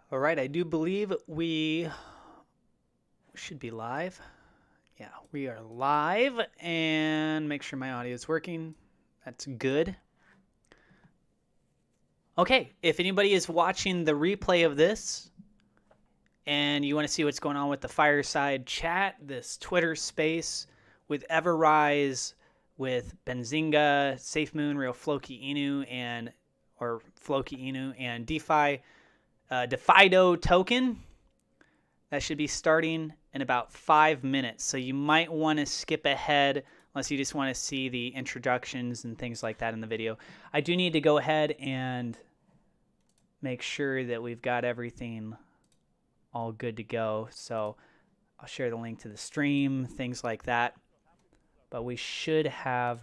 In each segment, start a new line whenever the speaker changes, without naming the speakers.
All right, I do believe we should be live. Yeah, we are live, and make sure my audio is working. That's good. Okay, if anybody is watching the replay of this and you want to see what's going on with the fireside chat, this Twitter space with EverRise, with Benzinga, SafeMoon, Real Floki Inu, and DeFi DeFido token. That should be starting in about 5 minutes. So you might want to skip ahead unless you just want to see the introductions and things like that in the video. I do need to go ahead and make sure that we've got everything all good to go. So I'll share the link to the stream, things like that. But we should have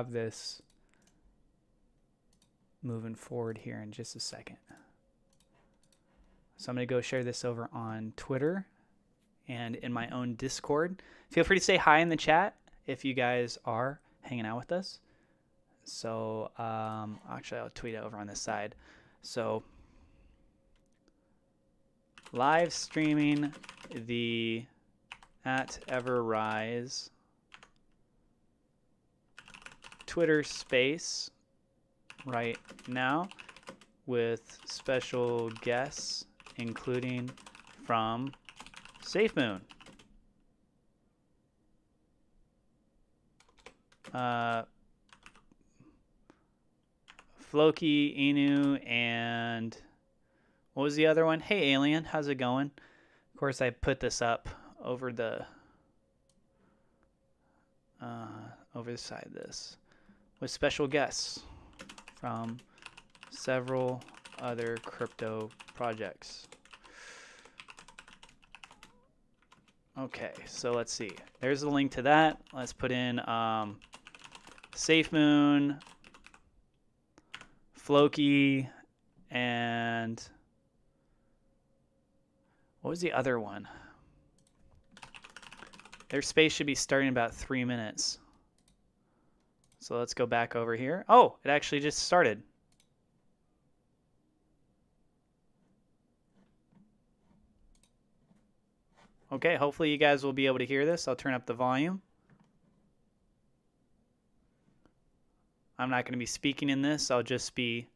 this moving forward here in just a second. So I'm going to go share this over on Twitter and in my own Discord. Feel free to say hi in the chat if you guys are hanging out with us. So actually, I'll tweet it over on this side. So live streaming the @EverRise Twitter space right now with special guests, including from SafeMoon. Floki, Inu, and what was the other one? Hey, Alien, how's it going? Of course, I put this up over the side of this with special guests from several other crypto projects. Okay, so let's see. There's the link to that. Let's put in SafeMoon, Floki, and what was the other one? Their space should be starting in about 3 minutes. So let's go back over here. Oh, it actually just started. Okay, hopefully you guys will be able to hear this. I'll turn up the volume. I'm not going to be speaking in this. I'll just be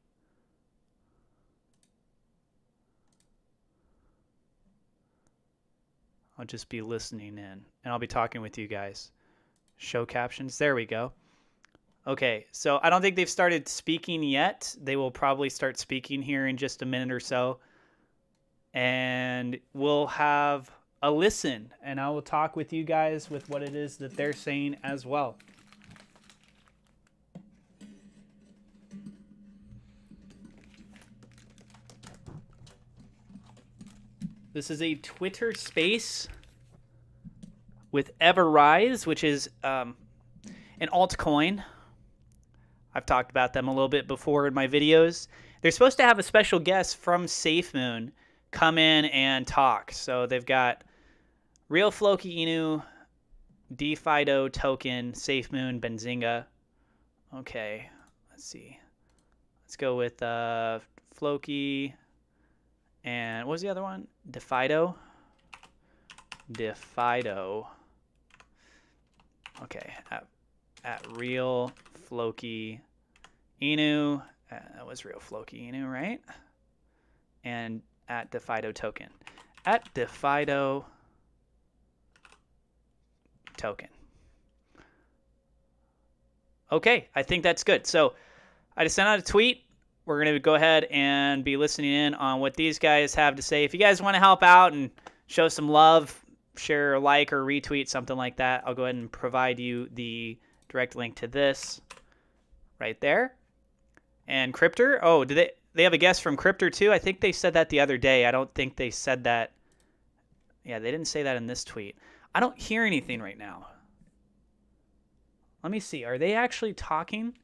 listening in, and I'll be talking with you guys. Show captions. There we go. Okay, so I don't think they've started speaking yet. They will probably start speaking here in just a minute or so. And we'll have a listen, and I will talk with you guys with what it is that they're saying as well. This is a Twitter space with EverRise, which is an altcoin. I've talked about them a little bit before in my videos. They're supposed to have a special guest from SafeMoon come in and talk. So they've got Real Floki Inu, DeFido token, SafeMoon, Benzinga. Okay, let's see. Let's go with Floki. And what was the other one? DeFido. Okay, at Real Floki Inu. That was Real Floki Inu, right? And at DeFido token. At DeFido token. Okay, I think that's good. So I just sent out a tweet. We're going to go ahead and be listening in on what these guys have to say. If you guys want to help out and show some love, share a like or retweet, something like that, I'll go ahead and provide you the direct link to this right there. And Cryptor, oh, they have a guest from Cryptor too? I think they said that the other day. I don't think they said that. Yeah, they didn't say that in this tweet. I don't hear anything right now. Let me see. Are they actually talking?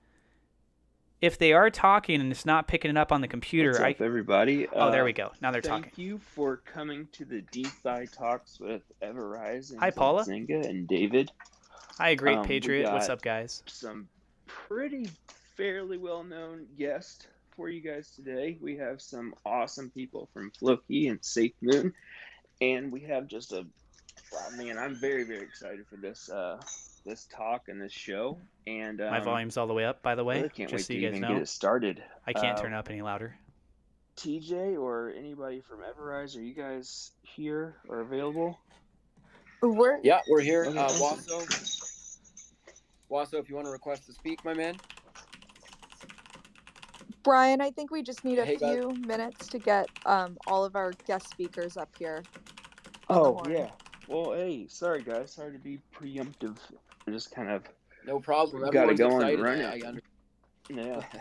If they are talking and it's not picking it up on the computer,
What's up, everybody?
Oh, there we go. Now they're talking.
Thank you for coming to the DeFi talks with EverRise and
Hi, Paula.
Zinga and David.
Hi, Great Patriot. What's up, guys?
Some pretty fairly well-known guest for you guys today. We have some awesome people from Floki and Safe Moon, and we have just man, I'm very, very excited for this talk and this show. And
My volume's all the way up, by the way,
really can't
just
wait
so
to
you guys
even
know.
get it started.
I can't turn it up any louder.
TJ or anybody from EverRise, are you guys here or available?
We're here.
Okay, awesome.
Wasso, if you want to request to speak, my man.
Brian, I think we just need a
Hey, guys.
few minutes to get all of our guest speakers up here.
Oh, yeah. Well, hey, sorry, guys. Sorry to be preemptive. I just kind of
No problem.
got to
Everyone's
go and
excited.
run
I
it.
understand.
Yeah.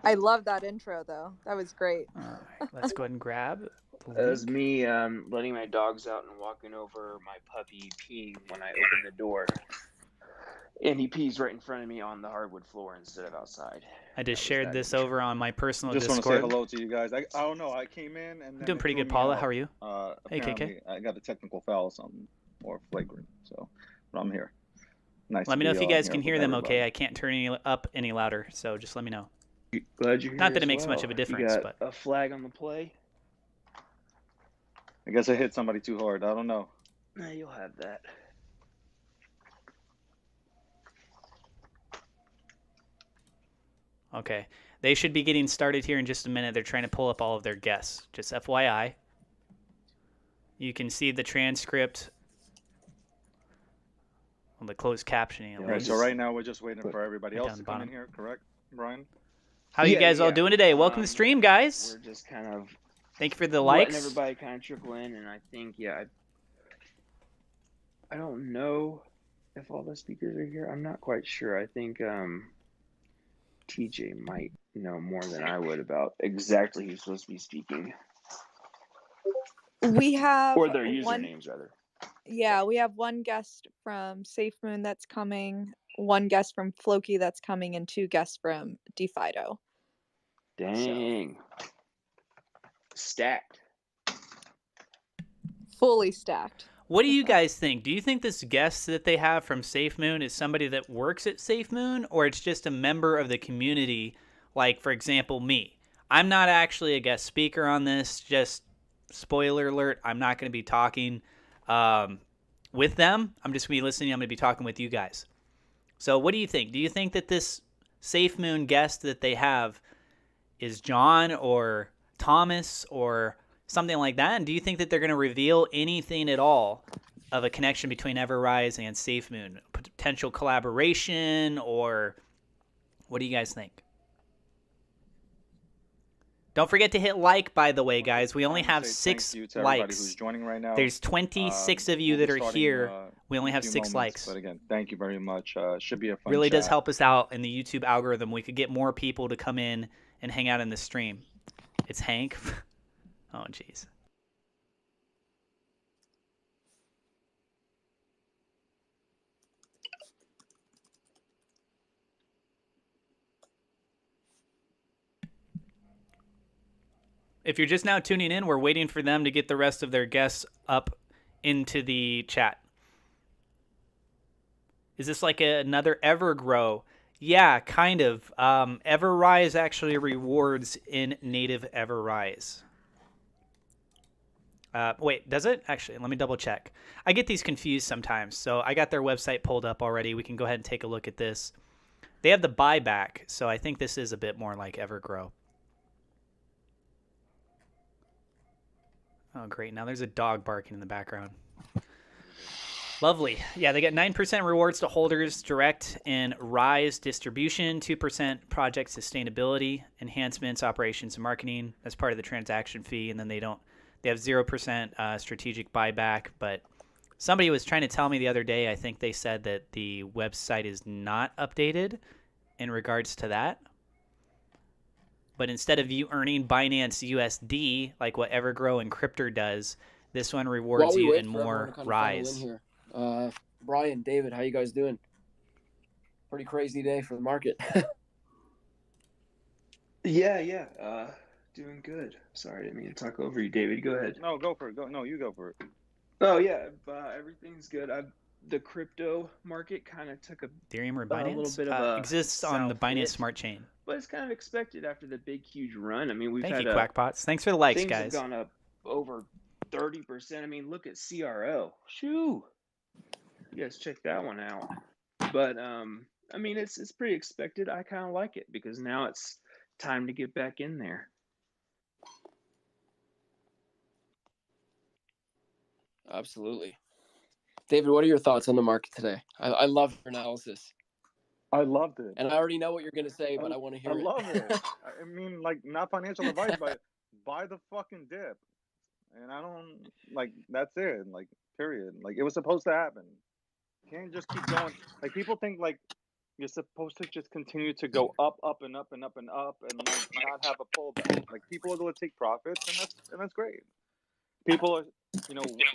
I love that intro, though. That was great.
All right, let's go ahead and grab.
That was me letting my dogs out and walking over my puppy peeing when I open the door. And he pees right in front of me on the hardwood floor instead of outside.
I just shared this over on my personal
Just
Discord.
want to say hello to you guys. I don't know. I came in and then
Doing pretty
it threw
good,
me
Paula.
out.
How are you? Hey, KK.
Apparently I got a technical foul or something, or flagrant. So, but I'm here. Nice.
Let
to
me know
be
if you
on
guys
here
can
with
hear them
everybody.
okay. I can't turn up any louder, so just let me know.
Glad you're here.
Not that it
as
makes much
well.
of a difference,
You got
but
a flag on the play?
I guess I hit somebody too hard. I don't know.
Nah, you'll have that.
okay. They should be getting started here in just a minute. They're trying to pull up all of their guests. Just FYI. You can see the transcript on the closed captioning. At
All right.
least.
So right now we're just waiting for everybody
Right
else
down
to
the
come in
bottom.
here. Correct, Brian?
How are you
Yeah,
guys all
yeah.
doing today? Welcome to the stream, guys.
We're just kind of
Thank you for the
letting
likes.
everybody kind of trickle in, and I think, yeah, I don't know if all the speakers are here. I'm not quite sure. I think TJ might know more than I would about exactly who's supposed to be speaking,
We have
or their
one.
usernames rather.
Yeah, we have one guest from Safe Moon that's coming, one guest from Floki that's coming, and two guests from DeFido.
Dang. Stacked.
Fully stacked.
What do you guys think? Do you think this guest that they have from Safe Moon is somebody that works at Safe Moon, or it's just a member of the community? Like, for example, me. I'm not actually a guest speaker on this. Just spoiler alert, I'm not going to be talking with them. I'm just going to be listening. I'm going to be talking with you guys. So what do you think? Do you think that this Safe Moon guest that they have is John or Thomas or something like that? And do you think that they're going to reveal anything at all of a connection between EverRise and Safe Moon? Potential collaboration, or what do you guys think? Don't forget to hit like, by the way, guys. We only have 6
Thank you to everybody
likes.
who's joining right now.
There's 26 of you
We'll be
that are
starting,
here. We
in
only
a
have
few
6
moments,
likes.
But again, thank you very much. Should be a fun
Really does
chat.
help us out in the YouTube algorithm. We could get more people to come in and hang out in the stream. It's Hank. Oh, jeez. If you're just now tuning in, we're waiting for them to get the rest of their guests up into the chat. Is this like another EverGrow? Yeah, kind of. EverRise actually rewards in native EverRise. Wait, does it? Actually, let me double check. I get these confused sometimes. So I got their website pulled up already. We can go ahead and take a look at this. They have the buyback, so I think this is a bit more like EverGrow. Oh, great. Now there's a dog barking in the background. Lovely. Yeah, they get 9% rewards to holders direct in Rise distribution, 2% project sustainability, enhancements, operations, and marketing. That's part of the transaction fee. And then they have 0% strategic buyback. But somebody was trying to tell me the other day, I think they said that the website is not updated in regards to that. But instead of you earning Binance USD, like what EverGrow and Cryptor does, this one rewards you in more Rise.
Brian, David, how you guys doing? Pretty crazy day for the market.
Yeah. Doing good. Sorry, I didn't mean to talk over you, David. Go ahead.
No, go for it. You go for it.
Oh yeah, everything's good. The crypto market kind of took
Ethereum or
little
Binance
bit of a
exists on the
south
Binance
hit.
Smart Chain.
but it's kind of expected after the big, huge run. I mean, we've
Thank
had
you, Quackpots. Thanks for the likes,
things have
guys.
gone up over 30%. I mean, look at CRO. Shoo, you guys check that one out. But I mean, it's pretty expected. I kind of like it because now it's time to get back in there.
Absolutely. David, what are your thoughts on the market today? I love your analysis.
I loved it.
And I already know what you're going to say, but I want to hear it.
I love it. I mean, like, not financial advice, but buy the fucking dip. And I don't, like, that's it. Like, period. Like, it was supposed to happen. You can't just keep going. Like, people think, like, you're supposed to just continue to go up, up, and up, and up, and up, and, like, not have a pullback. Like, people are going to take profits, and that's great. People are,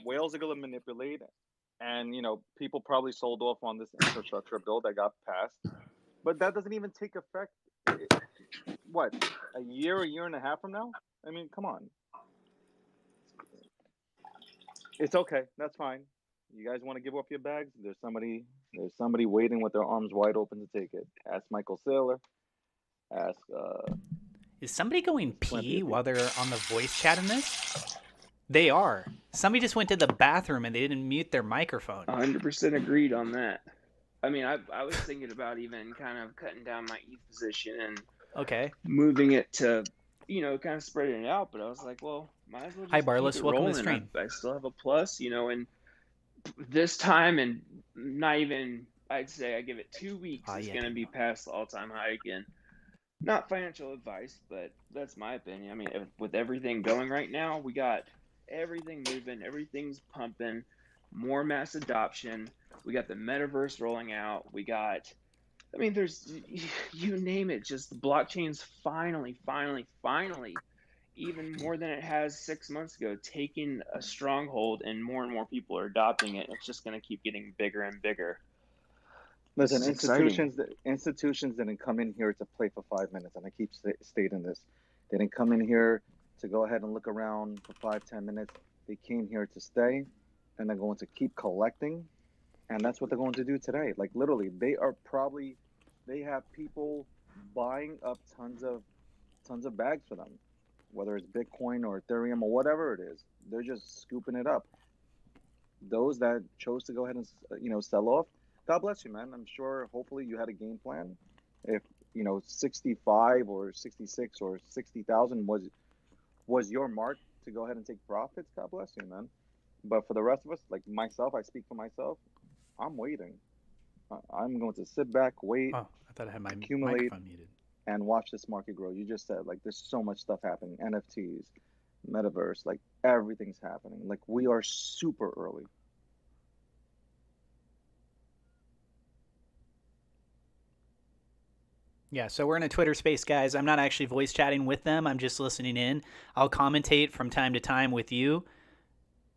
whales are going to manipulate, and, people probably sold off on this infrastructure bill that got passed. But that doesn't even take effect, what, a year and a half from now? I mean, come on. It's okay. That's fine. You guys want to give up your bags? There's somebody waiting with their arms wide open to take it. Ask Michael Saylor. Ask.
Is somebody going
plenty
pee
of
while they're on the voice chat in this? They are. Somebody just went to the bathroom and they didn't mute their microphone.
100% agreed on that. I mean, I was thinking about even kind of cutting down my ETH position and moving it to, kind of spreading it out. But I was like, well, might as well just
Hi,
keep
Barless.
it
Welcome
rolling.
to the stream.
I still have a plus, and this time and not even, I'd say I give it 2 weeks, it's going to be past the all-time high again. Not financial advice, but that's my opinion. I mean, with everything going right now, we got everything moving, everything's pumping, more mass adoption. We got the metaverse rolling out. We got, I mean, there's, you name it, just the blockchain's finally, even more than it has 6 months ago, taking a stronghold, and more people are adopting it. It's just going to keep getting bigger and bigger.
Listen, institutions didn't come in here to play for 5 minutes, and I keep stating this. They didn't come in here to go ahead and look around for 5-10 minutes. They came here to stay, and they're going to keep collecting, and that's what they're going to do today. Like, literally, they have people buying up tons of bags for them, whether it's Bitcoin or Ethereum or whatever it is. They're just scooping it up. Those that chose to go ahead and sell off, God bless you, man. I'm sure, hopefully, you had a game plan. If 65 or 66 or 60,000 was your mark to go ahead and take profits, God bless you, man. But for the rest of us, like myself, I speak for myself. I'm waiting. I'm going to sit back, wait,
I thought I had my
accumulate,
microphone muted,
and watch this market grow. You just said, like, there's so much stuff happening. NFTs, metaverse, like, everything's happening. Like, we are super early.
Yeah, so we're in a Twitter space, guys. I'm not actually voice chatting with them. I'm just listening in. I'll commentate from time to time with you.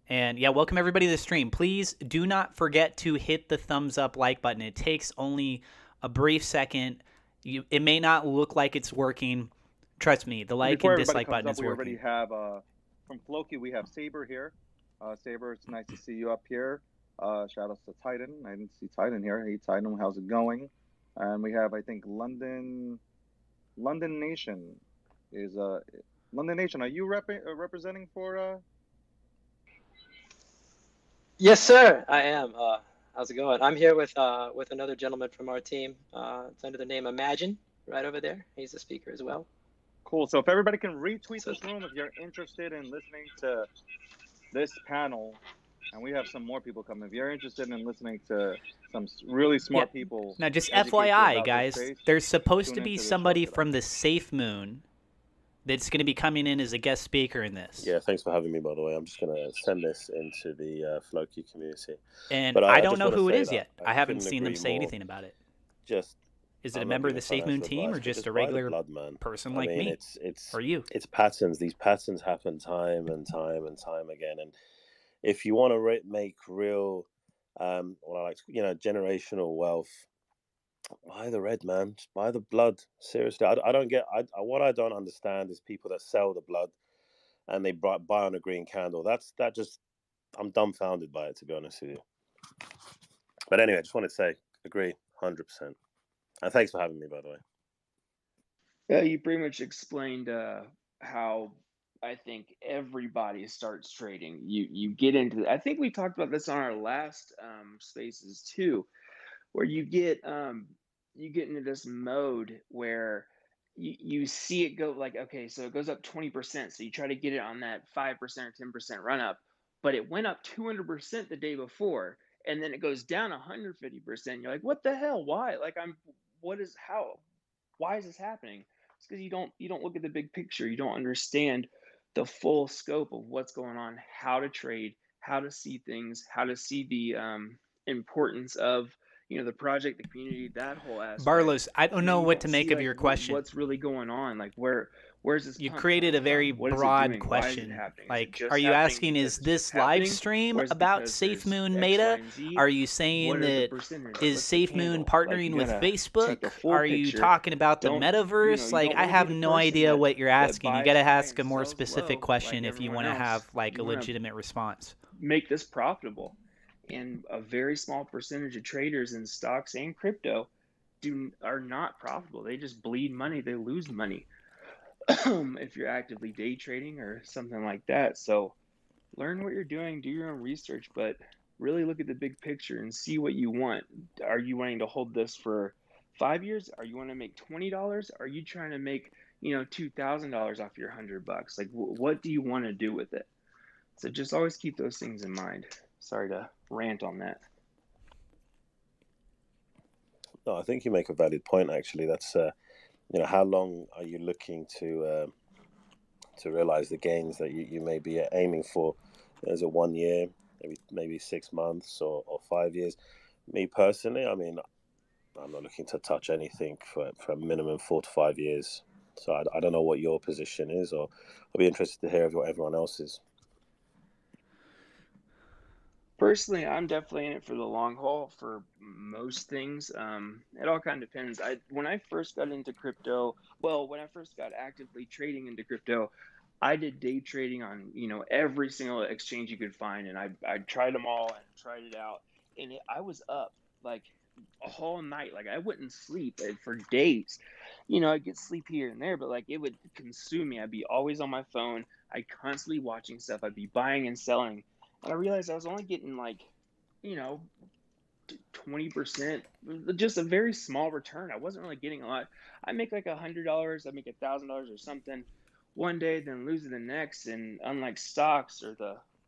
And yeah, welcome everybody to the stream. Please do not forget to hit the thumbs up like button. It takes only a brief second. It may not look like it's working. Trust me, the like and dislike button is working.
We already have, from Floki, we have Saber here. Saber, it's nice to see you up here. Shout out to Titan. I didn't see Titan here. Hey, Titan, how's it going? And we have, I think, London Nation is London Nation. Are you representing for?
Yes, sir. I am. How's it going? I'm here with another gentleman from our team. It's under the name Imagine, right over there. He's a speaker as well.
Cool. So if everybody can retweet this room if you're interested in listening to this panel, and we have some more people coming. If you're interested in listening to some really smart people.
Now, just FYI, guys, there's supposed to be somebody from the Safe Moon that's going to be coming in as a guest speaker in this.
Yeah, thanks for having me, by the way. I'm just going to send this into the Floki community.
And I don't know who it is yet. I haven't seen them say anything about it. Is it a member of the Safe Moon team or just a regular person like me? Or you?
It's patterns. These patterns happen time and time again. And if you want to make real, generational wealth, buy the red, man. Just buy the blood. Seriously, I don't get. What I don't understand is people that sell the blood and they buy on a green candle. I'm dumbfounded by it, to be honest with you. But anyway, I just wanted to say, agree, 100%. And thanks for having me, by the way.
Yeah, you pretty much explained how I think everybody starts trading. You get into. I think we talked about this on our last spaces too, where you get into this mode where you see it go like, okay, so it goes up 20%, so you try to get it on that 5% or 10% run up, but it went up 200% the day before, and then it goes down 150%. You're like, what the hell? Why? Like, what is how why is this happening? It's because you don't look at the big picture. You don't understand the full scope of what's going on, how to trade, how to see things, how to see the importance of the project, the community, that whole aspect.
Barlos, I don't
And then
know
you
what
don't
to
see
make of
like
your question.
what's really going on. Like where's this
You
pump
created a
coming
very
from? What is it
broad
doing? Why is it
question.
happening? Is it
Like, are
just
you
happening
asking,
because
is
it's just
this live
happening,
stream
or is it
about
because
Safe
there's
Moon
X, Y,
Meta?
and Z?
Are you saying
What are the
that
percentage?
is
What's the
Safe Moon
candle? Like,
partnering
you
with
gotta take
Facebook?
the full
Are you
picture.
talking about the
Don't
metaverse?
you
Like,
don't
I
want to be
have
the
no
person
idea what you're
that
asking. You got
buys
to
high
ask
and
a more
sells
specific
low
question
like
if you
everyone
want to have
else.
like
You
a
want to
legitimate response.
make this profitable, and a very small percentage of traders in stocks and crypto are not profitable. They just bleed money. They lose money if you're actively day trading or something like that. So learn what you're doing, do your own research, but really look at the big picture and see what you want. Are you wanting to hold this for 5 years? Are you want to make $20? Are you trying to make $2,000 off your $100? Like, what do you want to do with it? So just always keep those things in mind. Sorry to rant on that.
No, I think you make a valid point. Actually, that's how long are you looking to realize the gains that you may be aiming for? Is it 1 year, maybe 6 months, or 5 years? Me personally, I mean, I'm not looking to touch anything for a minimum 4 to 5 years. So I don't know what your position is, or I'll be interested to hear what everyone else is.
Personally, I'm definitely in it for the long haul for most things. It all kind of depends. When I first got into crypto, well, when I first got actively trading into crypto, I did day trading on every single exchange you could find, and I tried them all and tried it out, and I was up like a whole night. Like I wouldn't sleep for days. I'd get sleep here and there, but like it would consume me. I'd be always on my phone. I'd constantly watching stuff. I'd be buying and selling. And I realized I was only getting like, you know, 20%, just a very small return. I wasn't really getting a lot. I make like $100, I make $1,000 or something one day, then lose it the next. And unlike stocks or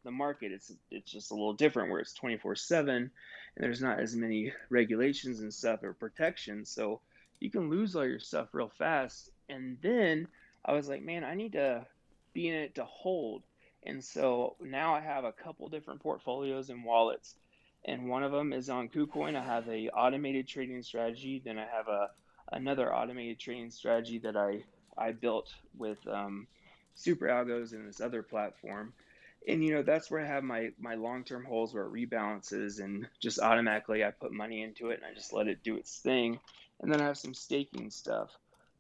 the market, it's just a little different where it's 24/7, and there's not as many regulations and stuff or protections. So you can lose all your stuff real fast. And then I was like, man, I need to be in it to hold. And so now I have a couple different portfolios and wallets, and one of them is on KuCoin. I have a automated trading strategy. Then I have another automated trading strategy that I built with super algos in this other platform. And that's where I have my long-term holds where it rebalances, and just automatically I put money into it and I just let it do its thing. And then I have some staking stuff.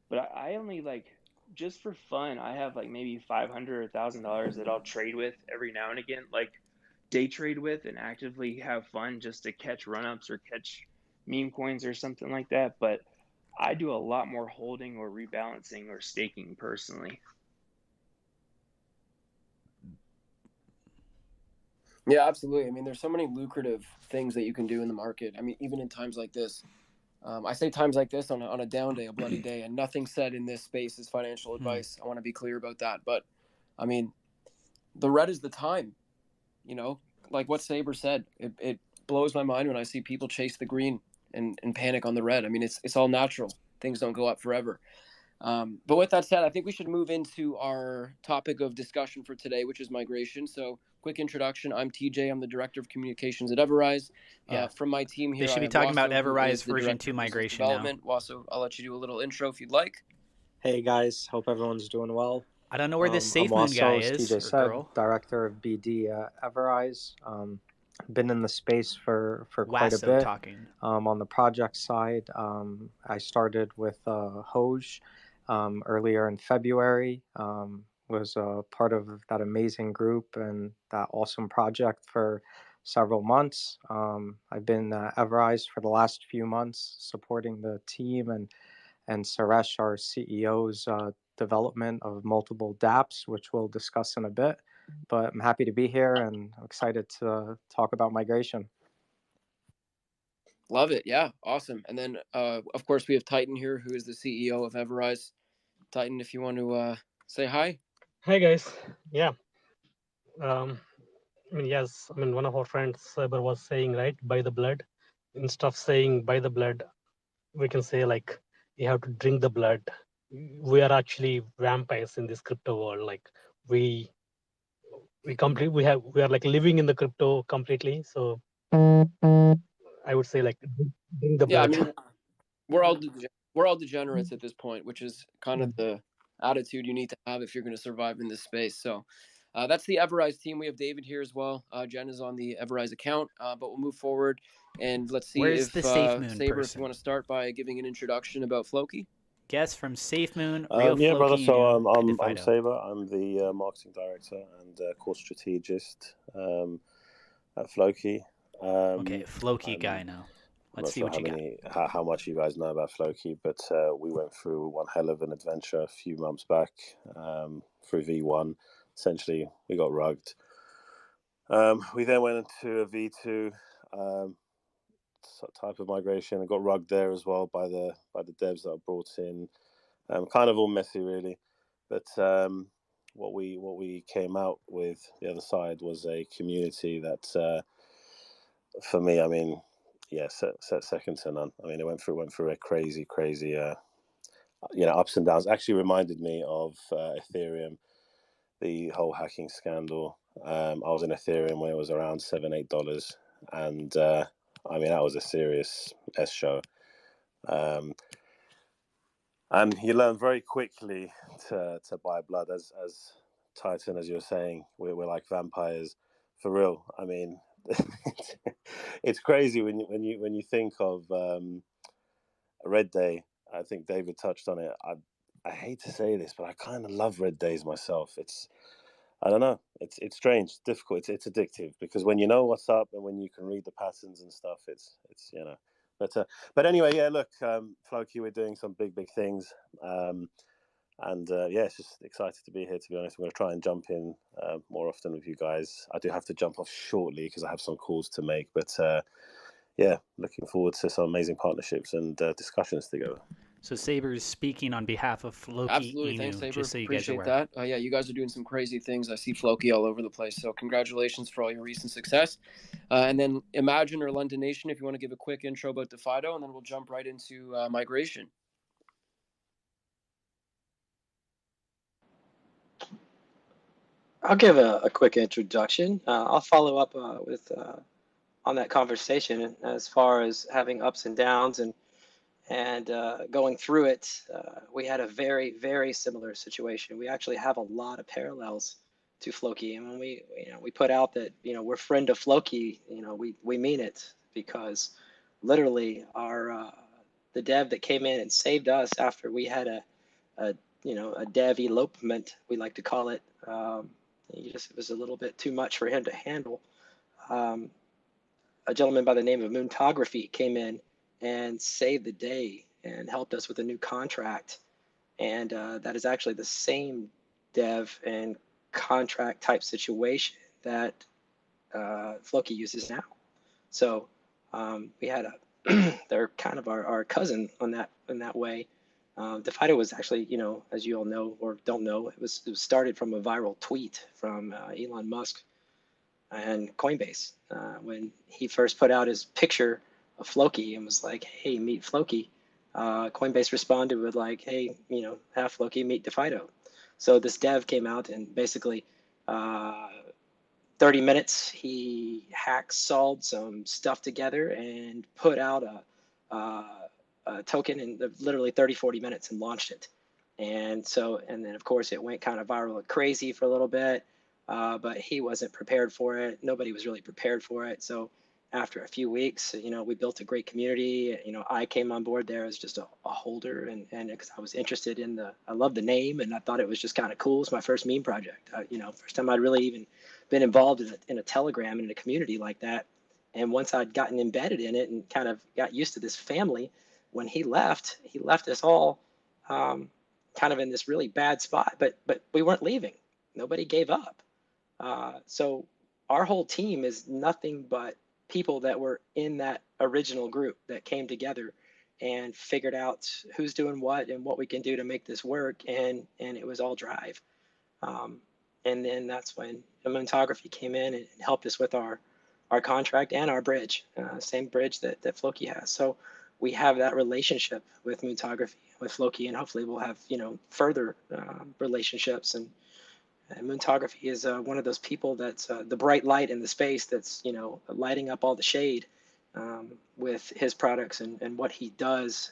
But I only like, just for fun, I have like maybe $500 or $1,000 that I'll trade with every now and again, like day trade with and actively have fun just to catch run-ups or catch meme coins or something like that. But I do a lot more holding or rebalancing or staking personally.
Yeah, absolutely. I mean, there's so many lucrative things that you can do in the market. I mean, even in times like this. I say times like this on a down day, a bloody day, and nothing said in this space is financial advice. I want to be clear about that. But, I mean, the red is the time. Like what Saber said, it blows my mind when I see people chase the green and panic on the red. I mean, it's all natural. Things don't go up forever. But with that said, I think we should move into our topic of discussion for today, which is migration. So, quick introduction. I'm TJ. I'm the Director of Communications at EverRise. From my team here,
They should be
I have
talking about
Wasso, who is
EverRise
the
version
Director
2
of Business
migration now.
Development. Wasso, I'll let you do a little intro if you'd like.
Hey guys, hope everyone's doing well.
I don't know where this
I'm
Safe Moon guy
Wasso, as
is,
TJ
or
said,
girl.
Director of BD at EverRise. Been in the space for quite a
Wasso
bit.
talking.
On the project side, I started with Hoj earlier in February. Was a part of that amazing group and that awesome project for several months. I've been at EverRise for the last few months supporting the team and and Suresh, our CEO's development of multiple dApps, which we'll discuss in a bit. But I'm happy to be here and I'm excited to talk about migration.
Love it. Yeah, awesome. And then, of course, we have Titan here, who is the CEO of EverRise. Titan, if you want to say hi.
Hi guys. Yeah. Yes. One of our friends Cyber was saying, right, by the blood. Instead of saying by the blood, we can say like you have to drink the blood. We are actually vampires in this crypto world. Like we are like living in the crypto completely. So I would say like drink the
Yeah, I
blood.
mean, we're all degenerates at this point, which is kind of the attitude you need to have if you're going to survive in this space. So that's the EverRise team. We have David here as well. Jen is on the EverRise account, but we'll move forward and let's see
Where's
if
the SafeMoon
Saber,
person?
if you want to start by giving an introduction about Floki.
Guest from SafeMoon, real
Yeah, brother.
Floki,
So
and
I'm
DeFido.
Saber. I'm the marketing director and core strategist at Floki.
Okay, Floki guy now.
I'm
Let's
not
see
sure
what you got.
how much you guys know about Floki, but we went through one hell of an adventure a few months back through V1. Essentially, we got rugged. We then went into a V2 type of migration and got rugged there as well by the devs that are brought in. Kind of all messy, really. But what we came out with the other side was a community that, for me, set second to none. It went through a crazy, ups and downs. Actually, reminded me of Ethereum, the whole hacking scandal. I was in Ethereum when it was around $7-8, and that was a serious S show. And you learn very quickly to buy blood, as Titan, as you're saying, we're like vampires, for real. It's crazy when you think of Red Day. I think David touched on it. I hate to say this, but I kind of love Red Days myself. I don't know. It's strange, it's difficult. It's addictive because when you know what's up and when you can read the patterns and stuff, it's. But anyway, yeah. Look, Floki, we're doing some big things, it's just excited to be here. To be honest, I'm going to try and jump in more often with you guys. I do have to jump off shortly because I have some calls to make, but looking forward to some amazing partnerships and discussions together.
So Saber's speaking on behalf of Floki.
Absolutely, thanks, Saber. Just so you appreciate guys are that. You guys are doing some crazy things. I see Floki all over the place. So congratulations for all your recent success. And then Imagine or London Nation, if you want to give a quick intro about DeFido, and then we'll jump right into migration.
I'll give a quick introduction. I'll follow up with on that conversation as far as having ups and downs and going through it. We had a very, very similar situation. We actually have a lot of parallels to Floki, and when we put out that we're friend of Floki, we mean it, because literally our the dev that came in and saved us after we had a dev elopement, we like to call it. It was a little bit too much for him to handle. A gentleman by the name of Moontography came in and saved the day and helped us with a new contract. And that is actually the same dev and contract type situation that Floki uses now. So we had they're kind of our cousin on that in that way. DeFido was actually, as you all know or don't know, it was started from a viral tweet from Elon Musk and Coinbase when he first put out his picture of Floki and was like, "Hey, meet Floki." Coinbase responded with like, "Hey, have Floki meet DeFido." So this dev came out and basically 30 minutes he solved some stuff together and put out a token in literally 30-40 minutes and launched it. And then of course it went kind of viral and crazy for a little bit, but he wasn't prepared for it. Nobody was really prepared for it. So after a few weeks, we built a great community. I came on board there as just a holder, and because I was interested in I love the name, and I thought it was just kind of cool. It's my first meme project. First time I'd really even been involved in a Telegram and in a community like that. And once I'd gotten embedded in it and kind of got used to this family, when he left us all kind of in this really bad spot. But we weren't leaving. Nobody gave up. So our whole team is nothing but people that were in that original group that came together and figured out who's doing what and what we can do to make this work. And it was all drive. And then that's when Montography came in and helped us with our contract and our bridge, same bridge that Floki has. So we have that relationship with Montography, with Floki, and hopefully we'll have, further relationships. And Montography is one of those people that's the bright light in the space that's, lighting up all the shade with his products and what he does.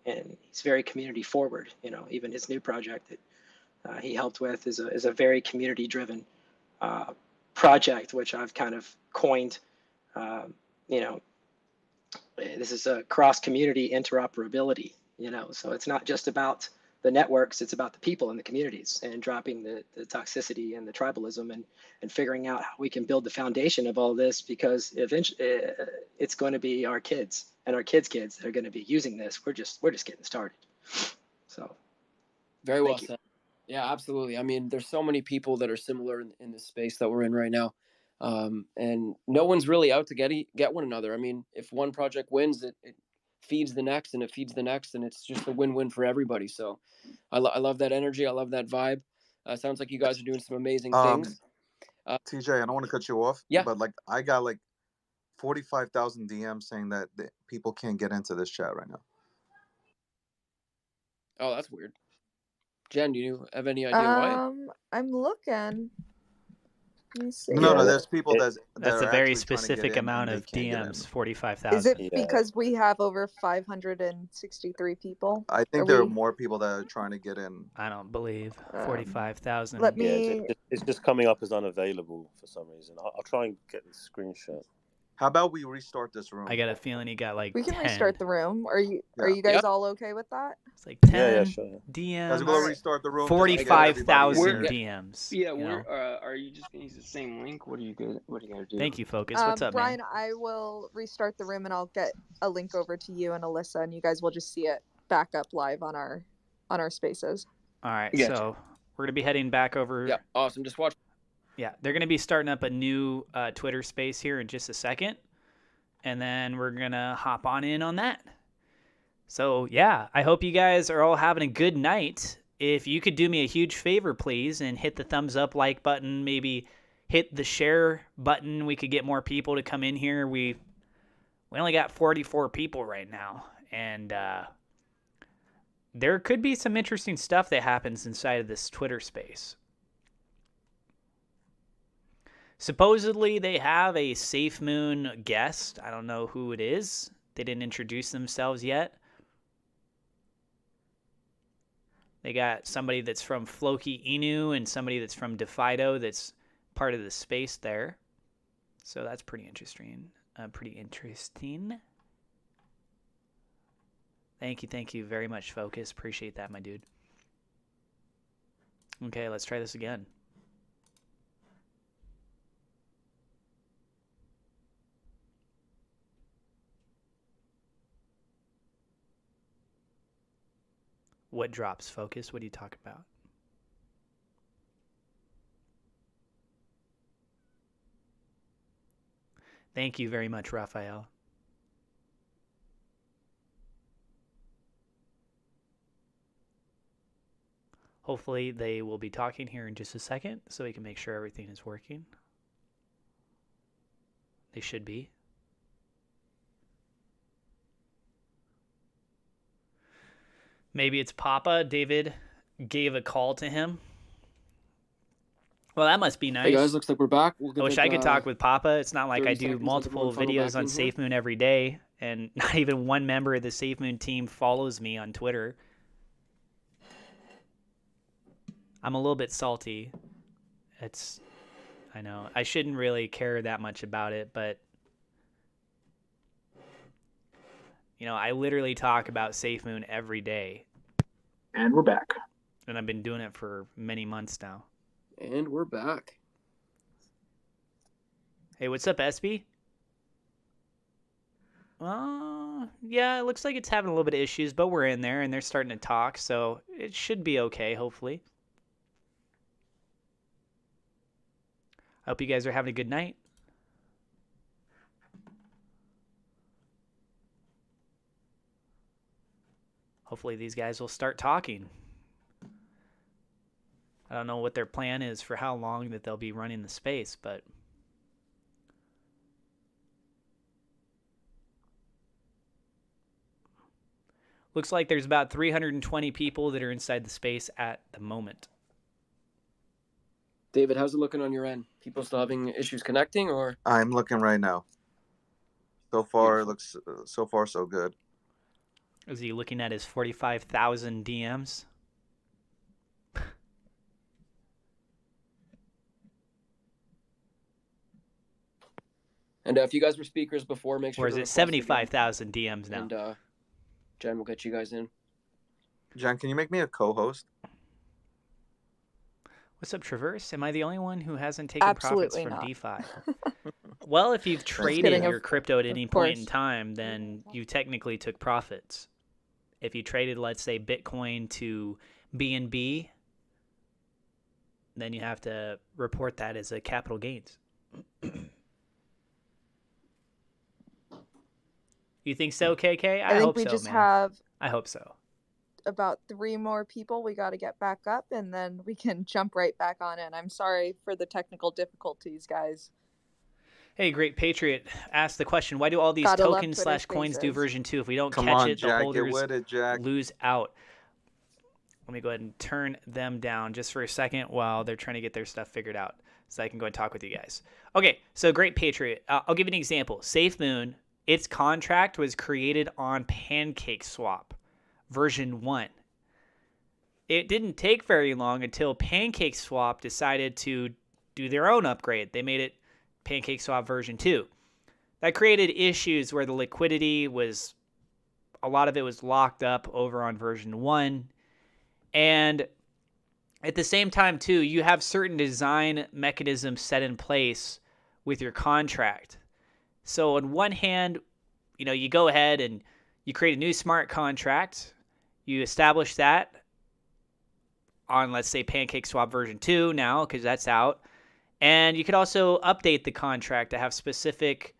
And he's very community forward, even his new project that he helped with is a very community driven project, which I've kind of coined, this is a cross community interoperability, so it's not just about the networks, it's about the people in the communities and dropping the toxicity and the tribalism and figuring out how we can build the foundation of all this, because eventually it's going to be our kids and our kids' kids that are going to be using this. We're just getting started. So
very well said. Yeah, absolutely. I mean, there's so many people that are similar in this space that we're in right now. And no one's really out to get one another. I mean, if one project wins, it feeds the next and it feeds the next, and it's just a win-win for everybody. So I love that energy. I love that vibe. Sounds like you guys are doing some amazing things.
TJ, I don't want to cut you off.
Yeah.
But I got 45,000 DMs saying that people can't get into this chat right now.
Oh, that's weird. Jen, do you have any idea why?
I'm looking. Let me see.
No, there's people
that's a very specific amount of DMs. 45,000.
Is it because we have over 563 people?
I think there are more people that are trying to get in.
I don't believe 45,000.
Yeah, it's just coming up as unavailable for some reason. I'll try and get the screenshot.
How about we restart this room?
I got a feeling he got
We can
10.
restart the room. Are you guys all okay with that?
It's 10
yeah, sure.
DMs.
Guys, we'll restart the room.
45,000 DMs.
Yeah, are you just gonna use the same link? What are you gonna do?
Thank you, Focus. What's up,
Brian?
man?
I will restart the room and I'll get a link over to you and Alyssa, and you guys will just see it back up live on our spaces.
All right, so we're gonna be heading back over.
Yeah, awesome. Just watch.
Yeah, they're gonna be starting up a new Twitter space here in just a second. And then we're going to hop on in on that. So, yeah, I hope you guys are all having a good night. If you could do me a huge favor, please, and hit the thumbs up like button, maybe hit the share button. We could get more people to come in here. We only got 44 people right now. And there could be some interesting stuff that happens inside of this Twitter space. Supposedly, they have a Safe Moon guest. I don't know who it is. They didn't introduce themselves yet. They got somebody that's from Floki Inu and somebody that's from Defido that's part of the space there. So that's pretty interesting. Thank you very much, Focus. Appreciate that, my dude. Okay, let's try this again. What drops, Focus? What are you talking about? Thank you very much, Raphael. Hopefully they will be talking here in just a second so we can make sure everything is working. They should be. Maybe it's Papa. David gave a call to him. Well, that must be nice.
Hey guys, looks like we're back.
I wish I could talk with Papa. It's not like I do multiple videos on Safe Moon every day, and not even one member of the Safe Moon team follows me on Twitter. I'm a little bit salty. I know. I shouldn't really care that much about it, but I literally talk about Safe Moon every day.
And we're back.
And I've been doing it for many months now.
And we're back.
Hey, what's up, SB? Yeah, it looks like it's having a little bit of issues, but we're in there and they're starting to talk, so it should be okay, hopefully. I hope you guys are having a good night. Hopefully these guys will start talking. I don't know what their plan is for how long that they'll be running the space, but looks like there's about 320 people that are inside the space at the moment.
David, how's it looking on your end? People still having issues connecting, or?
I'm looking right now. So far, it looks so far so good.
Is he looking at his 45,000 DMs?
And if you guys were speakers before, make sure.
Or is it 75,000 DMs now?
And Jen will get you guys in.
Jen, can you make me a co-host?
What's up, Traverse? Am I the only one who hasn't taken
Absolutely
profits from
not.
DeFi? Well, if you've traded your crypto at any point in
course.
time, then you technically took profits. If you traded, let's say, Bitcoin to BNB, then you have to report that as a capital gains. You think so, KK?
I think
hope
we
so,
just
man.
have
I hope so.
about 3 more people we got to get back up, and then we can jump right back on in. I'm sorry for the technical difficulties, guys.
Hey, Great Patriot asked the question, why do all these
Gotta love
tokens
Twitter
/ coins do
Spaces.
version 2? If we don't
Come
catch
on,
it, the
Jack, get
holders
with it, Jack.
lose out. Let me go ahead and turn them down just for a second while they're trying to get their stuff figured out so I can go and talk with you guys. Okay, so Great Patriot. I'll give you an example. SafeMoon, its contract was created on PancakeSwap version 1. It didn't take very long until PancakeSwap decided to do their own upgrade. They made it PancakeSwap version 2. That created issues where the liquidity was, a lot of it was locked up over on version 1. And at the same time, too, you have certain design mechanisms set in place with your contract. So on one hand, you go ahead and you create a new smart contract. You establish that on, let's say, PancakeSwap version 2 now, because that's out. And you could also update the contract to have specific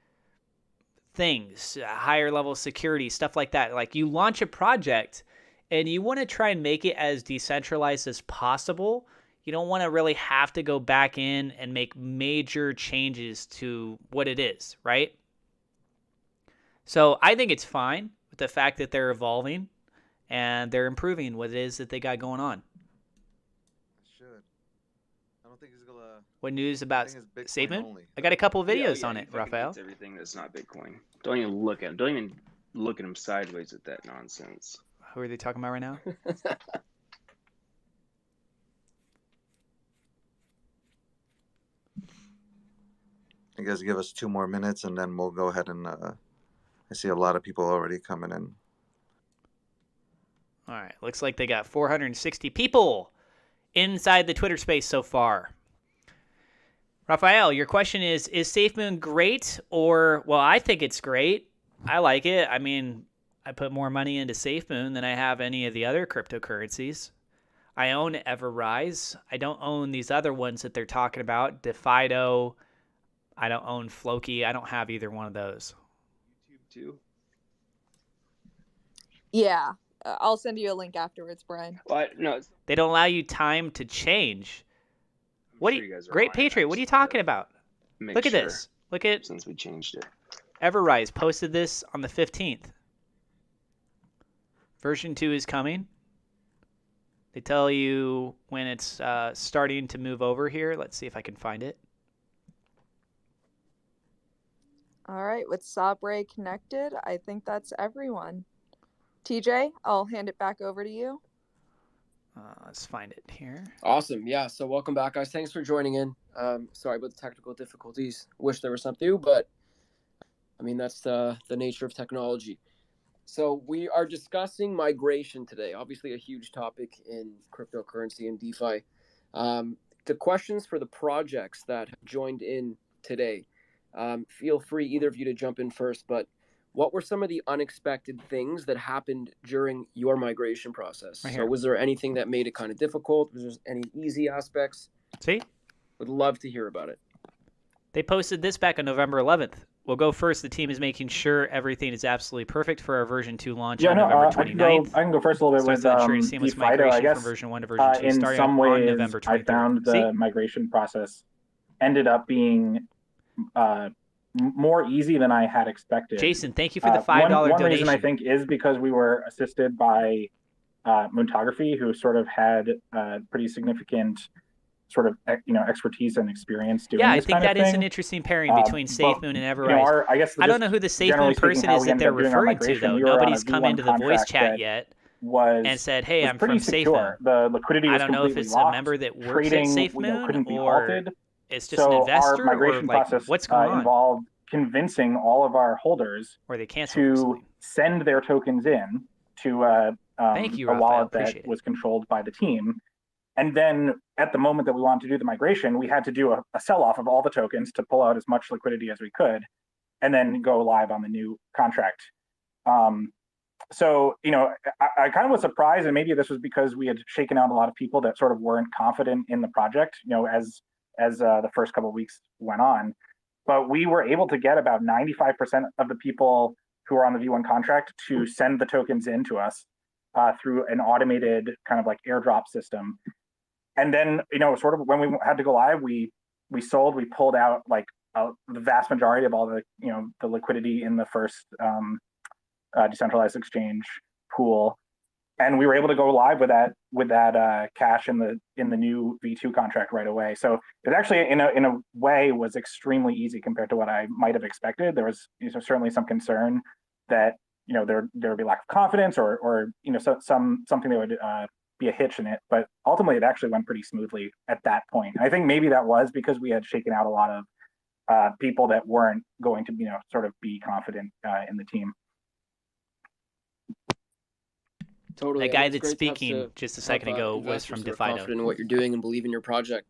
things, higher level security, stuff like that. Like you launch a project and you want to try and make it as decentralized as possible. You don't want to really have to go back in and make major changes to what it is, right? So I think it's fine with the fact that they're evolving and they're improving what it is that they got going on.
I don't think he's gonna.
What news about SafeMoon?
only.
I got a couple of videos
yeah,
on
he
it,
fucking
Raphael.
hates everything that's not Bitcoin. Don't even look at him. Don't even look at him sideways at that nonsense.
Who are they talking about right now?
You guys give us 2 more minutes, and then we'll go ahead and. I see a lot of people already coming in.
All right, looks like they got 460 people inside the Twitter space so far. Raphael, your question is SafeMoon great or, well, I think it's great. I like it. I mean, I put more money into SafeMoon than I have any of the other cryptocurrencies. I own EverRise. I don't own these other ones that they're talking about, DeFido. I don't own Floki. I don't have either one of those.
YouTube too.
Yeah, I'll send you a link afterwards, Brian.
Well, no,
They don't allow you time to change.
I'm sure you guys are
Great
lying.
Patriot, what are you talking about?
Make
Look at
sure,
this. Look at
since we changed it.
EverRise posted this on the 15th. Version 2 is coming. They tell you when it's starting to move over here. Let's see if I can find it.
All right, with Sabre connected, I think that's everyone. TJ, I'll hand it back over to you.
Let's find it here.
Awesome. Yeah. So welcome back, guys. Thanks for joining in. Sorry about the technical difficulties. Wish there was something new, but I mean, that's the nature of technology. So we are discussing migration today. Obviously a huge topic in cryptocurrency and DeFi. The questions for the projects that have joined in today, feel free, either of you, to jump in first, but what were some of the unexpected things that happened during your migration process?
Right
So
here.
was there anything that made it kind of difficult? Was there any easy aspects?
See?
Would love to hear about it.
They posted this back on November 11th. We'll go first. The team is making sure everything is absolutely perfect for our version 2 launch on November 29th.
I can go first a little bit with
ensuring seamless
vFido,
migration
I guess.
from version 1 to version 2
In
starting
some
on
ways,
November 23rd.
I found the migration process ended up being more easy than I had expected.
Jason, thank you for the $5
one
donation.
Reason I think is because we were assisted by Moontography, who sort of had pretty significant sort of expertise and experience doing
I
this
think
kind of
that is
thing.
an interesting pairing between SafeMoon and EverRise.
I guess
I don't know who the SafeMoon person is that they're referring to, though. Nobody's come into the voice chat yet and said, "Hey, I'm from SafeMoon."
The liquidity was
I don't know if it's a member that works at SafeMoon or it's just an investor,
our migration
or like
process
what's going on.
Involved convincing all of our holders
or they
to send their tokens in to a wallet that was controlled by the team. And then at the moment that we wanted to do the migration, we had to do a sell-off of all the tokens to pull out as much liquidity as we could, and then go live on the new contract. So, I kind of was surprised, and maybe this was because we had shaken out a lot of people that sort of weren't confident in the project, as the first couple of weeks went on. But we were able to get about 95% of the people who are on the V1 contract to send the tokens in to us through an automated kind of like airdrop system. And then, sort of when we had to go live, we pulled out like the vast majority of all the, the liquidity in the first decentralized exchange pool. And we were able to go live with that cash in the new V2 contract right away. So it actually, in a way, was extremely easy compared to what I might have expected. There was certainly some concern that there would be lack of confidence or something that would be a hitch in it. But ultimately, it actually went pretty smoothly at that point. And I think maybe that was because we had shaken out a lot of people that weren't going to sort of be confident in the team.
Totally.
The guy that's speaking just a second ago was from
DeFido. Confident in what you're doing and believe in your project.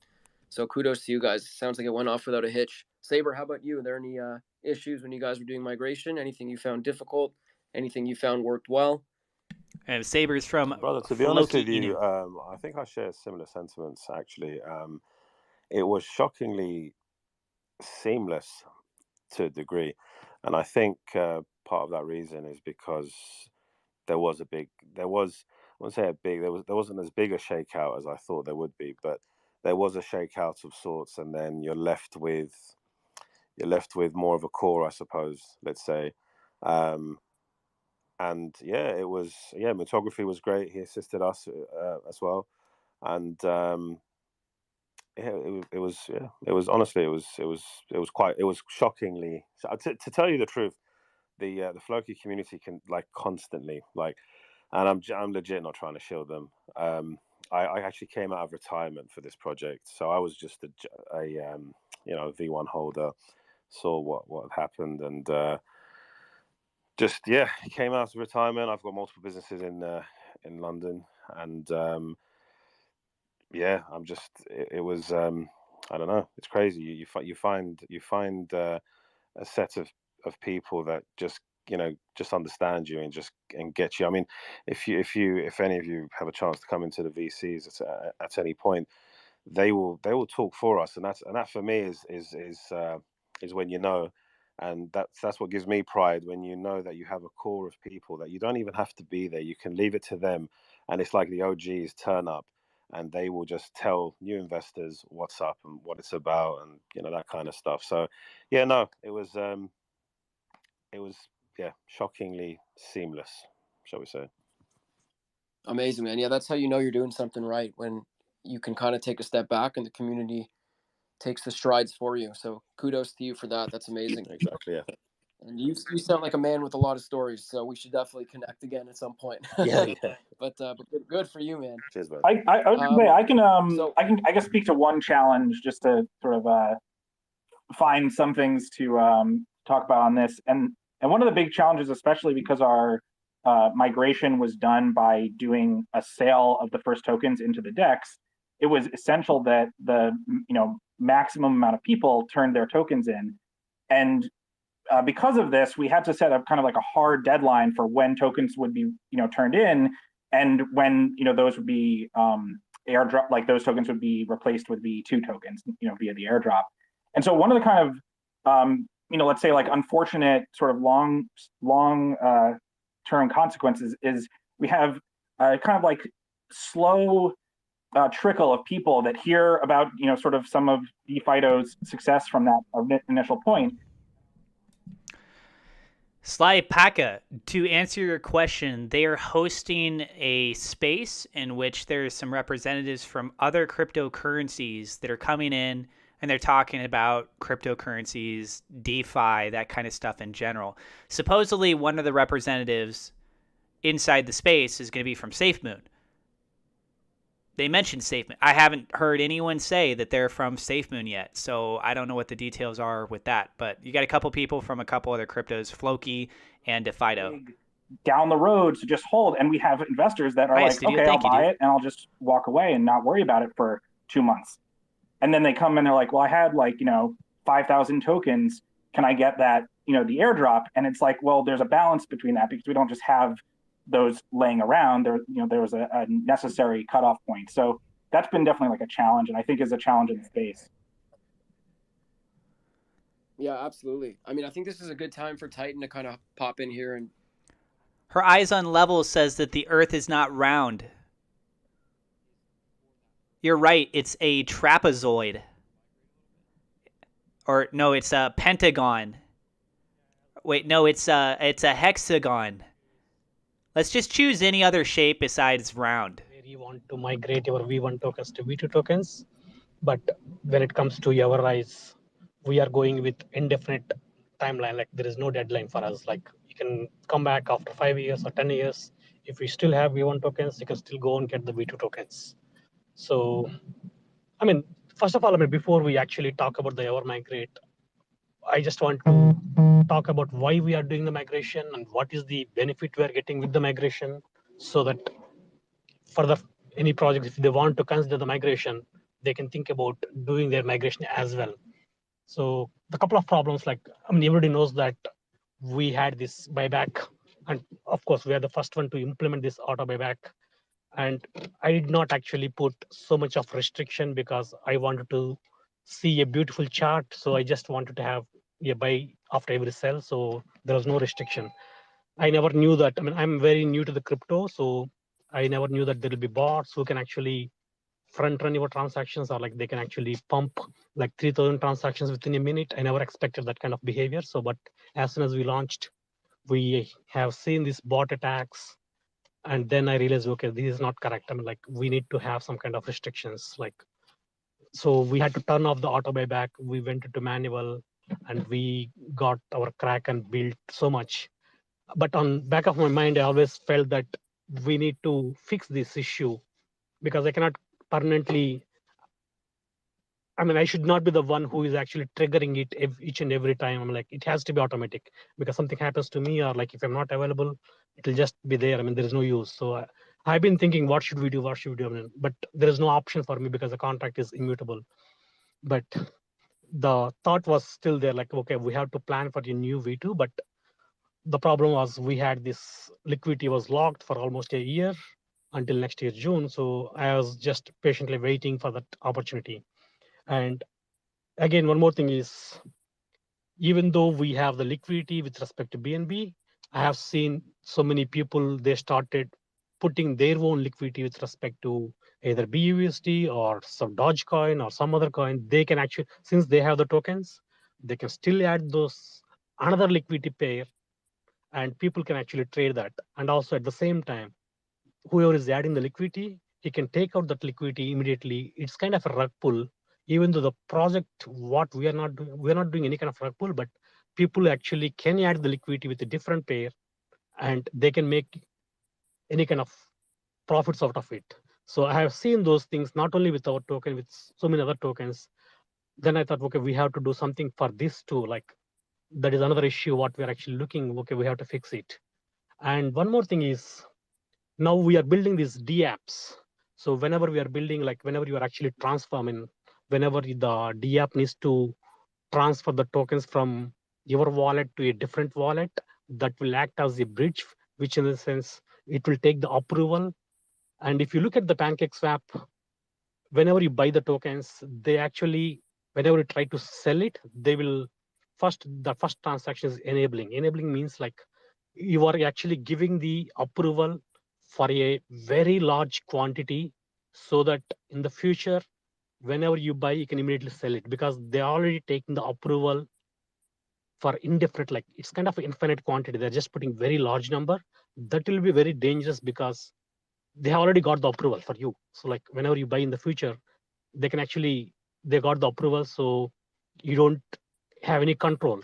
So kudos to you guys. Sounds like it went off without a hitch. Saber, how about you? Are there any issues when you guys were doing migration? Anything you found difficult? Anything you found worked well?
And Saber's from
brother. To be honest with you, I think I share similar sentiments. Actually, it was shockingly seamless to a degree, and I think part of that reason is because there wasn't as big a shakeout as I thought there would be, but there was a shakeout of sorts, and then you're left with more of a core, I suppose, let's say. And Moontography was great. He assisted us as well, and it was shockingly. To tell you the truth, the Floki community can constantly and I'm legit not trying to shield them. I actually came out of retirement for this project, so I was just a V1 holder, saw what had happened, and came out of retirement. I've got multiple businesses in London, and it was I don't know, it's crazy. You find a set of people that just understand you and get you. I mean, if any of you have a chance to come into the VCs at any point, they will talk for us, and that for me is when and that's what gives me pride, when you know that you have a core of people that you don't even have to be there. You can leave it to them, and it's like the OGs turn up, and they will just tell new investors what's up and what it's about, and that kind of stuff. So, it was shockingly seamless, shall we say.
Amazing, man. Yeah, that's how you know you're doing something right, when you can kind of take a step back and the community takes the strides for you. So kudos to you for that. That's amazing.
Exactly, yeah.
And you sound like a man with a lot of stories, so we should definitely connect again at some point.
Yeah.
But good for you, man.
Cheers, man.
I can speak to one challenge just to sort of find some things to talk about on this, and one of the big challenges, especially because our migration was done by doing a sale of the first tokens into the DEX, it was essential that the maximum amount of people turned their tokens in, and because of this, we had to set up kind of like a hard deadline for when tokens would be, turned in, and when, those would be airdrop, like those tokens would be replaced with V2 tokens, via the airdrop. And so one of the kind of, let's say like unfortunate sort of long term consequences is we have kind of like slow trickle of people that hear about, sort of some of DeFido's success from that initial point.
Sly Paka, to answer your question, they are hosting a space in which there's some representatives from other cryptocurrencies that are coming in, and they're talking about cryptocurrencies, DeFi, that kind of stuff in general. Supposedly, one of the representatives inside the space is going to be from SafeMoon. They mentioned SafeMoon. I haven't heard anyone say that they're from SafeMoon yet, so I don't know what the details are with that. But you got a couple people from a couple other cryptos, Floki and DeFido.
Down the road to just hold, and we have investors that are
Hi,
like,
Studio.
okay,
Thank
I'll
you,
buy
dude.
it, and I'll just walk away and not worry about it for 2 months. And then they come and they're like, well, I had like, 5,000 tokens. Can I get that, the airdrop? And it's like, well, there's a balance between that, because we don't just have those laying around. There was a necessary cutoff point. So that's been definitely like a challenge, and I think is a challenge in the space.
Yeah, absolutely. I mean, I think this is a good time for Titan to kind of pop in here. And
her eyes on level says that the Earth is not round. You're right. It's a trapezoid. Or no, it's a pentagon. Wait, no, it's a hexagon. Let's just choose any other shape besides round.
You want to migrate your V1 tokens to V2 tokens, but when it comes to EverRise, we are going with indefinite timeline. Like there is no deadline for us. Like you can come back after 5 years or 10 years. If we still have V1 tokens, you can still go and get the V2 tokens. So, I mean, first of all, before we actually talk about the EverMigrate, I just want to talk about why we are doing the migration and what is the benefit we are getting with the migration, so that for any project, if they want to consider the migration, they can think about doing their migration as well. So the couple of problems, like, everybody knows that we had this buyback, and of course we are the first one to implement this auto buyback. And I did not actually put so much of restriction because I wanted to see a beautiful chart. So I just wanted to have a buy after every sell. So there was no restriction. I never knew that. I'm very new to the crypto, so I never knew that there will be bots who can actually front run your transactions, or like they can actually pump like 3,000 transactions within a minute. I never expected that kind of behavior. So, but as soon as we launched, we have seen these bot attacks. And then I realized, okay, this is not correct. Like we need to have some kind of restrictions. Like, so we had to turn off the auto buyback. We went into manual, and we got our Kraken built so much. But on back of my mind, I always felt that we need to fix this issue, because I cannot permanently. I should not be the one who is actually triggering it each and every time. I'm like, it has to be automatic, because something happens to me, or like if I'm not available, it'll just be there. There is no use. So I've been thinking, what should we do? What should we do? But there is no option for me because the contract is immutable. But the thought was still there, like, okay, we have to plan for the new V2. But the problem was we had this liquidity was locked for almost a year until next year, June. So I was just patiently waiting for that opportunity. And again, one more thing is, even though we have the liquidity with respect to BNB, I have seen so many people, they started putting their own liquidity with respect to either BUSD or some Dogecoin or some other coin. They can actually, since they have the tokens, they can still add those another liquidity pair, and people can actually trade that. And also at the same time, whoever is adding the liquidity, he can take out that liquidity immediately. It's kind of a rug pull. Even though the project, what we are not doing any kind of rug pull, but people actually can add the liquidity with a different pair, and they can make any kind of profits out of it. So I have seen those things not only with our token, with so many other tokens. Then I thought, okay, we have to do something for this too. Like that is another issue what we're actually looking. Okay, we have to fix it. And one more thing is, now we are building these DApps. So whenever we are building, like whenever you are actually transforming, whenever the DApp needs to transfer the tokens from your wallet to a different wallet that will act as a bridge, which in a sense, it will take the approval. And if you look at the PancakeSwap, whenever you buy the tokens, they actually, whenever you try to sell it, they will the first transaction is enabling. Enabling means like you are actually giving the approval for a very large quantity so that in the future, whenever you buy, you can immediately sell it because they already taken the approval for indefinite, like it's kind of infinite quantity. They're just putting very large number. That will be very dangerous because they have already got the approval for you. So like whenever you buy in the future, they can actually, they got the approval, so you don't have any control.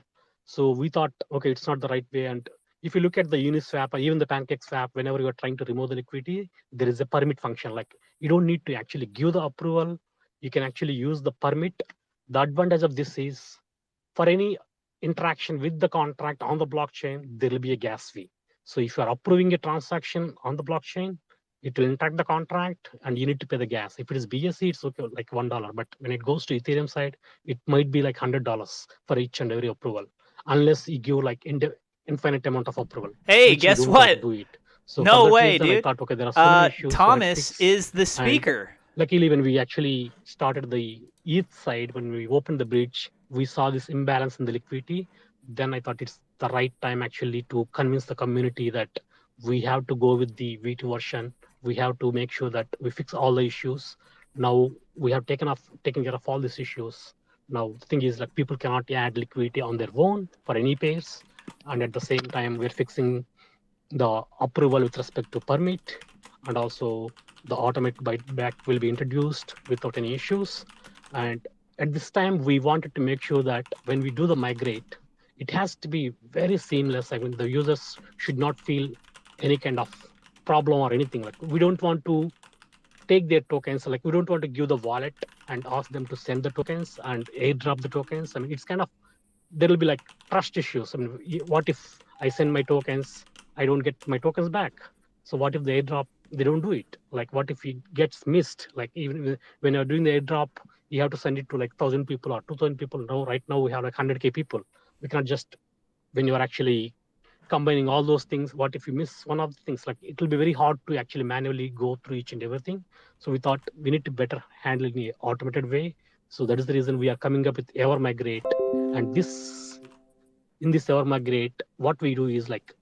So we thought, okay, it's not the right way. And if you look at the Uniswap or even the PancakeSwap, whenever you're trying to remove the liquidity, there is a permit function. Like you don't need to actually give the approval. You can actually use the permit. The advantage of this is for any interaction with the contract on the blockchain, there will be a gas fee. So if you are approving a transaction on the blockchain, it will interact the contract and you need to pay the gas. If it is BSC, it's okay, like $1. But when it goes to Ethereum side, it might be like $100 for each and every approval, unless you give like infinite amount of approval.
Hey,
which
guess
we don't want to
what?
do it. So
No
for that
way,
reason,
dude.
I thought, okay, there are so many issues.
Thomas
so
is the speaker.
Luckily, when we actually started the ETH side, when we opened the bridge, we saw this imbalance in the liquidity. Then I thought it's the right time actually to convince the community that we have to go with the V2 version. We have to make sure that we fix all the issues. Now we have taken care of all these issues. Now the thing is like people cannot add liquidity on their own for any pairs, and at the same time we're fixing the approval with respect to permit, and also the automatic buyback will be introduced without any issues. And at this time, we wanted to make sure that when we do the migrate, it has to be very seamless. I mean, the users should not feel any kind of problem or anything. Like we don't want to take their tokens. Like we don't want to give the wallet and ask them to send the tokens and airdrop the tokens. I mean, it's kind of, there will be like trust issues. I mean, what if I send my tokens, I don't get my tokens back? So what if the airdrop, they don't do it? Like what if it gets missed? Like even when you're doing the airdrop, you have to send it to like 1,000 people or 2,000 people. No, right now we have like 100K people. We cannot just, when you're actually combining all those things, what if you miss one of the things? Like it will be very hard to actually manually go through each and everything. So we thought we need to better handle it in an automated way. So that is the reason we are coming up with EverMigrate. And this, in this EverMigrate, what we do is like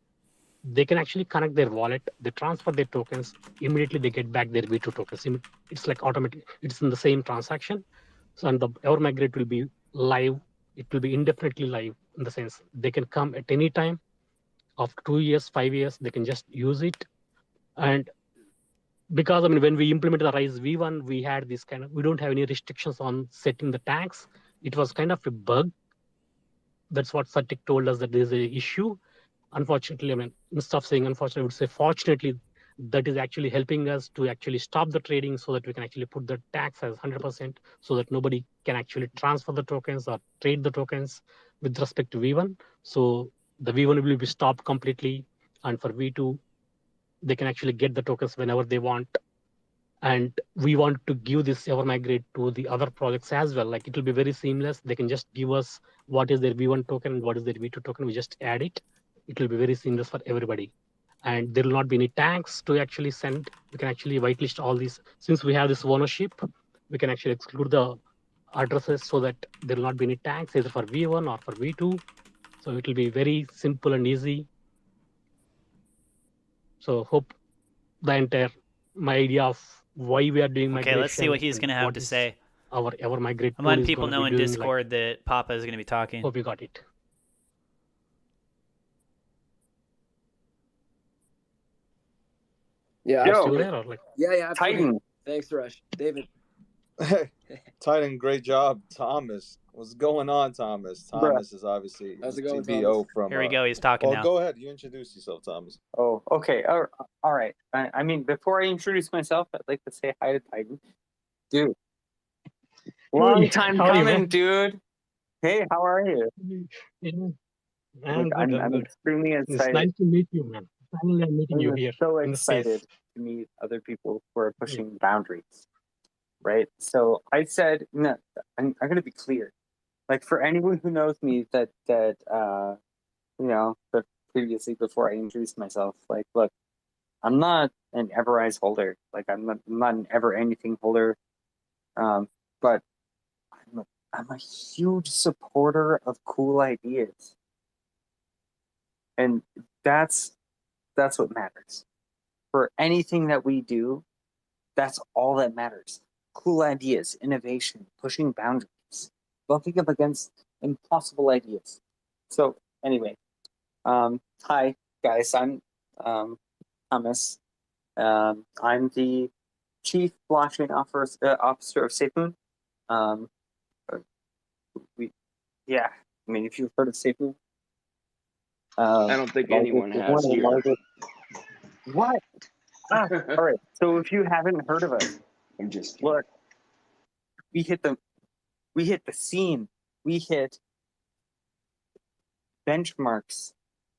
they can actually connect their wallet, they transfer their tokens, immediately they get back their V2 tokens. It's like automatic, it's in the same transaction. So and the EverMigrate will be live, it will be indefinitely live in the sense they can come at any time. After 2 years, 5 years, they can just use it. And because I mean, when we implemented the Rise V1, we had this kind of, we don't have any restrictions on setting the tags. It was kind of a bug. That's what Satik told us, that there's an issue. Unfortunately, I mean, instead of saying unfortunately, I would say fortunately, that is actually helping us to actually stop the trading so that we can actually put the tax as 100% so that nobody can actually transfer the tokens or trade the tokens with respect to V1. So the V1 will be stopped completely. And for V2, they can actually get the tokens whenever they want. And we want to give this EverMigrate to the other projects as well. Like it will be very seamless. They can just give us what is their V1 token and what is their V2 token. We just add it. It will be very seamless for everybody. And there will not be any tags to actually send. We can actually whitelist all these. Since we have this ownership, we can actually exclude the addresses so that there will not be any tags either for V1 or for V2. So it will be very simple and easy. So hope the entire, my idea of why we are doing migration.
Okay, let's see what he's going to have to say.
Our EverMigrate
I'm letting people know in Discord that Papa is going to be talking.
Hope you got it.
Yeah,
Yo,
there or like?
yeah, absolutely.
Titan.
Thanks, Suresh. David.
Titan, great job, Thomas. What's going on, Thomas? Thomas is obviously
How's it going,
TBO
Thomas?
from.
Here we go. He's talking now.
Go ahead. You introduce yourself, Thomas.
Oh, okay. All right. I mean, before I introduce myself, I'd like to say hi to Titan. Dude. Long time coming, dude. Hey, how are you?
I'm
extremely excited.
It's nice to meet you, man. Finally, I'm meeting you here.
So
in
excited to meet other people who are pushing boundaries, right? So I said, no, I'm going to be clear. Like for anyone who knows me that but previously before I introduced myself, like, look, I'm not an EverRise holder. Like I'm not an Ever anything holder. But I'm a huge supporter of cool ideas. And that's what matters. For anything that we do, that's all that matters. Cool ideas, innovation, pushing boundaries, bumping up against impossible ideas. So anyway, hi guys, I'm Thomas. I'm the Chief Blockchain Officer of SafeMoon. I mean, if you've heard of SafeMoon,
I don't think anyone has here.
What? All right. So if you haven't heard of us,
I'm just kidding.
Look, we hit the scene. We hit benchmarks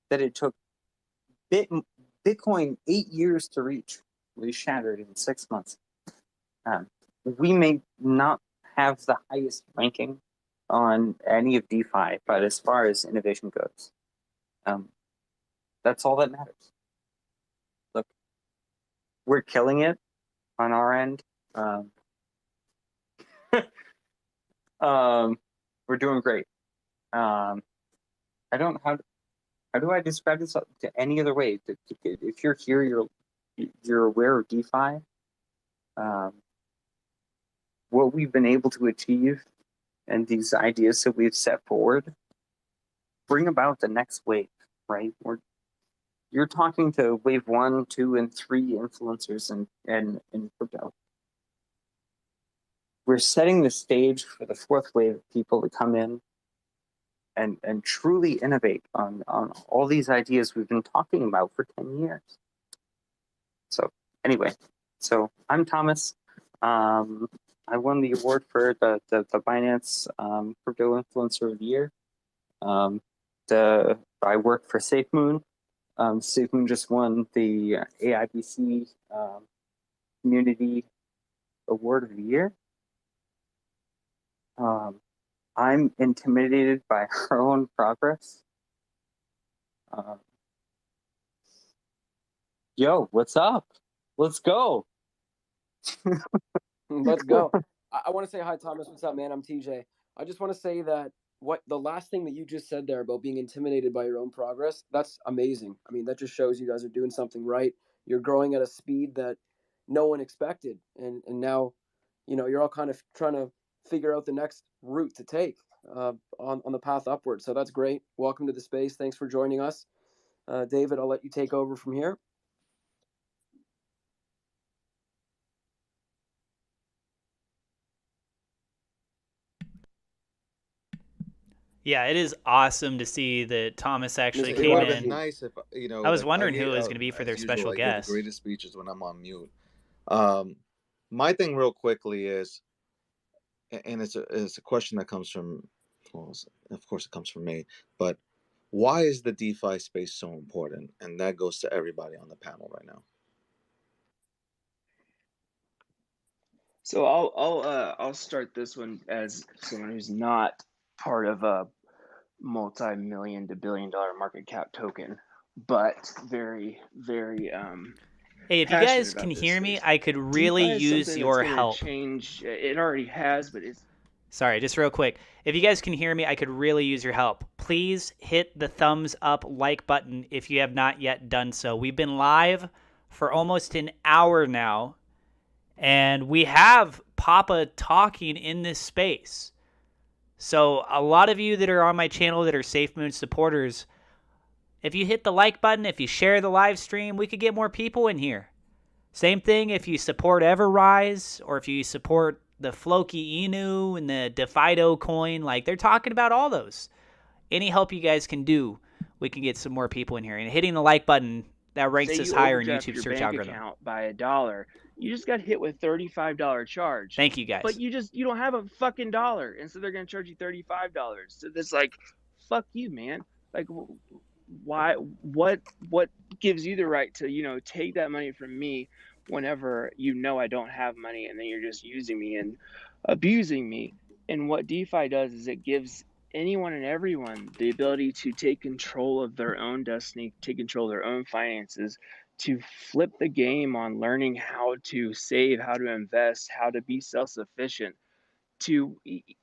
that it took Bitcoin 8 years to reach. We shattered in 6 months. We may not have the highest ranking on any of DeFi, but as far as innovation goes, that's all that matters. Look, we're killing it on our end. We're doing great. I don't how do I describe this to any other way? If you're here, you're aware of DeFi. What we've been able to achieve and these ideas that we've set forward bring about the next wave, right? You're talking to wave 1, 2, and 3 influencers in crypto. We're setting the stage for the 4th wave of people to come in and truly innovate on all these ideas we've been talking about for 10 years. So anyway, I'm Thomas. I won the award for the Binance Crypto Influencer of the Year. I work for SafeMoon. SafeMoon just won the AIBC Community Award of the Year. I'm intimidated by our own progress. Yo, what's up? Let's go.
Let's go. I want to say hi, Thomas. What's up, man? I'm TJ. I just want to say that the last thing that you just said there about being intimidated by your own progress, that's amazing. I mean, that just shows you guys are doing something right. You're growing at a speed that no one expected. And now, you're all kind of trying to figure out the next route to take on the path upward. So that's great. Welcome to the space. Thanks for joining us. David, I'll let you take over from here.
Yeah, it is awesome to see that Thomas actually came in.
It would have been nice if
I was wondering who it was going to be for their special guest.
The greatest speeches when I'm on mute. My thing, real quickly, is, and it's a question that comes from, well, of course, it comes from me. But why is the DeFi space so important? And that goes to everybody on the panel right now.
So I'll start this one as someone who's not part of a multi-million to billion-dollar market cap token, but very, very
Hey, if you guys can hear me, I could really use your help.
Change. It already has, but it's.
Sorry, just real quick. If you guys can hear me, I could really use your help. Please hit the thumbs up like button if you have not yet done so. We've been live for almost an hour now, and we have Papa talking in this space. So a lot of you that are on my channel that are SafeMoon supporters, if you hit the like button, if you share the live stream, we could get more people in here. Same thing if you support EverRise or if you support the Floki Inu and the DeFido coin. Like, they're talking about all those. Any help you guys can do, we can get some more people in here. And hitting the like button, that ranks us higher in YouTube search algorithm.
Account by $1, you just got hit with $35 charge.
Thank you, guys.
But you don't have a fucking dollar, and so they're gonna charge you $35. So that's like, fuck you, man. Like, why? What gives you the right to take that money from me whenever I don't have money, and then you're just using me and abusing me? And what DeFi does is it gives anyone and everyone the ability to take control of their own destiny, take control of their own finances, to flip the game on learning how to save, how to invest, how to be self-sufficient, to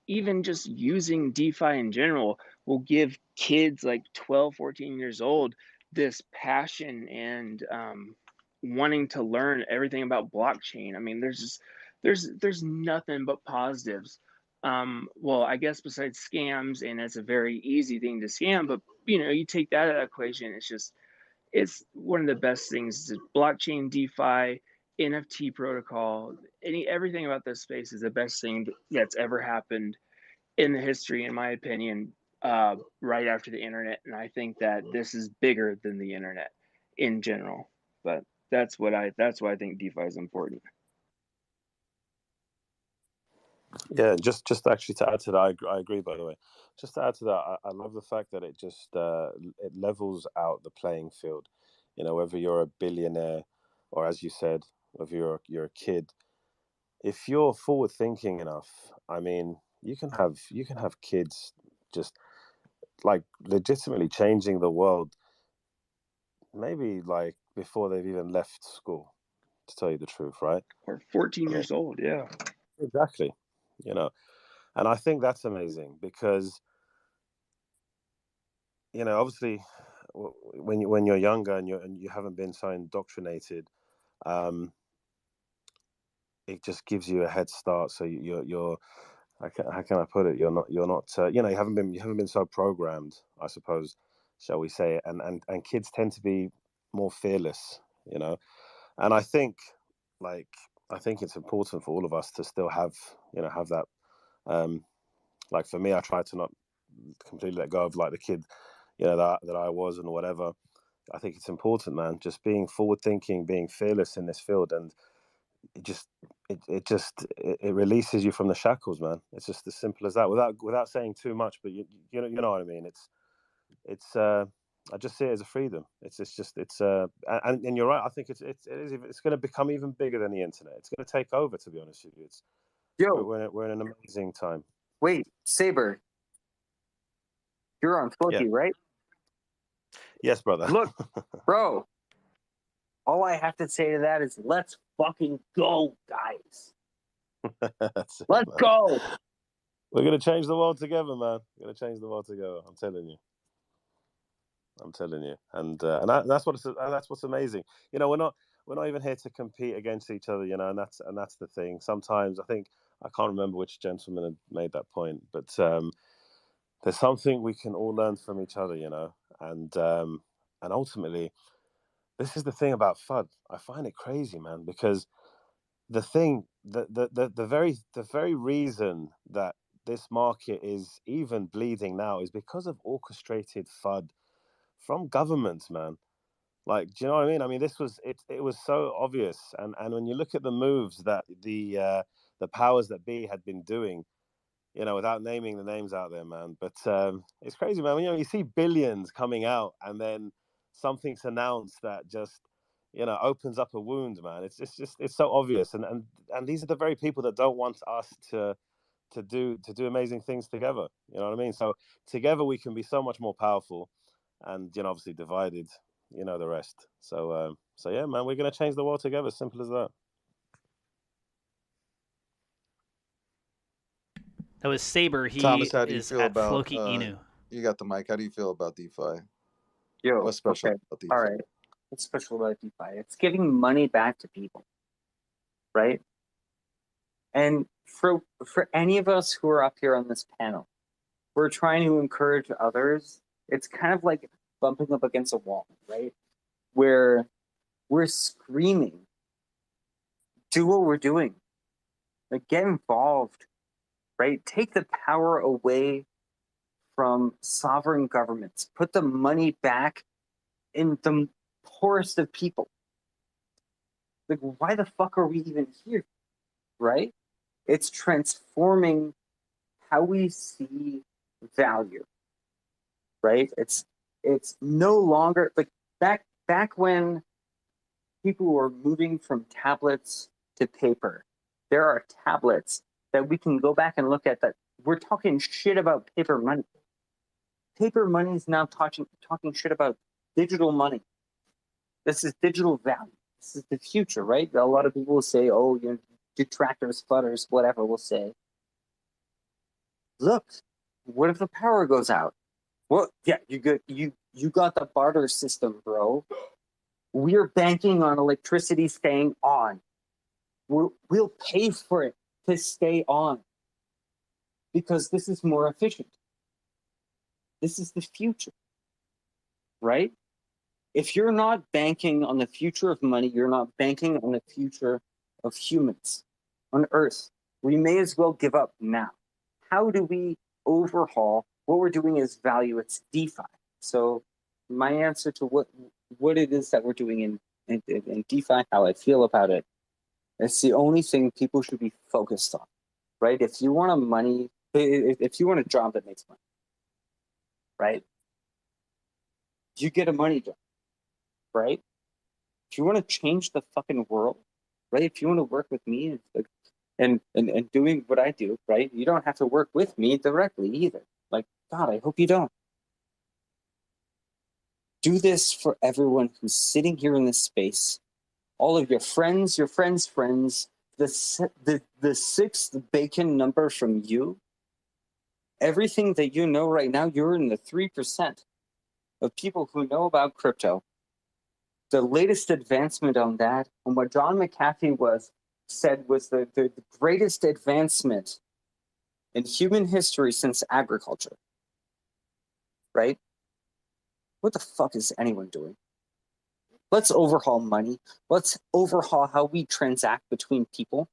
even just using DeFi in general will give kids like 12, 14 years old this passion and wanting to learn everything about blockchain. I mean, there's nothing but positives. Well, I guess besides scams, and it's a very easy thing to scam, but you take that out of the equation, it's one of the best things. Blockchain, DeFi, NFT protocol, everything about this space is the best thing that's ever happened in the history, in my opinion, right after the internet. And I think that this is bigger than the internet in general. But that's why I think DeFi is important.
Yeah, just actually to add to that, I agree. By the way, just to add to that, I love the fact that it just it levels out the playing field. Whether you're a billionaire or, as you said, whether you're a kid, if you're forward thinking enough, I mean, you can have kids just like legitimately changing the world, maybe like before they've even left school, to tell you the truth, right?
Or 14 years old, yeah.
Exactly. And I think that's amazing because, obviously, when you're younger and you haven't been so indoctrinated, it just gives you a head start. So you're how can I put it? You're not you haven't been so programmed, I suppose, shall we say? And kids tend to be more fearless, and I think it's important for all of us to still have that. Like for me, I try to not completely let go of like the kid, that I was and whatever. I think it's important, man. Just being forward thinking, being fearless in this field, and it releases you from the shackles, man. It's just as simple as that, without saying too much. But you know what I mean. It's I just see it as a freedom. And you're right. I think it's going to become even bigger than the internet. It's going to take over. To be honest with you, we're in an amazing time.
Wait, Saber, you're on Floki,
Yeah.
right?
Yes, brother.
Look, bro, all I have to say to that is let's fucking go, guys. Let's go.
We're going to change the world together, man. We're going to change the world together. I'm telling you. And that's what's amazing. We're not even here to compete against each other, and that's the thing. Sometimes I can't remember which gentleman had made that point, but there's something we can all learn from each other, and ultimately, this is the thing about FUD. I find it crazy, man, because the very reason that this market is even bleeding now is because of orchestrated FUD from governments, man. Like, do you know what I mean? I mean, it was so obvious, and when you look at the moves that the powers that be had been doing, without naming the names out there, man. But it's crazy, man. You see billions coming out, and then something's announced that just opens up a wound, man. It's so obvious, and these are the very people that don't want us to do amazing things together. You know what I mean? So together we can be so much more powerful, and obviously divided, the rest. So yeah, man, we're gonna change the world together. Simple as that.
That was Saber. He
Thomas, how do you
is
feel
at
about
Floki Inu.
you got the mic? How do you feel about DeFi?
Yo,
What's special
okay.
about DeFi?
All right. What's special about DeFi? It's giving money back to people, right? And for any of us who are up here on this panel, we're trying to encourage others. It's kind of like bumping up against a wall, right? Where we're screaming, do what we're doing. Like, get involved, right? Take the power away from sovereign governments. Put the money back in the poorest of people. Like, why the fuck are we even here, right? It's transforming how we see value, right? It's no longer like back when people were moving from tablets to paper. There are tablets that we can go back and look at that we're talking shit about paper money. Paper money is now talking shit about digital money. This is digital value. This is the future, right? A lot of people will say, oh, you know, detractors, flutters, whatever will say. Look, what if the power goes out? Well, yeah, you got the barter system, bro. We're banking on electricity staying on. We'll pay for it to stay on because this is more efficient. This is the future, right? If you're not banking on the future of money, you're not banking on the future of humans on Earth. We may as well give up now. How do we overhaul what we're doing is value? It's DeFi. So my answer to what it is that we're doing in DeFi, how I feel about it, it's the only thing people should be focused on, right? If you want if you want a job that makes money, right? You get a money job, right? If you want to change the fucking world, right? If you want to work with me and doing what I do, right? You don't have to work with me directly either. Like, God, I hope you don't. Do this for everyone who's sitting here in this space, all of your friends, friends, the sixth bacon number from you, everything that you know right now, you're in the 3% of people who know about crypto. The latest advancement on that, and what John McAfee said was the greatest advancement in human history since agriculture, right? What the fuck is anyone doing? Let's overhaul money. Let's overhaul how we transact between people,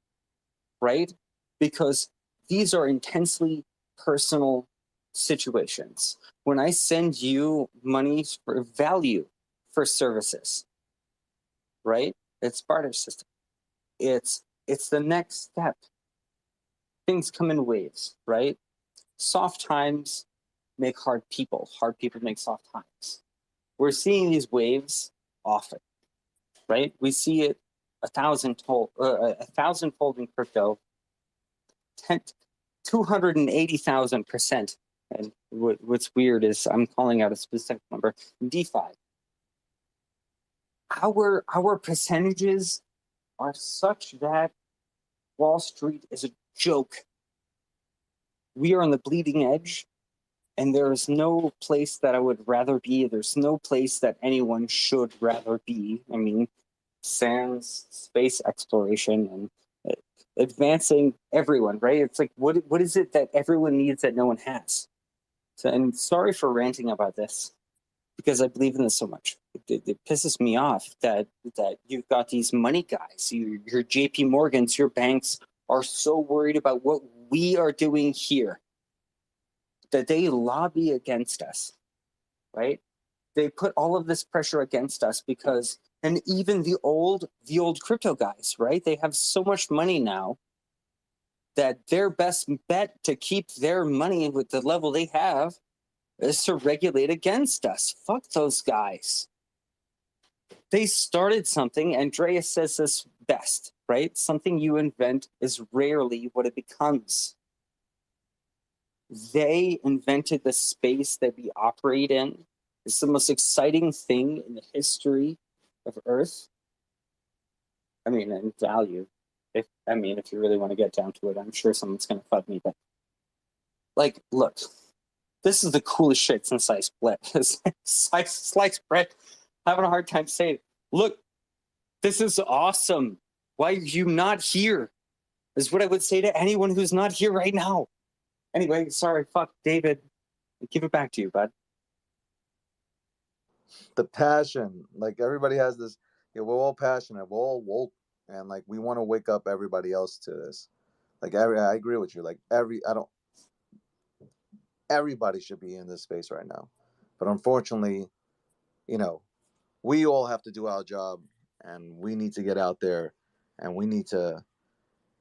right? Because these are intensely personal situations. When I send you money for value for services, right? It's barter system. It's the next step. Things come in waves, right? Soft times make hard people. Hard people make soft times. We're seeing these waves often, right? We see it 1,000-fold in crypto, 280,000%. And what's weird is I'm calling out a specific number, DeFi. Our percentages are such that Wall Street is a joke. We are on the bleeding edge, and there is no place that I would rather be. There's no place that anyone should rather be. I mean, sans space exploration and advancing everyone, right? It's like, what is it that everyone needs that no one has? So, and sorry for ranting about this, because I believe in this so much. It pisses me off that you've got these money guys, your JP Morgans, your banks are so worried about what we are doing here that they lobby against us, right? They put all of this pressure against us because, and even the old crypto guys, right? They have so much money now that their best bet to keep their money with the level they have is to regulate against us. Fuck those guys. They started something. Andreas says this best, right? Something you invent is rarely what it becomes. They invented the space that we operate in. It's the most exciting thing in the history of Earth. I mean, in value. If you really want to get down to it, I'm sure someone's going to fuck me. But, like, look, this is the coolest shit since sliced bread. Sliced bread. Having a hard time saying it. Look, this is awesome. Why are you not here? Is what I would say to anyone who's not here right now. Anyway, sorry, fuck, David. I give it back to you, bud.
The passion, like everybody has this. We're all passionate. We're all woke, and like we want to wake up everybody else to this. Like I agree with you. Like everybody should be in this space right now, but unfortunately, we all have to do our job, and we need to get out there, and we need to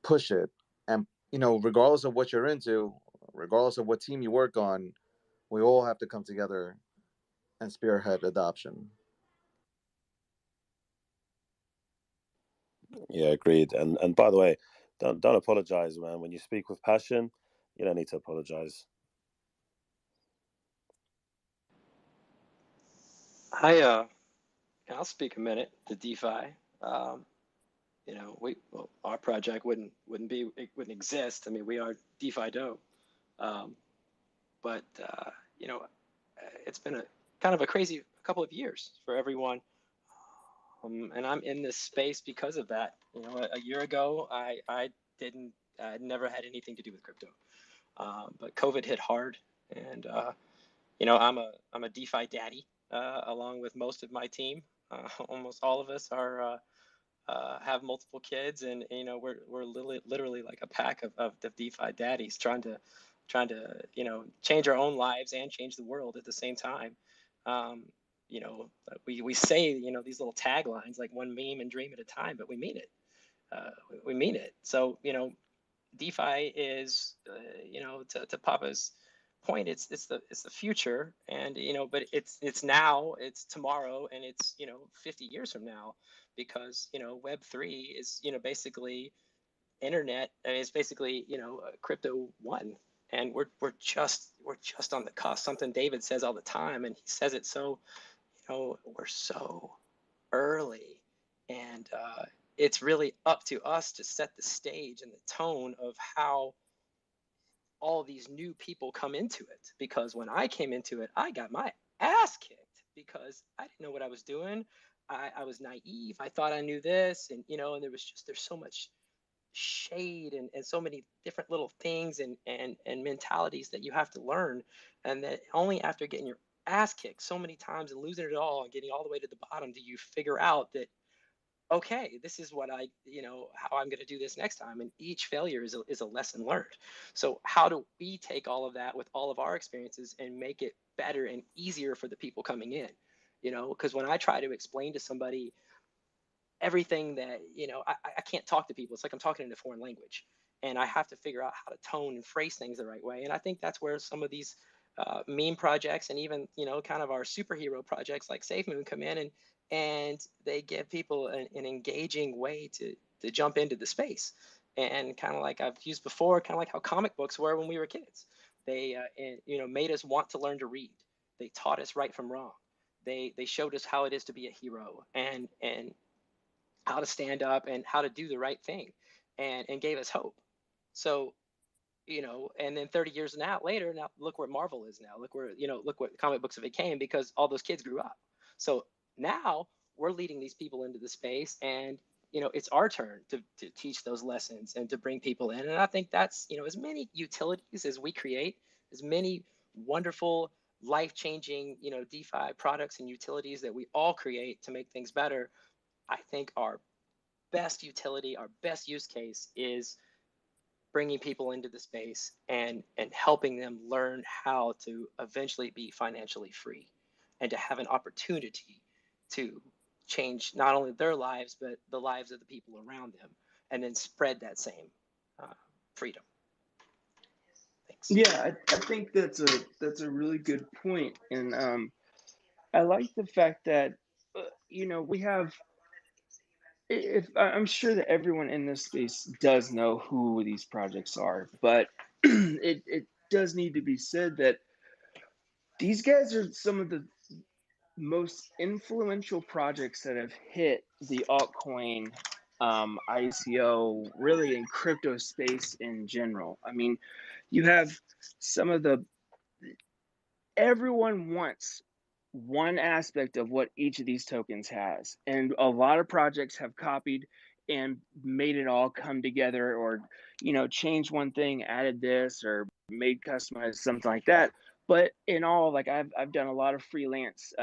push it. And regardless of what you're into, regardless of what team you work on, we all have to come together and spearhead adoption.
Yeah, agreed. And by the way, don't apologize, man. When you speak with passion, You don't need to apologize.
I'll speak a minute to DeFi. Our project wouldn't exist. I mean, we are DeFi Doe. But it's been a kind of a crazy couple of years for everyone. And I'm in this space because of that. A year ago, I never had anything to do with crypto. But COVID hit hard, and I'm a DeFi daddy, along with most of my team. Almost all of us are have multiple kids, and we're literally like a pack of DeFi daddies trying to change our own lives and change the world at the same time. We say these little taglines like one meme and dream at a time, but we mean it. We mean it. So DeFi is to Papa's point, it's the future, and but it's now, it's tomorrow, and it's 50 years from now, because Web3 is basically internet. I mean, it's basically crypto one, and we're just on the cusp. Something David says all the time, and he says it so we're so early, and it's really up to us to set the stage and the tone of how all these new people come into it. Because when I came into it, I got my ass kicked because I didn't know what I was doing. I was naive. I thought I knew this, and and there's so much shade and so many different little things and mentalities that you have to learn, and that only after getting your ass kicked so many times and losing it all and getting all the way to the bottom do you figure out that, okay, this is what how I'm going to do this next time. And each failure is a lesson learned. So how do we take all of that with all of our experiences and make it better and easier for the people coming in? Because when I try to explain to somebody everything that, I can't talk to people. It's like I'm talking in a foreign language, and I have to figure out how to tone and phrase things the right way. And I think that's where some of these meme projects, and even kind of our superhero projects like SafeMoon, come in, and they give people an engaging way to jump into the space. And kind of like I've used before, kind of like how comic books were when we were kids. They made us want to learn to read. They taught us right from wrong. They showed us how it is to be a hero, and how to stand up and how to do the right thing, and gave us hope. So and then 30 years later, now look where Marvel is now. Look what comic books have became, because all those kids grew up. So now we're leading these people into the space, and it's our turn to teach those lessons and to bring people in. And I think that's as many utilities as we create, as many wonderful, life-changing DeFi products and utilities that we all create to make things better. I think our best utility, our best use case, is bringing people into the space and helping them learn how to eventually be financially free, and to have an opportunity to change not only their lives, but the lives of the people around them, and then spread that same freedom. Thanks.
Yeah, I think that's a really good point, and I like the fact that we have. If I'm sure that everyone in this space does know who these projects are, but it does need to be said that these guys are some of the most influential projects that have hit the altcoin ICO, really in crypto space in general. I mean, you have some of everyone wants one aspect of what each of these tokens has, and a lot of projects have copied and made it all come together, or changed one thing, added this, or made customized something like that. But in all, like I've done a lot of freelance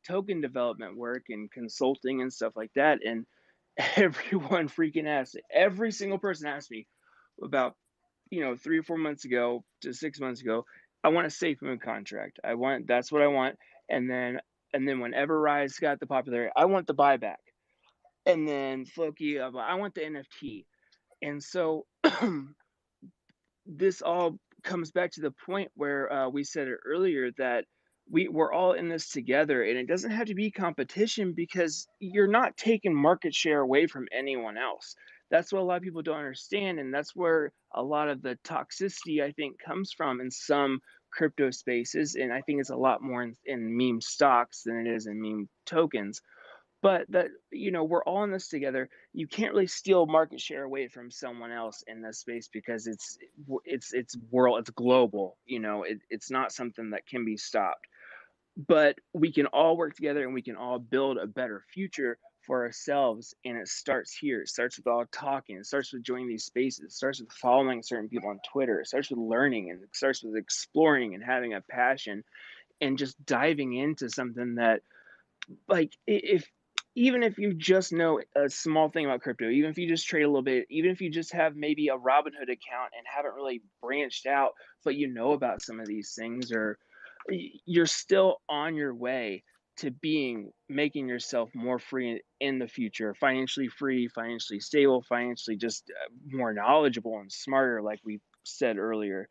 token development work and consulting and stuff like that, and everyone freaking asked, every single person asked me about 3 or 4 months ago to 6 months ago, I want a SafeMoon contract. That's what I want. And then when EverRise got the popularity, I want the buyback. And then Floki, I want the NFT. And so this all comes back to the point where we said it earlier, that we're all in this together, and it doesn't have to be competition, because you're not taking market share away from anyone else. that's what a lot of people don't understand, and that's where a lot of the toxicity, I think, comes from in some crypto spaces, and I think it's a lot more in meme stocks than it is in meme tokens. But that, we're all in this together. You can't really steal market share away from someone else in this space because it's world, it's global. It's not something that can be stopped. But we can all work together and we can all build a better future for ourselves. And it starts here. It starts with all talking. It starts with joining these spaces. It starts with following certain people on Twitter. It starts with learning, and it starts with exploring and having a passion and just diving into something that, like, even if you just know a small thing about crypto, even if you just trade a little bit, even if you just have maybe a Robinhood account and haven't really branched out, but about some of these things, or you're still on your way to making yourself more free in the future, financially free, financially stable, financially just more knowledgeable and smarter, like we said earlier.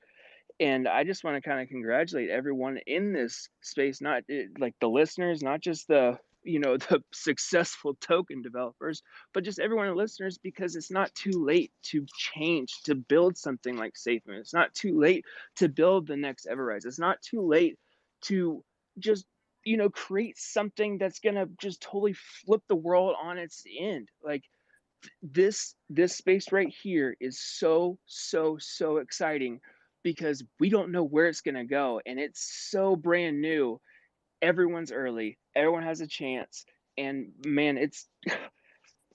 And I just want to kind of congratulate everyone in this space, not like the listeners, not just the the successful token developers, but just everyone, the listeners, because it's not too late to change, to build something like SafeMoon. It's not too late to build the next EverRise. It's not too late to just create something that's gonna just totally flip the world on its end. Like, this space right here is so exciting because we don't know where it's going to go, and it's so brand new. Everyone's early, everyone has a chance, and man, it's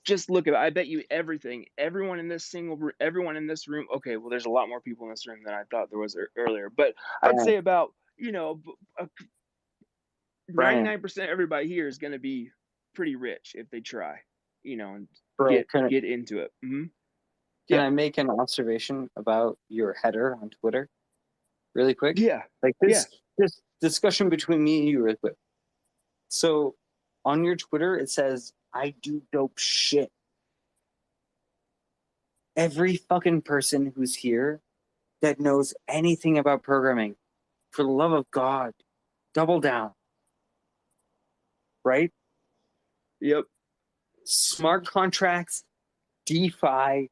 just look at it. I bet you everyone in this room, okay, well, there's a lot more people in this room than I thought there was earlier, but I'd say about 99% everybody here is going to be pretty rich if they try, and
Bro,
get into it.
Can I make an observation about your header on Twitter really quick?
Yeah.
Like this discussion between me and you really quick. So on your Twitter, it says, I do dope shit. Every fucking person who's here that knows anything about programming, for the love of God, double down. Right?
Yep.
Smart contracts, DeFi,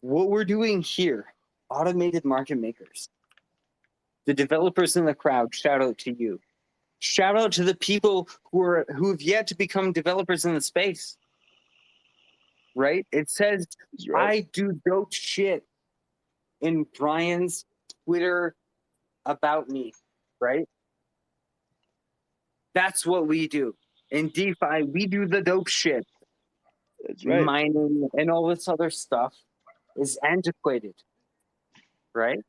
what we're doing here, automated market makers. The developers in the crowd, shout out to you. Shout out to the people who have yet to become developers in the space. Right? It says, I do dope shit in Brian's Twitter about me. Right? That's what we do. In DeFi, we do the dope shit.
That's right.
Mining and all this other stuff is antiquated. Right?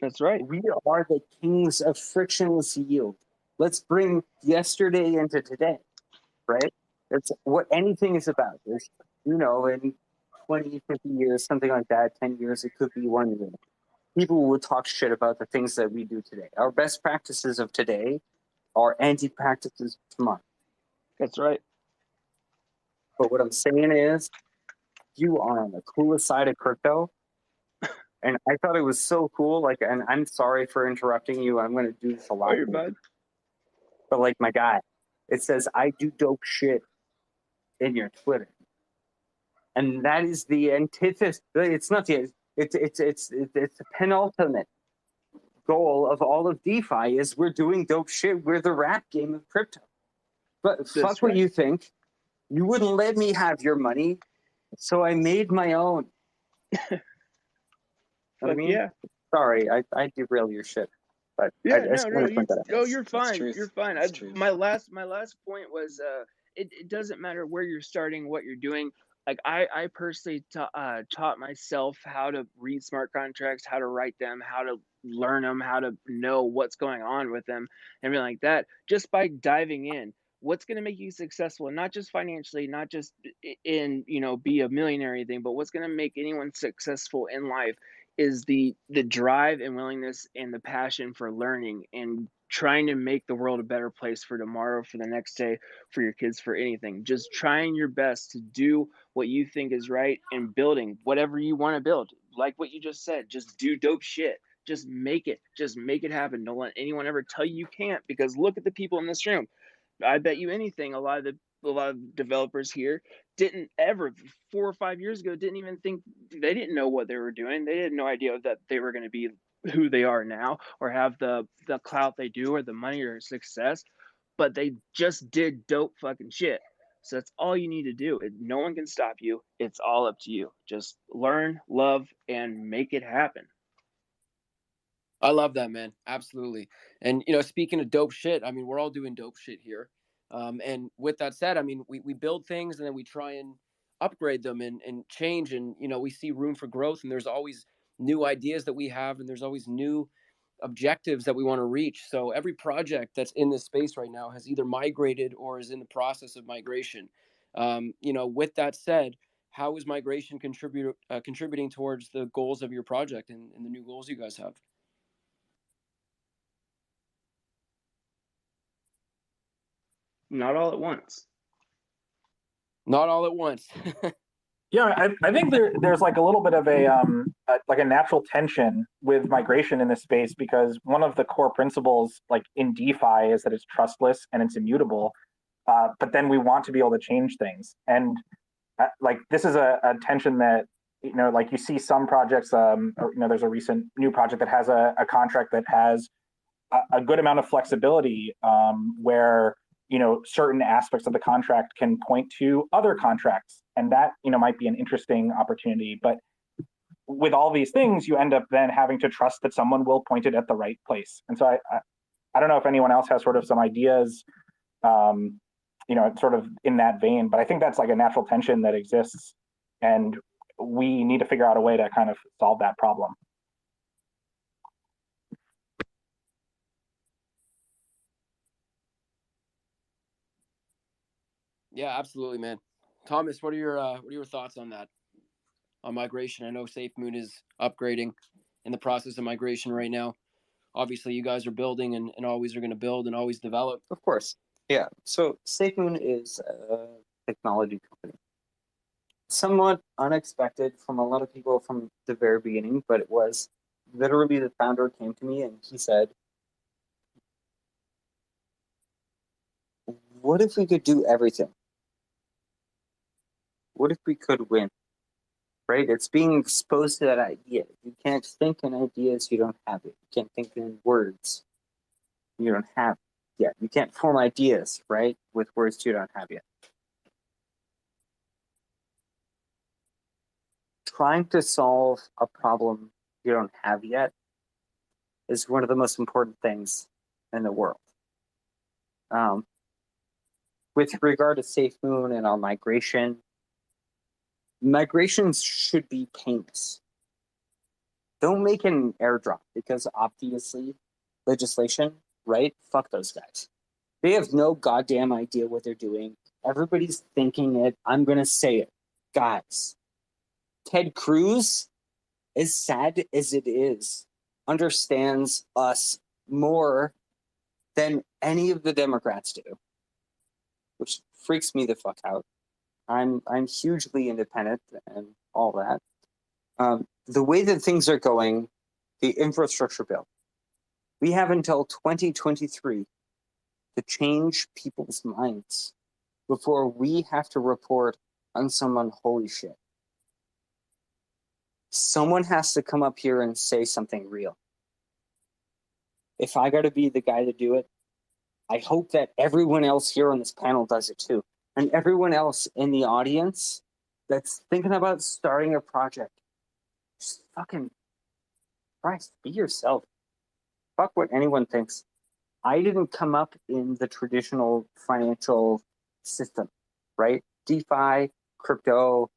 That's right.
We are the kings of frictionless yield. Let's bring yesterday into today, right? That's what anything is about. There's, in 20, 50 years, something like that, 10 years, it could be 1 year. People will talk shit about the things that we do today. Our best practices of today are anti-practices of tomorrow.
That's right.
But what I'm saying is, you are on the coolest side of crypto. And I thought it was so cool. And I'm sorry for interrupting you. I'm going to do this a lot.
Oh, you're bad.
But my guy, it says, I do dope shit in your Twitter. And that is the antithesis. It's not it's the penultimate goal of all of DeFi is we're doing dope shit. We're the rap game of crypto. But fuck what you think. You wouldn't let me have your money. So I made my own.
Fuck yeah.
Sorry, I derail your shit. But
yeah, you're fine. You're fine. My last point was it doesn't matter where you're starting, what you're doing. Like I personally taught myself how to read smart contracts, how to write them, how to learn them, how to know what's going on with them, and everything like that, just by diving in. What's going to make you successful, and not just financially, not just in be a millionaire or anything, but what's going to make anyone successful in life is the drive and willingness and the passion for learning and trying to make the world a better place for tomorrow, for the next day, for your kids, for anything. Just trying your best to do what you think is right and building whatever you want to build. Like what you just said, just do dope shit. Just make it happen. Don't let anyone ever tell you can't, because look at the people in this room. I bet you anything, a lot of a lot of developers here didn't ever 4 or 5 years ago didn't even think, they didn't know what they were doing. They had no idea that they were going to be who they are now or have the clout they do or the money or success, but they just did dope fucking shit. So that's all you need to do. No one can stop you. It's all up to you. Just learn, love, and make it happen.
I love that, man. Absolutely. And, you know, speaking of dope shit, I mean, we're all doing dope shit here. And with that said, I mean, we build things and then we try and upgrade them and change. And, you know, we see room for growth, and there's always new ideas that we have, and there's always new objectives that we want to reach. So every project that's in this space right now has either migrated or is in the process of migration. You know, with that said, how is migration contributing towards the goals of your project and the new goals you guys have?
Not all at once.
Not all at once.
Yeah, I think there's like a little bit of a natural tension with migration in this space, because one of the core principles like in DeFi is that it's trustless and it's immutable, but then we want to be able to change things, and like this is a tension that, you know, like you see some projects, you know, there's a recent new project that has a contract that has a good amount of flexibility, where, you know, certain aspects of the contract can point to other contracts, and that, you know, might be an interesting opportunity. But with all these things, you end up then having to trust that someone will point it at the right place. And so I don't know if anyone else has sort of some ideas, you know, sort of in that vein, but I think that's like a natural tension that exists, and we need to figure out a way to kind of solve that problem.
Yeah, absolutely, man. Thomas, what are your thoughts on that? On migration? I know SafeMoon is upgrading, in the process of migration right now. Obviously, you guys are building and always are going to build and always develop.
Of course. Yeah. So SafeMoon is a technology company. Somewhat unexpected from a lot of people from the very beginning, but it was literally the founder came to me and he said, what if we could do everything? What if we could win? Right? It's being exposed to that idea. You can't think in ideas, you don't have it. You can't think in words, you don't have it yet. You can't form ideas, right, with words you don't have yet. Trying to solve a problem you don't have yet is one of the most important things in the world. With regard to SafeMoon and our migration, migrations should be painless. Don't make an airdrop, because obviously legislation, right? Fuck those guys. They have no goddamn idea what they're doing. Everybody's thinking it. I'm going to say it. Guys, Ted Cruz, as sad as it is, understands us more than any of the Democrats do, which freaks me the fuck out. I'm hugely independent and all that. The way that things are going, the infrastructure bill, we have until 2023 to change people's minds before we have to report on someone, holy shit. Someone has to come up here and say something real. If I got to be the guy to do it, I hope that everyone else here on this panel does it too. And everyone else in the audience that's thinking about starting a project, just fucking Christ, be yourself. Fuck what anyone thinks. I didn't come up in the traditional financial system, right? DeFi, crypto,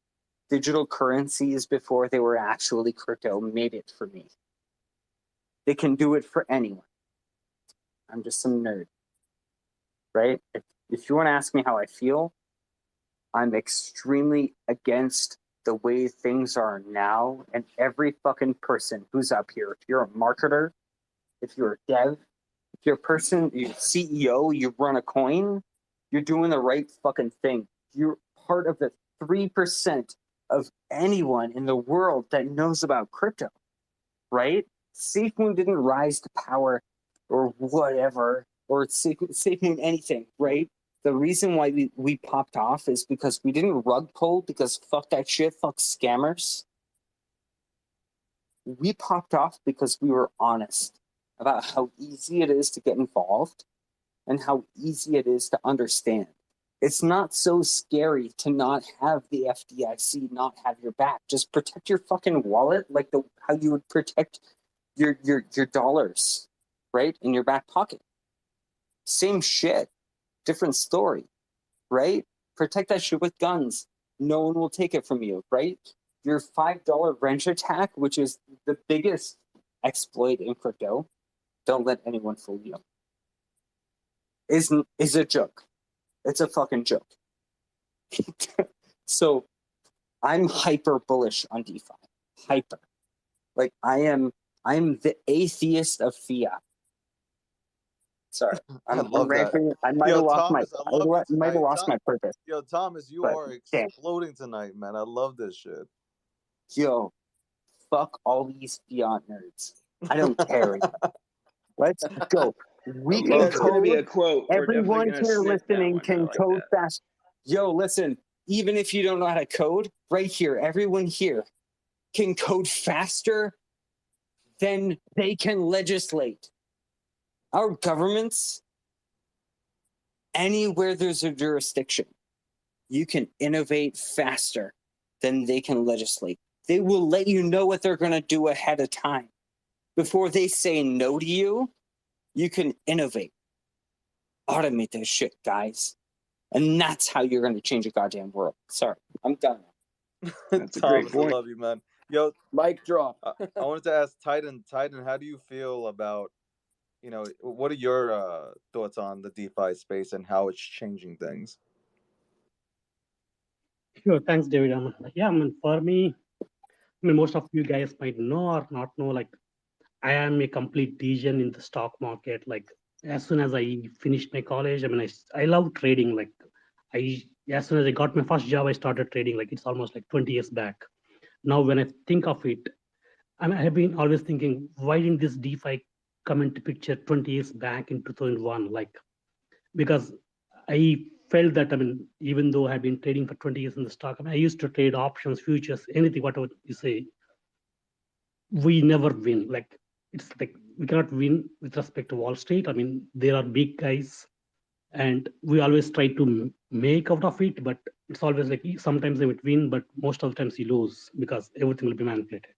digital currencies before they were actually crypto made it for me. They can do it for anyone. I'm just some nerd, right? If you want to ask me how I feel, I'm extremely against the way things are now. And every fucking person who's up here, if you're a marketer, if you're a dev, if you're a person, you're a CEO, you run a coin, you're doing the right fucking thing. You're part of the 3% of anyone in the world that knows about crypto, right? SafeMoon didn't rise to power or whatever, or SafeMoon anything, right? The reason why we popped off is because we didn't rug pull because fuck that shit, fuck scammers. We popped off because we were honest about how easy it is to get involved and how easy it is to understand. It's not so scary to not have the FDIC not have your back. Just protect your fucking wallet like how you would protect your dollars, right? In your back pocket. Same shit, different story, right? Protect that shit with guns. No one will take it from you, right? Your $5 wrench attack, which is the biggest exploit in crypto, don't let anyone fool you, is a joke. It's a fucking joke. So I'm hyper bullish on DeFi. Hyper. Like I'm the atheist of fiat. Sorry,
I
I'm
love that.
ranting. I might
Yo,
have lost
Thomas, I love you
might have
tonight.
lost my purpose.
Yo, Thomas, you
But
are
damn,
exploding tonight, man. I love this shit.
yo, fuck all these fiat nerds. I don't care anymore. Let's go. We can
That's going to be a
code.
quote. We're definitely
Everyone
going to
here
snip that
listening
one. I
can
like
code
that.
fast. Yo, listen, even if you don't know how to code, right here, everyone here can code faster than they can legislate. Our governments, anywhere there's a jurisdiction, you can innovate faster than they can legislate. They will let you know what they're going to do ahead of time. Before they say no to you, you can innovate. Automate this shit, guys. And that's how you're going to change a goddamn world. Sorry, I'm done.
That's a great
Thomas, I
point.
love you, man. Yo,
Mic drop.
I wanted to ask Titan, how do you feel about, what are your thoughts on the DeFi space and how it's changing things?
Sure, thanks, David. Yeah, for me, most of you guys might know or not know, like, I am a complete degen in the stock market. Like, as soon as I finished my college, I love trading. Like, as soon as I got my first job, I started trading. Like, it's almost like 20 years back. Now, when I think of it, I have been always thinking, why didn't this DeFi come into picture 20 years back in 2001? Like, because I felt that, even though I've been trading for 20 years in the stock, I used to trade options, futures, anything, whatever you say. We never win. Like, it's like we cannot win with respect to Wall Street. There are big guys, and we always try to make out of it, but it's always like sometimes they would win, but most of the times you lose because everything will be manipulated.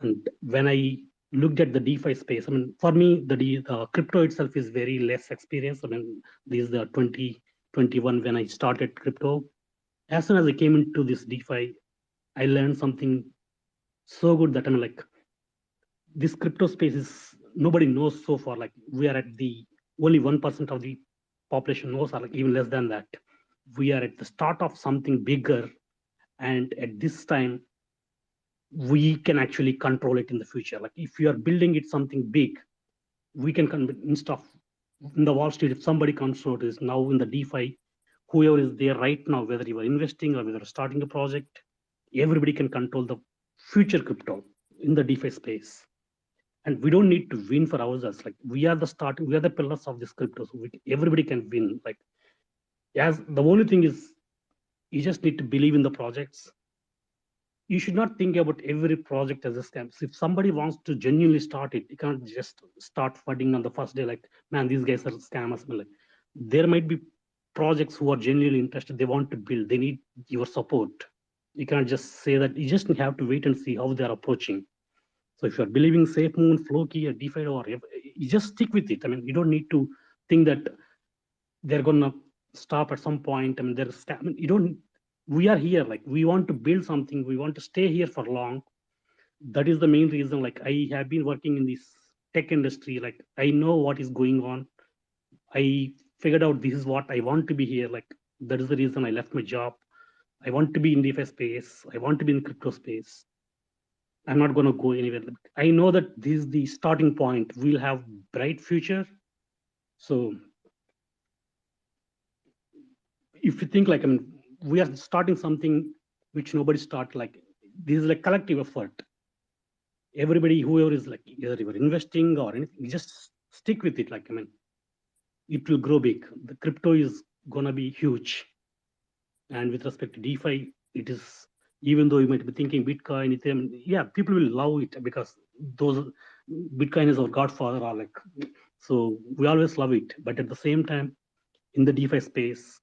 And when I looked at the DeFi space, for me, the crypto itself is very less experienced. This is the 2021 when I started crypto. As soon as I came into this DeFi, I learned something so good that this crypto space is nobody knows so far. Like, we are at the only 1% of the population knows, or like even less than that. We are at the start of something bigger, and at this time, we can actually control it in the future. Like, if you are building it something big, we can instead of in the Wall Street, if somebody comes to this now in the DeFi, whoever is there right now, whether you are investing or whether you're starting a project, everybody can control the future crypto in the DeFi space. And we don't need to win for ourselves. Like, we are the pillars of this crypto. So everybody can win. Like, as the only thing is, you just need to believe in the projects. You should not think about every project as a scam. So if somebody wants to genuinely start it, you can't just start funding on the first day. Like, man, these guys are scammers. Like, there might be projects who are genuinely interested. They want to build. They need your support. You can't just say that. You just have to wait and see how they're approaching. So if you're believing SafeMoon, Floki, or DeFi, or you just stick with it. You don't need to think that they're gonna stop at some point. There's you don't. We are here. Like, we want to build something. We want to stay here for long. That is the main reason. Like, I have been working in this tech industry. Like, I know what is going on. I figured out this is what I want to be here. Like, that is the reason I left my job. I want to be in DeFi space. I want to be in crypto space. I'm not going to go anywhere. I know that this is the starting point. We'll have bright future. So if you think like, we are starting something which nobody start, like, this is like collective effort. Everybody, whoever is like, either you're investing or anything, you just stick with it. Like, it will grow big. The crypto is gonna be huge. And with respect to DeFi, it is, even though you might be thinking Bitcoin, Ethereum, yeah, people will love it because those Bitcoin is our godfather, or like, so we always love it. But at the same time, in the DeFi space,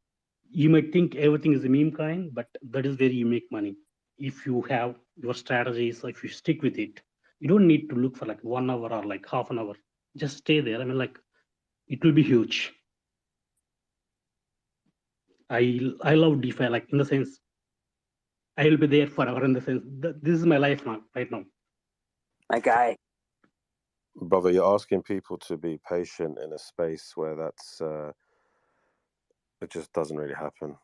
you might think everything is a meme coin, but that is where you make money. If you have your strategies, if you stick with it, you don't need to look for like 1 hour or like half an hour. Just stay there. I mean, like, it will be huge. I love DeFi, like in the sense I will be there forever, in the sense that this is my life now, right now.
My guy.
Brother, you're asking people to be patient in a space where that's it just doesn't really happen.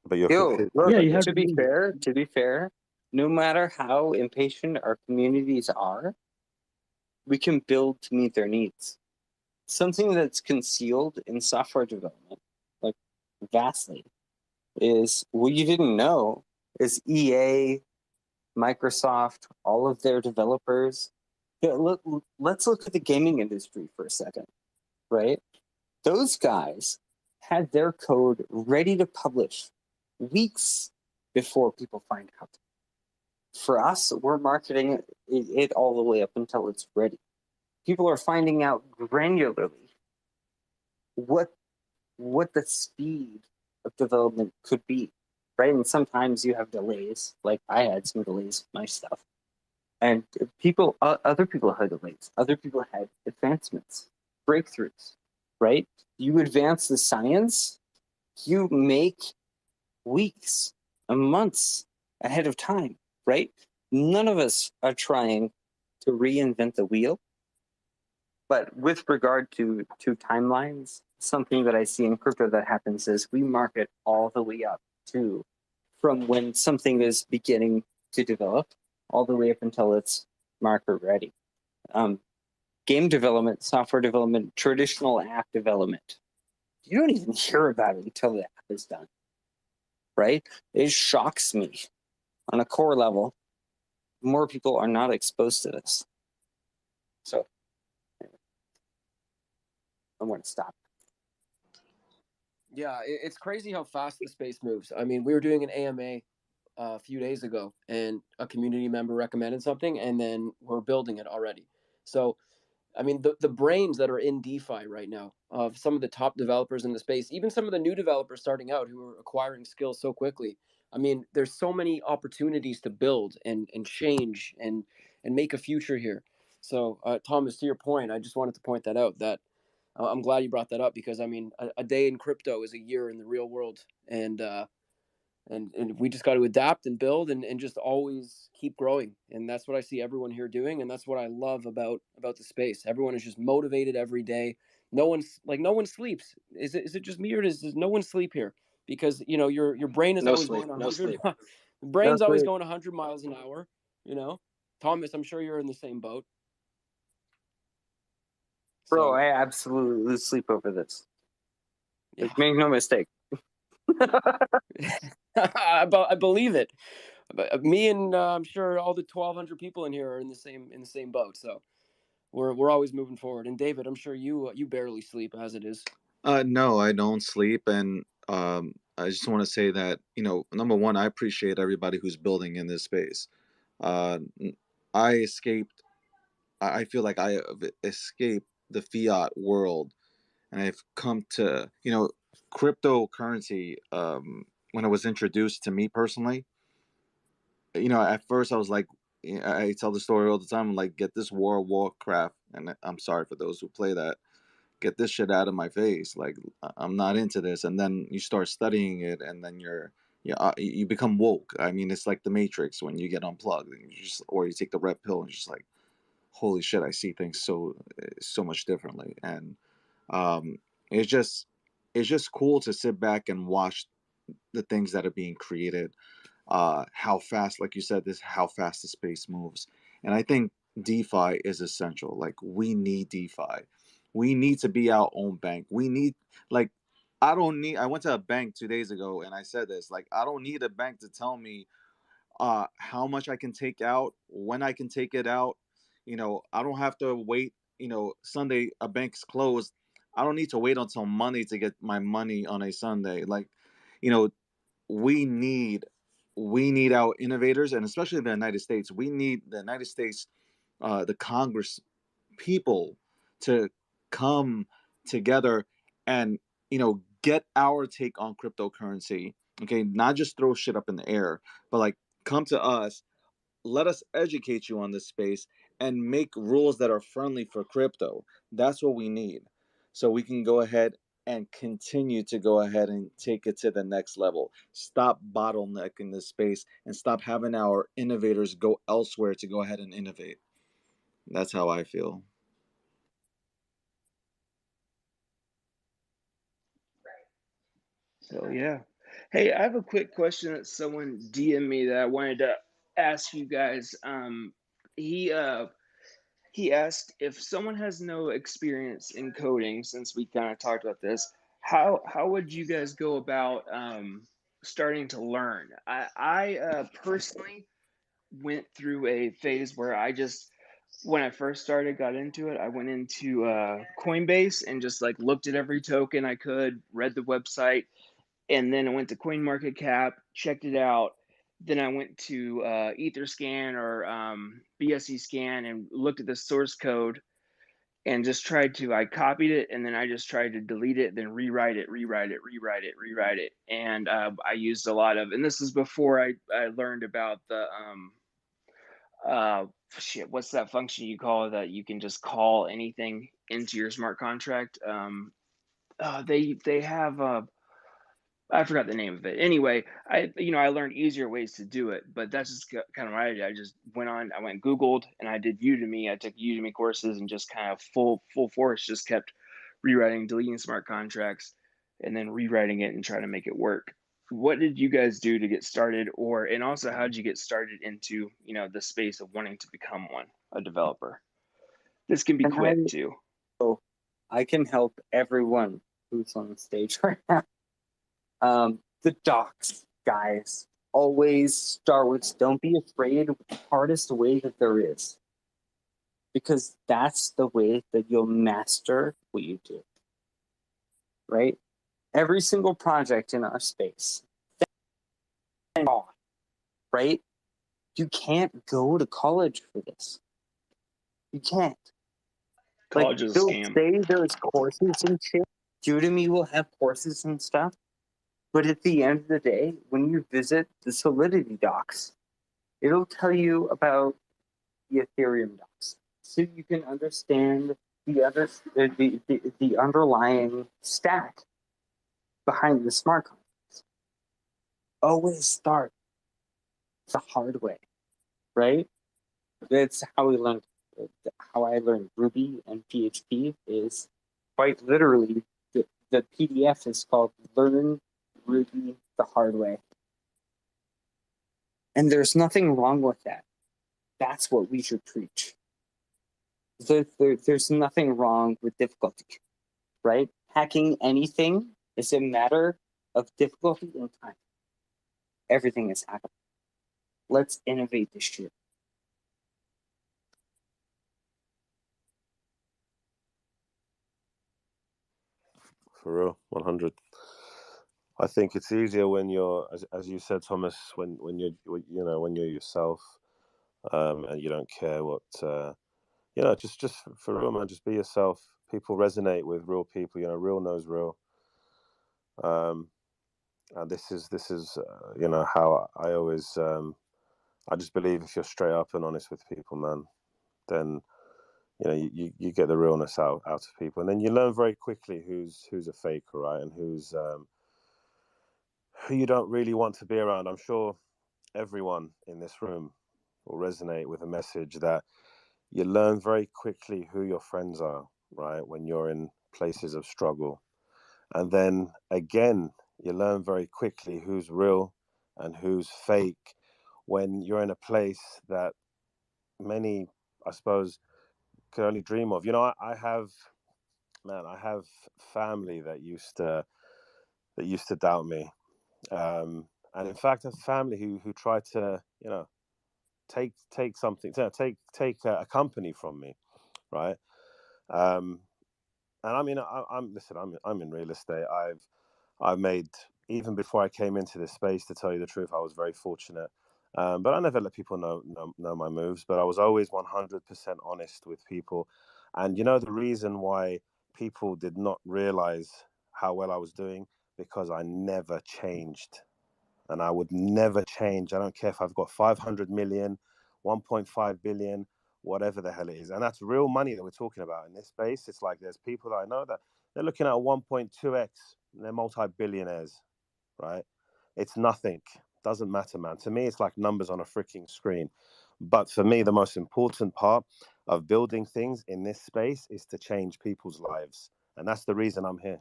But you're
Yo, look,
Yeah, you have
to
to.
be fair, no matter how impatient our communities are, we can build to meet their needs. Something that's concealed in software development, like vastly, is what you didn't know is EA, Microsoft, all of their developers. Yeah, let's look at the gaming industry for a second, right? Those guys had their code ready to publish weeks before people find out. For us, we're marketing it all the way up until it's ready. People are finding out granularly what the speed of development could be, right? And sometimes you have delays, like I had some delays with my stuff, and other people had delays, other people had advancements, breakthroughs, right? You advance the science, you make weeks and months ahead of time, right? None of us are trying to reinvent the wheel. But with regard to timelines, something that I see in crypto that happens is we market all the way up to from when something is beginning to develop all the way up until it's market ready. Game development, software development, traditional app development, you don't even hear about it until the app is done, right? It shocks me on a core level. More people are not exposed to this. So I'm going to stop.
Yeah, it's crazy how fast the space moves. I mean, we were doing an AMA a few days ago, and a community member recommended something, and then we're building it already. So, I mean, the brains that are in DeFi right now, of some of the top developers in the space, even some of the new developers starting out who are acquiring skills so quickly. I mean, there's so many opportunities to build and change and make a future here. So, Thomas, to your point, I just wanted to point that out. That I'm glad you brought that up, because I mean, a day in crypto is a year in the real world, and we just got to adapt and build and just always keep growing. And that's what I see everyone here doing, and that's what I love about the space. Everyone is just motivated every day. No one sleeps. Is it just me, or does no one sleep here? Because your brain is
No
always
sleep,
going
no
100.
sleep.
The
No
brain's always
sleep.
going 100 miles an hour. Thomas, I'm sure you're in the same boat.
Bro,
So
I absolutely lose sleep over this.
yeah.
Make no mistake.
I believe it. But me and I'm sure all the 1,200 people in here are in the same boat. So we're always moving forward. And David, I'm sure you barely sleep as it is.
No, I don't sleep, and I just want to say that number one, I appreciate everybody who's building in this space. Uh, I escaped. I feel like I have escaped the fiat world, and I've come to cryptocurrency. When it was introduced to me personally, at first I was like, I tell the story all the time. I'm like, get this World of Warcraft, and I'm sorry for those who play that. Get this shit out of my face. Like, I'm not into this. And then you start studying it, and then you become woke. I mean, it's like the Matrix when you get unplugged, and or you take the red pill, and you're just like, holy shit, I see things so much differently. And um, it's just cool to sit back and watch the things that are being created, how fast, like you said, this how fast the space moves. And I think DeFi is essential. Like, we need DeFi. We need to be our own bank. We need, like, I went to a bank 2 days ago, and I said this, like, I don't need a bank to tell me how much I can take out, when I can take it out. I don't have to wait. Sunday a bank's closed. I don't need to wait until Monday to get my money on a Sunday. Like, you know, we need our innovators, and especially the United States. We need the United States, the Congress people to come together and get our take on cryptocurrency. Okay, not just throw shit up in the air, but like come to us, let us educate you on this space and make rules that are friendly for crypto. That's what we need. So we can go ahead and continue to go ahead and take it to the next level. Stop bottlenecking this space and stop having our innovators go elsewhere to go ahead and innovate. That's how I feel.
So yeah. Hey, I have a quick question that someone DM'd me that I wanted to ask you guys. He asked if someone has no experience in coding, since we kind of talked about this, how would you guys go about starting to learn? I personally went through a phase where when I first started, got into it, I went into Coinbase and just like looked at every token I could, read the website, and then I went to CoinMarketCap, checked it out. Then I went to EtherScan or BSC Scan and looked at the source code and just I copied it and then I just tried to delete it, then rewrite it. And I used a lot of, and this is before I learned about the, what's that function you call that you can just call anything into your smart contract? They have I forgot the name of it. Anyway, I learned easier ways to do it, but that's just kind of what I did. I just I went Googled and I did Udemy. I took Udemy courses and just kind of full force just kept rewriting, deleting smart contracts, and then rewriting it and trying to make it work. What did you guys do to get started, and also how did you get started into the space of wanting to become a developer? This can be quick too.
So I can help everyone who's on the stage right now. The docs, guys, always start with don't be afraid of the hardest way that there is. Because that's the way that you'll master what you do. Right? Every single project in our space, right? You can't go to college for this. You can't.
College is a scam.
Say there's courses and shit. Udemy will have courses and stuff. But at the end of the day, when you visit the Solidity docs, it'll tell you about the Ethereum docs. So you can understand the underlying stack behind the smart contracts. Always start the hard way, right? That's how we learned. How I learned Ruby and PHP is quite literally the PDF is called Learn Ruby the Hard Way. And there's nothing wrong with that. That's what we should preach. There's nothing wrong with difficulty, right? Hacking anything is a matter of difficulty and time. Everything is hackable. Let's innovate this year.
For real, 100. I think it's easier when you're, as you said, Thomas, when you're when you're yourself, and you don't care what just for real, man. Just be yourself. People resonate with real people. Real knows real. And this is how I always I just believe if you're straight up and honest with people, man, then you get the realness out of people, and then you learn very quickly who's a faker, right, and who's who you don't really want to be around. I'm sure everyone in this room will resonate with a message that you learn very quickly who your friends are, right, when you're in places of struggle. And then again, you learn very quickly who's real and who's fake when you're in a place that many, I suppose, could only dream of. I have family that used to doubt me. And in fact, a family who tried to, take something, take a company from me, right? And I mean, I'm in real estate. I've made, even before I came into this space, to tell you the truth, I was very fortunate. But I never let people know my moves. But I was always 100% honest with people. And the reason why people did not realize how well I was doing, because I never changed. And I would never change. I don't care if I've got 500 million, 1.5 billion, whatever the hell it is. And that's real money that we're talking about in this space. It's like there's people that I know that they're looking at 1.2x, and they're multi-billionaires, right? It's nothing. Doesn't matter, man. To me, it's like numbers on a freaking screen. But for me, the most important part of building things in this space is to change people's lives. And that's the reason I'm here,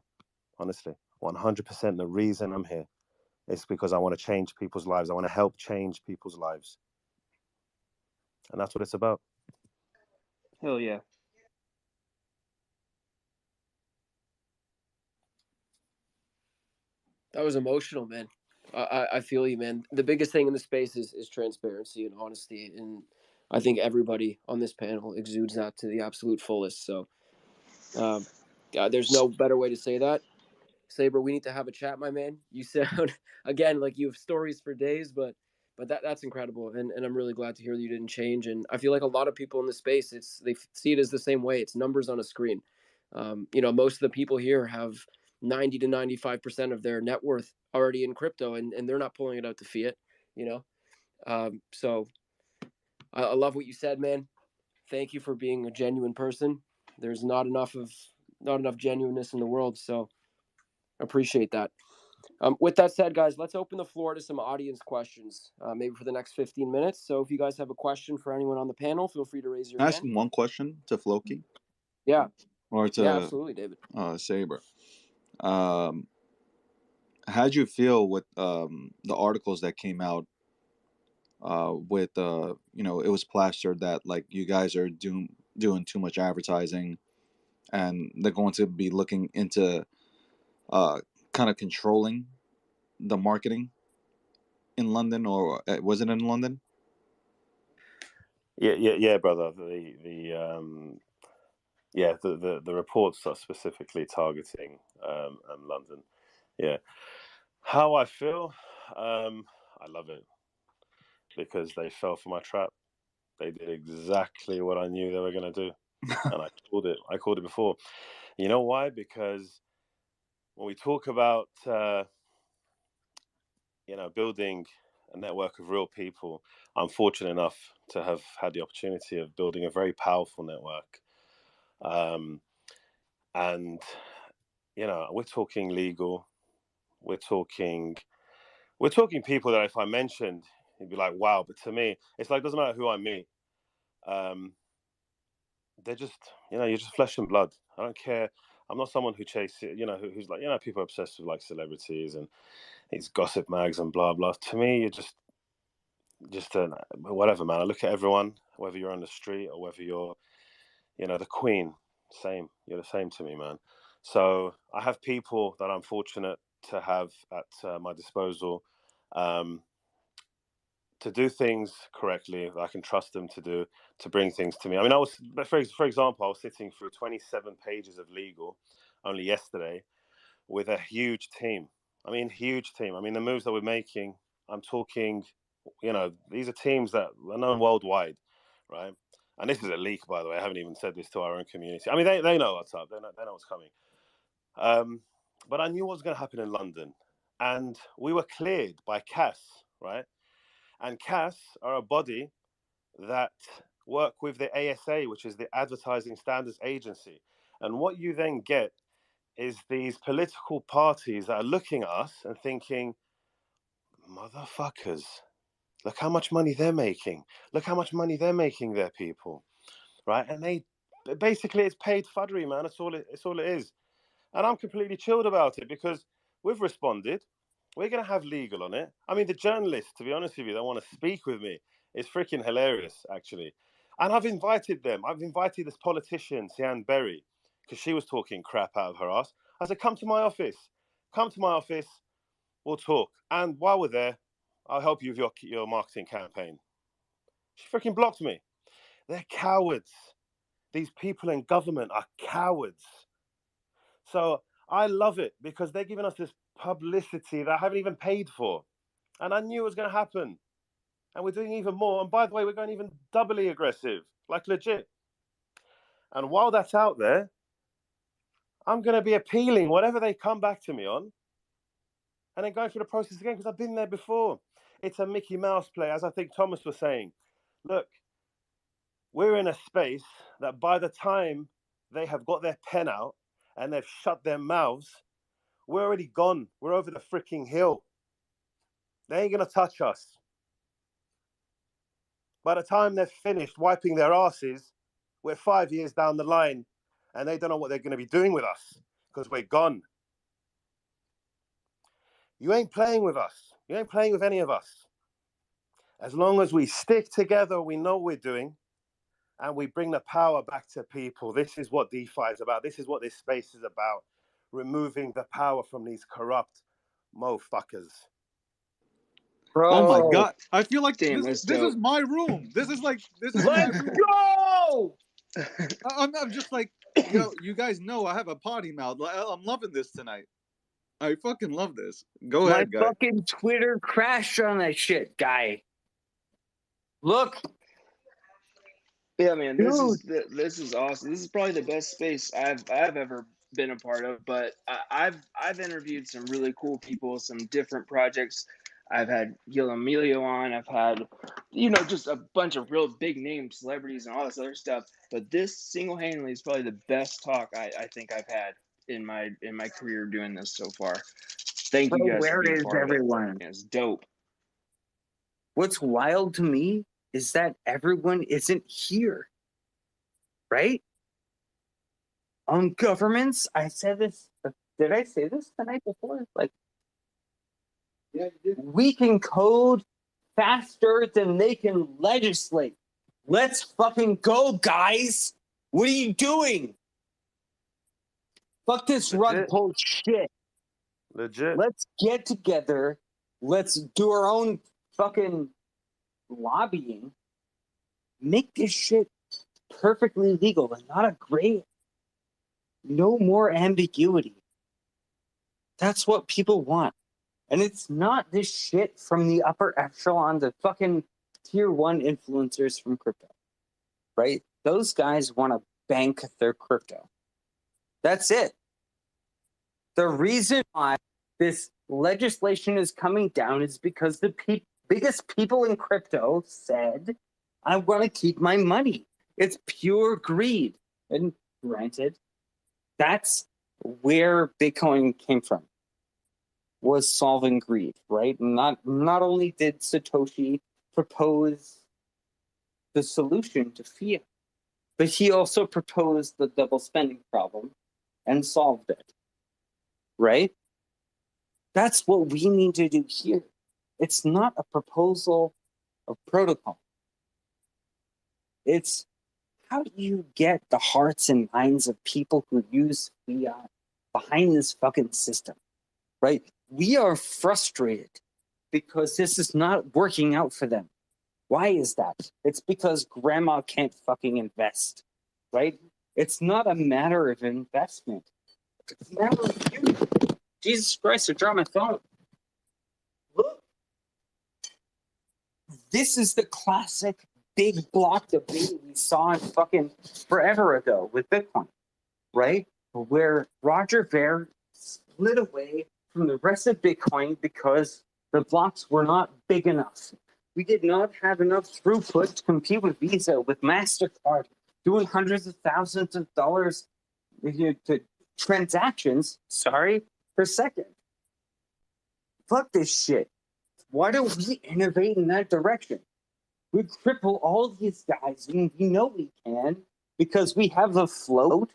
honestly. 100% the reason I'm here. It's because I want to change people's lives. I want to help change people's lives. And that's what it's about.
Hell yeah.
That was emotional, man. I feel you, man. The biggest thing in the space is transparency and honesty. And I think everybody on this panel exudes that to the absolute fullest. So there's no better way to say that. Saber, we need to have a chat, my man. You sound, again, like you have stories for days, but that's incredible. And I'm really glad to hear that you didn't change. And I feel like a lot of people in the space, they see it as the same way. It's numbers on a screen. Most of the people here have 90 to 95% of their net worth already in crypto, and they're not pulling it out to fiat, So I love what you said, man. Thank you for being a genuine person. There's not enough genuineness in the world. So appreciate that. With that said, guys, let's open the floor to some audience questions, maybe for the next 15 minutes. So if you guys have a question for anyone on the panel, feel free to raise your
Can I
hand.
ask one question to Floki?
Yeah.
Or to
absolutely, David.
Saber. How'd you feel with the articles that came out with it was plastered that like you guys are doing too much advertising, and they're going to be looking into kind of controlling the marketing in London, or was it in London?
Yeah, brother. The reports are specifically targeting London. Yeah. How I feel, I love it, because they fell for my trap. They did exactly what I knew they were going to do, and I called it. I called it before. You know why? Because when we talk about building a network of real people, I'm fortunate enough to have had the opportunity of building a very powerful network. And we're talking legal. We're talking people that if I mentioned, you'd be like, wow. But to me, it's like, it doesn't matter who I meet. They're just, you're just flesh and blood. I don't care. I'm not someone who chases, who's like, people are obsessed with like celebrities and these gossip mags and blah, blah. To me, you're just whatever, man. I look at everyone, whether you're on the street or whether you're, the queen, same. You're the same to me, man. So I have people that I'm fortunate to have at my disposal, to do things correctly, that I can trust them to do, to bring things to me. I mean, for example, I was sitting through 27 pages of legal only yesterday with a huge team. I mean, huge team. I mean, the moves that we're making, I'm talking, these are teams that are known worldwide, right? And this is a leak, by the way. I haven't even said this to our own community. I mean, they know what's up. They know what's coming. But I knew what was going to happen in London. And we were cleared by CAS, right? And CAS are a body that work with the ASA, which is the Advertising Standards Agency. And what you then get is these political parties that are looking at us and thinking, motherfuckers, look how much money they're making. Look how much money they're making, their people, right? And basically, it's paid fuddery, man. It's all it is. And I'm completely chilled about it, because we've responded. We're going to have legal on it. I mean, the journalists, to be honest with you, that want to speak with me, it's freaking hilarious, actually. And I've invited them. I've invited this politician, Sian Berry, because she was talking crap out of her ass. I said, come to my office. Come to my office. We'll talk. And while we're there, I'll help you with your marketing campaign. She freaking blocked me. They're cowards. These people in government are cowards. So I love it because they're giving us this publicity that I haven't even paid for. And I knew it was going to happen. And we're doing even more. And by the way, we're going even doubly aggressive, like legit. And while that's out there, I'm going to be appealing whatever they come back to me on and then going through the process again because I've been there before. It's a Mickey Mouse play, as I think Thomas was saying. Look, we're in a space that by the time they have got their pen out and they've shut their mouths, we're already gone. We're over the freaking hill. They ain't going to touch us. By the time they've finished wiping their asses, we're 5 years down the line and they don't know what they're going to be doing with us because we're gone. You ain't playing with us. You ain't playing with any of us. As long as we stick together, we know what we're doing, and we bring the power back to people. This is what DeFi is about. This is what this space is about. Removing the power from these corrupt motherfuckers.
Bro.
Oh my god! I feel like
Damn,
this
that's
is
dope.
my room. This is my
Let's
room.
go!
I'm just like, yo, you guys know I have a potty mouth. I'm loving this tonight. I fucking love this. Go
My
ahead, guy.
fucking Twitter crashed on that shit, guy. Look,
Yeah, man,
dude.
this is awesome. This is probably the best space I've ever been a part of. But I've interviewed some really cool people, some different projects. I've had Gil Emilio on. I've had, just a bunch of real big name celebrities and all this other stuff. But this single handedly is probably the best talk I think I've had in my career doing this so far. Thank
Bro,
you guys for
where
being
is
part of it.
everyone?
It's dope.
What's wild to me is that everyone isn't here, right? On governments, I said this. Did I say this the night before? Like, yeah, you did. We can code faster than they can legislate. Let's fucking go, guys. What are you doing? Fuck this rug pull shit.
Legit.
Let's get together. Let's do our own fucking lobbying. Make this shit perfectly legal and not a gray. No more ambiguity. That's what people want. And it's not this shit from the upper echelon, the fucking tier 1 influencers from crypto, right? Those guys want to bank their crypto. That's it. The reason why this legislation is coming down is because the biggest people in crypto said, I want to keep my money. It's pure greed. And granted, that's where Bitcoin came from, was solving greed, right? Not only did Satoshi propose the solution to fiat, but he also proposed the double spending problem and solved it, right? That's what we need to do here. It's not a proposal of protocol. It's how do you get the hearts and minds of people who use fiat behind this fucking system, right? We are frustrated because this is not working out for them. Why is that? It's because grandma can't fucking invest, right? It's not a matter of investment. It's a matter of you. Jesus Christ, I dropped my phone. Look. This is the classic big block debate we saw in fucking forever ago with Bitcoin, right? Where Roger Ver split away from the rest of Bitcoin because the blocks were not big enough. We did not have enough throughput to compete with Visa, with MasterCard, doing hundreds of thousands of dollars to transactions, per second. Fuck this shit. Why don't we innovate in that direction? We cripple all these guys, and we know we can because we have a float.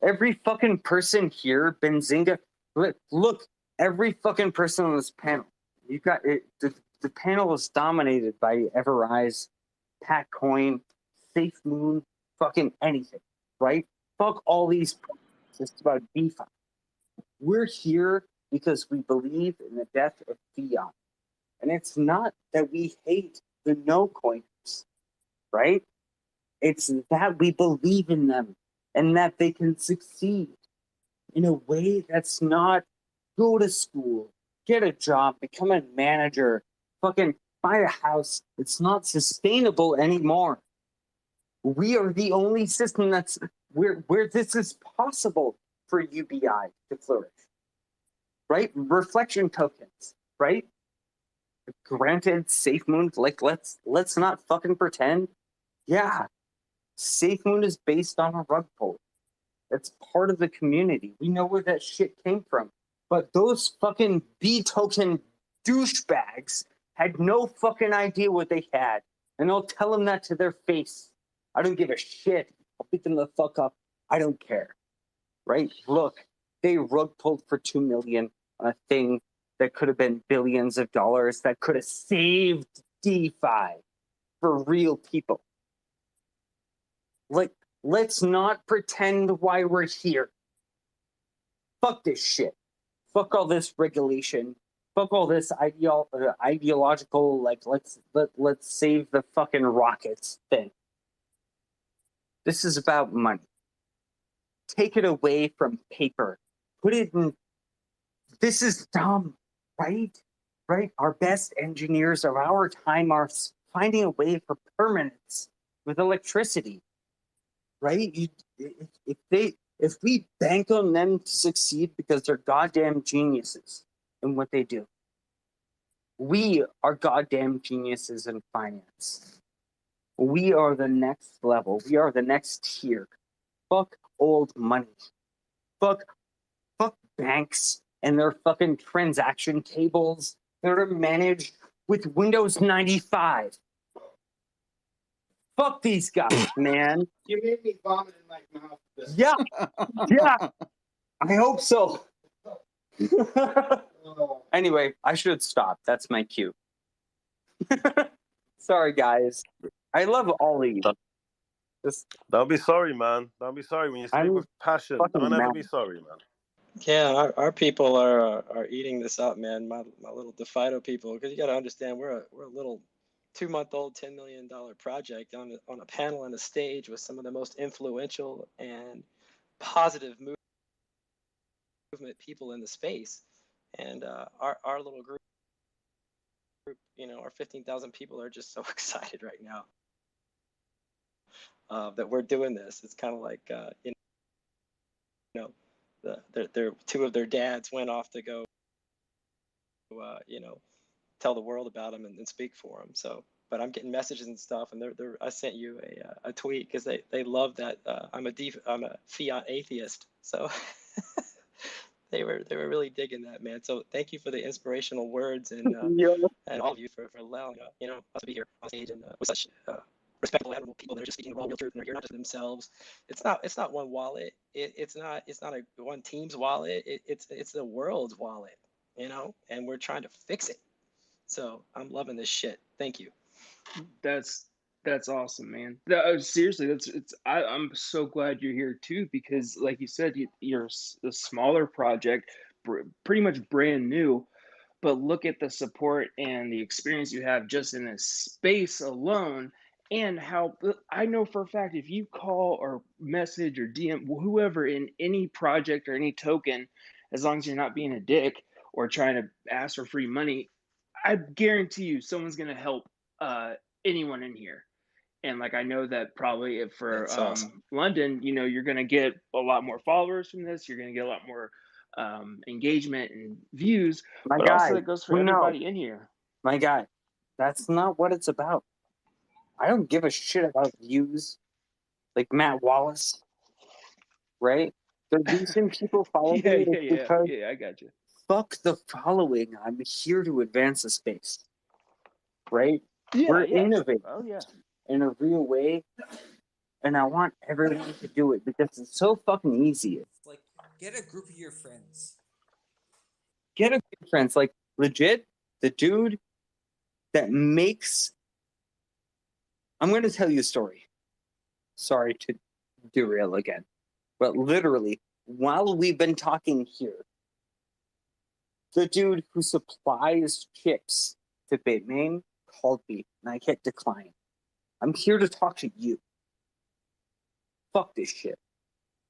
Every fucking person here, Benzinga, look, every fucking person on this panel. You got it. The panel is dominated by EverRise, Patcoin, SafeMoon, fucking anything, right? Fuck all these. It's about DeFi. We're here because we believe in the death of fiat. And it's not that we hate the no coiners, right? It's that we believe in them and that they can succeed. in a way that's not go to school, get a job, become a manager, fucking buy a house. It's not sustainable anymore. We are the only system that's where this is possible for UBI to flourish. Right? Reflection tokens, right? Granted, SafeMoon, like let's not fucking pretend. Yeah, SafeMoon is based on a rug pull. That's part of the community. We know where that shit came from. But those fucking B token douchebags had no fucking idea what they had. And I'll tell them that to their face. I don't give a shit. I'll beat them the fuck up. I don't care. Right? Look, they rug pulled for $2 million on a thing that could have been billions of dollars, that could have saved DeFi for real people. Like, let's not pretend why we're here. Fuck this shit. Fuck all this regulation. Fuck all this ideological, like, let's save the fucking rockets thing. This is about money. Take it away from paper. Put it in. This is dumb, right? Right? Our best engineers of our time are finding a way for permanence with electricity. Right? If we bank on them to succeed because they're goddamn geniuses in what they do, we are goddamn geniuses in finance. We are the next level. We are the next tier. Fuck old money. Fuck banks and their fucking transaction tables that are managed with Windows 95. Fuck these guys, man.
You made me vomit in my mouth.
Yeah, yeah. I hope so. Anyway, I should stop. That's my cue. Sorry, guys. I love all of you.
Don't be sorry, man. Don't be sorry. When you speak with passion, don't ever be sorry, man.
Yeah, our people are eating this up, man. My little DeFido people, because you got to understand, we're a little 2-month-old, $10 million project on a panel and a stage with some of the most influential and positive movement people in the space, and our little group, our 15,000 people are just so excited right now that we're doing this. It's kind of like their two of their dads went off to go tell the world about them and speak for them. So, but I'm getting messages and stuff, and I sent you a tweet because they love that I'm a fiat atheist. So they were really digging that, man. So thank you for the inspirational words and all of you for allowing us to be here on stage and with such respectful, admirable people that are just speaking the raw, real truth, and they're here not just themselves. It's not one wallet. It's not a one team's wallet. It's the world's wallet, and we're trying to fix it. So I'm loving this shit. Thank you.
That's awesome, man. Seriously, I'm so glad you're here too, because like you said, you're a smaller project, pretty much brand new, but look at the support and the experience you have just in this space alone, and how I know for a fact if you call or message or DM whoever in any project or any token, as long as you're not being a dick or trying to ask for free money, I guarantee you someone's going to help anyone in here. And like I know that probably if for
awesome.
London, you're going to get a lot more followers from this. You're going to get a lot more engagement and views.
My
but
guy,
also that goes for
we know.
everybody in here.
My guy, that's not what it's about. I don't give a shit about views, like Matt Wallace, right? The reason people follow me is because
Yeah, I got you.
fuck the following. I'm here to advance the space, right?
Yeah,
We're
yeah.
innovating
Oh yeah.
in a real way, and I want everyone to do it because it's so fucking easy.
It's like, get a group of your friends.
Get a group of friends, like legit, the dude that makes. I'm going to tell you a story. Sorry to derail again, but literally, while we've been talking here, the dude who supplies chips to Bitmain called me, and I hit decline. I'm here to talk to you. Fuck this shit.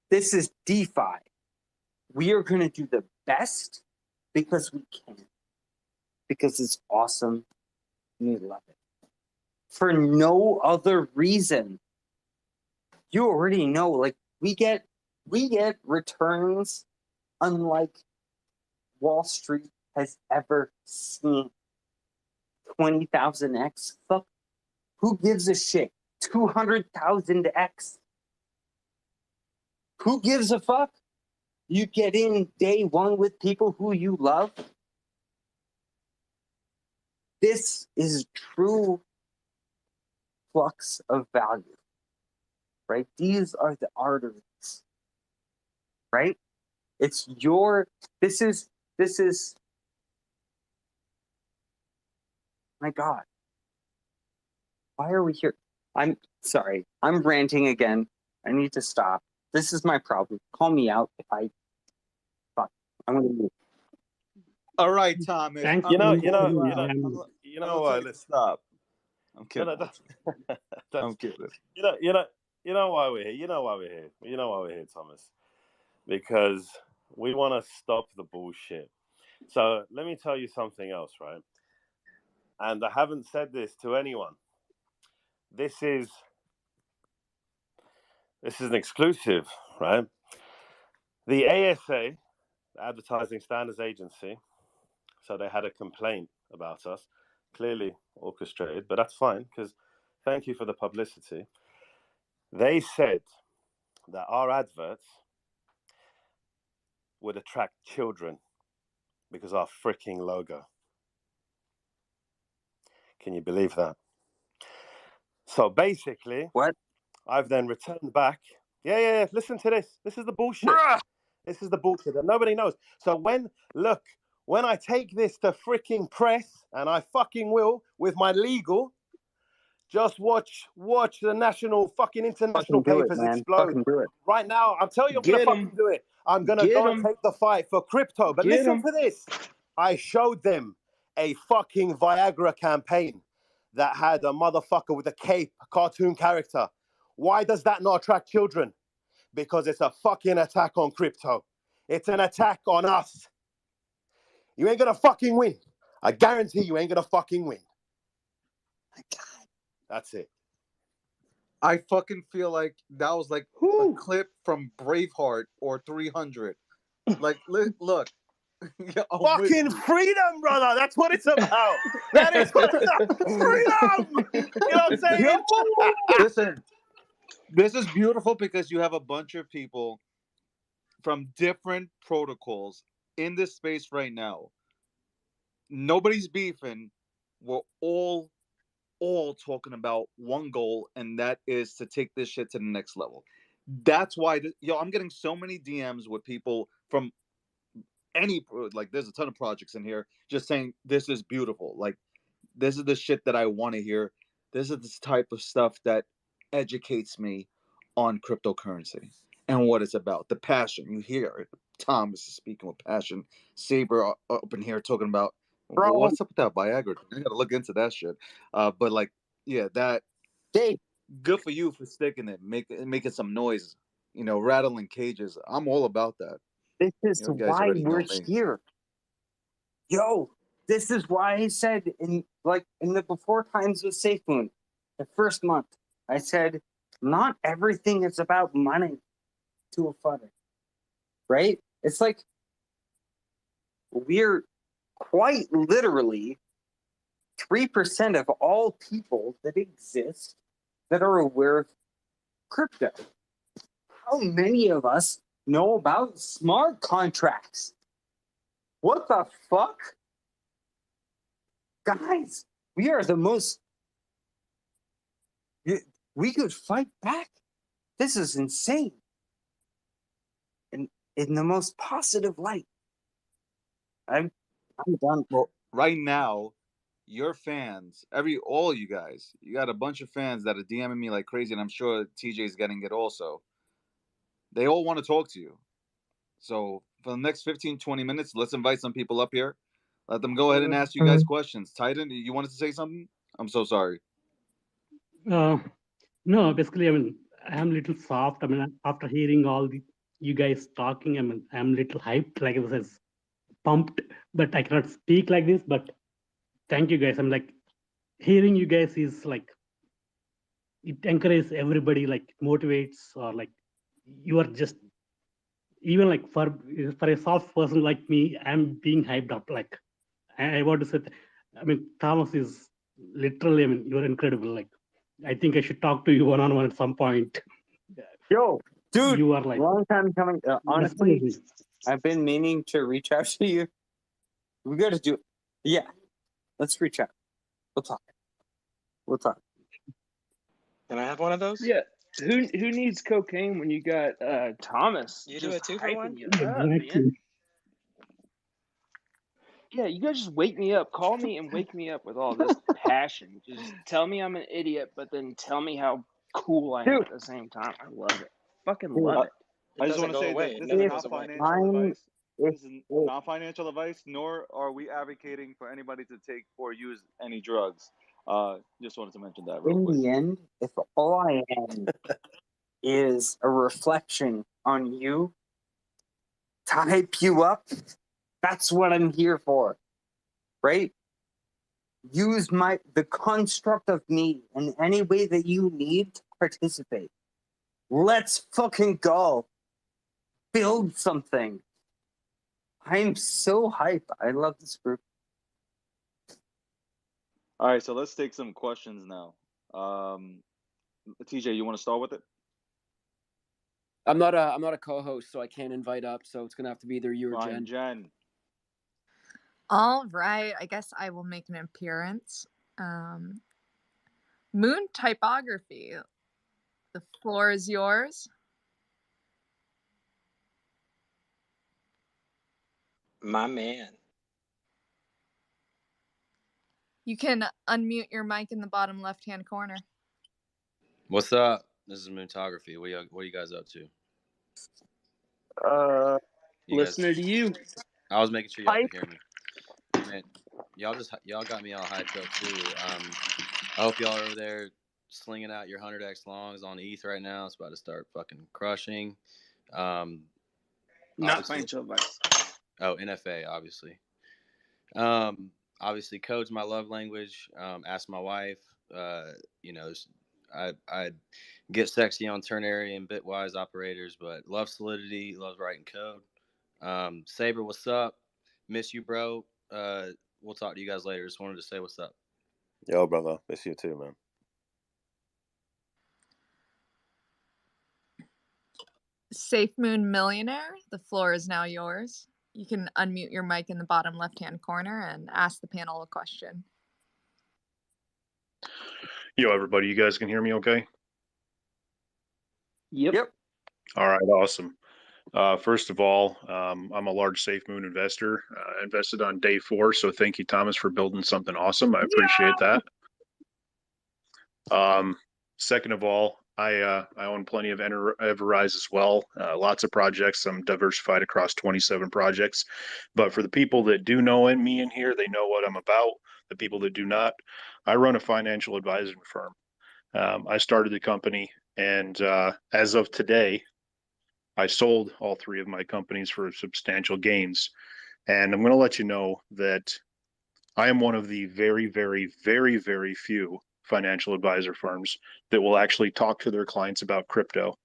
This is DeFi. We are going to do the best because we can. Because it's awesome and we love it. For no other reason. You already know, like, we get returns unlike Wall Street has ever seen. 20,000x. Fuck. Who gives a shit? 200,000x. Who gives a fuck? You get in day one with people who you love. This is true flux of value, right? These are the arteries, right? It's your, this is, my God. Why are we here? I'm sorry. I'm ranting again. I need to stop. This is my problem. Call me out if I, fuck. I'm going to move.
All right, Thomas.
Thank
You know,
you.
you know,
Yeah,
you know,
I'm-
you know what? Let's
Stop. I'm
No,
kidding.
no, that's,
I'm kidding.
you know why we're here. You know why we're here. You know why we're here, Thomas. Because we want to stop the bullshit. So let me tell you something else, right? And I haven't said this to anyone. This is an exclusive, right? The ASA, the Advertising Standards Agency, so they had a complaint about us, clearly orchestrated, but that's fine because thank you for the publicity. They said that our adverts would attract children because our freaking logo. Can you believe that? So basically,
what?
I've then returned back. Yeah. Listen to this. This is the bullshit. Bruh! This is the bullshit that nobody knows. So when I take this to freaking press, and I fucking will with my legal, just watch the national fucking international
Fucking do it,
papers
man.
explode.
Fucking do it.
Right now, I'm telling you, I'm
Get
gonna
'em.
fucking do it. I'm gonna
Get
go
'em.
and take the fight for crypto. But
Get
listen
'em.
to this. I showed them a fucking Viagra campaign that had a motherfucker with a cape, a cartoon character. Why does that not attract children? Because it's a fucking attack on crypto. It's an attack on us. You ain't gonna fucking win. I guarantee you ain't gonna fucking win.
My God.
That's it.
I fucking feel like that was like a
Whew.
clip from Braveheart or 300. Like, look. Yeah, I'm with
Fucking
you.
freedom, brother. That's what it's about. That is what it's about. Freedom. You know what I'm saying?
Listen, this is beautiful because you have a bunch of people from different protocols in this space right now. Nobody's beefing. We're all talking about one goal, and that is to take this shit to the next level. That's why, I'm getting so many DMs with people from like, there's a ton of projects in here just saying this is beautiful. Like, this is the shit that I want to hear. This is this type of stuff that educates me on cryptocurrency and what it's about. The passion. You hear it. Thomas is speaking with passion. Saber up in here talking about,
Bro.
what's up with that Viagra? I gotta look into that shit. But like, yeah, that
Dave.
Good for you for sticking it, making some noise, rattling cages. I'm all about that.
This is
You guys
why
already know
we're
me.
here. Yo, this is why I said in the before times with SafeMoon, the first month, I said, not everything is about money to a funder, right? It's like we're quite literally 3% of all people that exist that are aware of crypto. How many of us know about smart contracts? What the fuck? Guys, we are the most... We could fight back. This is insane. And in the most positive light. I'm done.
Well, right now, your fans, all you guys, you got a bunch of fans that are DMing me like crazy, and I'm sure TJ's getting it also. They all want to talk to you. So for the next 15, 20 minutes, let's invite some people up here. Let them go ahead and ask you guys questions. Titan, you wanted to say something? I'm so sorry.
No, basically, I mean, I'm a little soft. I mean, after hearing all you guys talking. I'm a little hyped, like it says, pumped, but I cannot speak like this. But thank you guys. I'm like hearing you guys is like it encourages everybody, like motivates, or like you are just even like for a soft person like me, I'm being hyped up. Like I want to say, Thomas is literally, you're incredible. Like I think I should talk to you one on one at some point.
Yo, dude,
You are like
long time coming. Honestly,
definitely.
I've been meaning to reach out to you. We got to do. Yeah, let's reach out. We'll talk. We'll talk.
Can I have one of those?
Yeah. Who needs cocaine when you got Thomas?
You do
just
it too for
hyping
one?
you up, man. Yeah, you guys just wake me up. Call me and wake me up with all this passion. Just tell me I'm an idiot, but then tell me how cool I am at the same time. I love it. Fucking love it.
I just want to say that this is not financial advice. This is not financial advice, nor are we advocating for anybody to take or use any drugs. Just wanted to mention that real quick.
In the end, if all I am is a reflection on you to hype you up, that's what I'm here for, right? Use the construct of me in any way that you need to participate. Let's fucking go. Build something. I'm so hyped. I love this group.
All right, so let's take some questions now. TJ, you want to start with it?
I'm not a co-host, so I can't invite up. So it's gonna have to be either you or
Fine,
Jen.
Jen.
All right, I guess I will make an appearance. Moon typography. The floor is yours.
My man.
You can unmute your mic in the bottom left-hand corner.
What's up? This is Moontography. What are you guys up to?
Listening to you.
I was making sure y'all could hear me. Man, y'all got me all hyped up too. I hope y'all are over there slinging out your 100x longs on ETH right now. It's about to start fucking crushing.
Not financial advice.
Oh, NFA, obviously. Obviously, code's my love language. Ask my wife. I get sexy on ternary and bitwise operators, but love Solidity, love writing code. Saber, what's up? Miss you, bro. We'll talk to you guys later. Just wanted to say what's up.
Yo, brother. Miss you too, man.
Safe Moon Millionaire, the floor is now yours. You can unmute your mic in the bottom left-hand corner and ask the panel a question.
Yo, everybody, you guys can hear me okay?
Yep.
All right, awesome. First of all, I'm a large Safe Moon investor. Invested on day 4, so thank you, Thomas, for building something awesome. I appreciate that. Second of all, I own plenty of EverRise as well. Lots of projects. I'm diversified across 27 projects. But for the people that do know me in here, they know what I'm about. The people that do not, I run a financial advising firm. I started the company, and as of today, I sold all 3 of my companies for substantial gains. And I'm going to let you know that I am one of the very, very, very, very few financial advisor firms that will actually talk to their clients about crypto.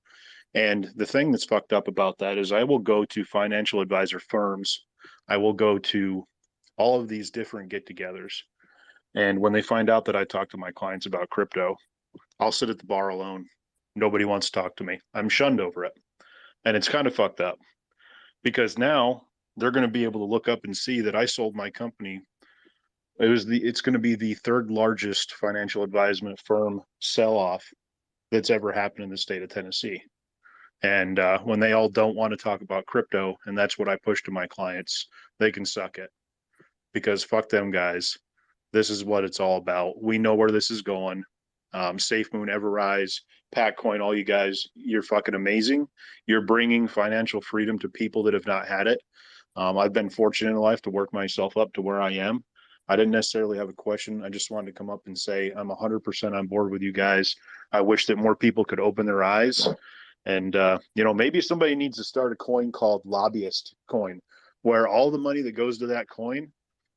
And the thing that's fucked up about that is I will go to financial advisor firms. I will go to all of these different get-togethers. And when they find out that I talk to my clients about crypto, I'll sit at the bar alone. Nobody wants to talk to me. I'm shunned over it. And it's kind of fucked up because now they're going to be able to look up and see that I sold my company. It's going to be the 3rd largest financial advisement firm sell-off that's ever happened in the state of Tennessee. And when they all don't want to talk about crypto, and that's what I push to my clients, they can suck it because fuck them guys. This is what it's all about. We know where this is going. Safe Moon, EverRise, Patcoin, all you guys, you're fucking amazing. You're bringing financial freedom to people that have not had it. I've been fortunate in life to work myself up to where I am. I didn't necessarily have a question. I just wanted to come up and say I'm 100% on board with you guys. I wish that more people could open their eyes And maybe somebody needs to start a coin called lobbyist coin, where all the money that goes to that coin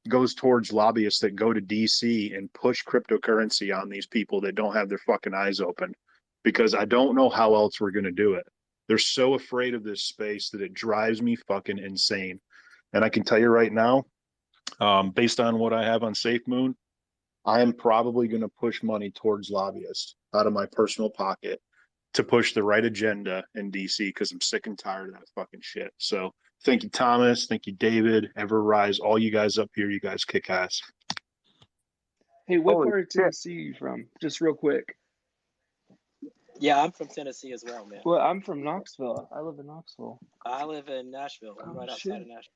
goes towards lobbyists that go to DC and push cryptocurrency on these people that don't have their fucking eyes open, because I don't know how else we're going to do it. They're so afraid of this space that it drives me fucking insane. And I can tell you right now, based on what I have on SafeMoon, I am probably going to push money towards lobbyists out of my personal pocket to push the right agenda in DC, because I'm sick and tired of that fucking shit. So thank you, Thomas. Thank you, David, EverRise, all you guys up here. You guys kick ass.
Hey, what
Holy
part of
shit.
Tennessee are you from? Just real quick.
Yeah, I'm from Tennessee as well, man.
Well, I'm from Knoxville. I live in Knoxville.
I live in Nashville. I'm
Oh,
right
shit.
outside of Nashville.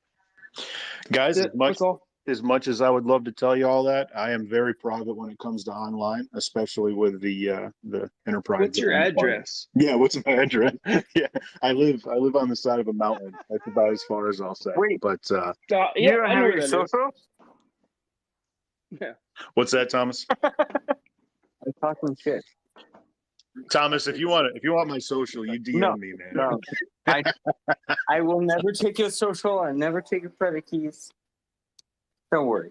Guys,
That's it. That's all.
as much as I would love to tell you all that, I am very private when it comes to online, especially with the enterprise.
What's your
that I'm part of.
address?
Yeah, what's my address? Yeah, I live on the side of a mountain. That's about as far as I'll say.
Wait,
But
Yeah,
you don't
I know
have
where
your
that is.
social?
Yeah.
what's that, Thomas?
I'm talking shit.
Thomas, if you want my social, you DM
No,
me, man.
no. I will never take your social. I never take your credit keys. Don't worry.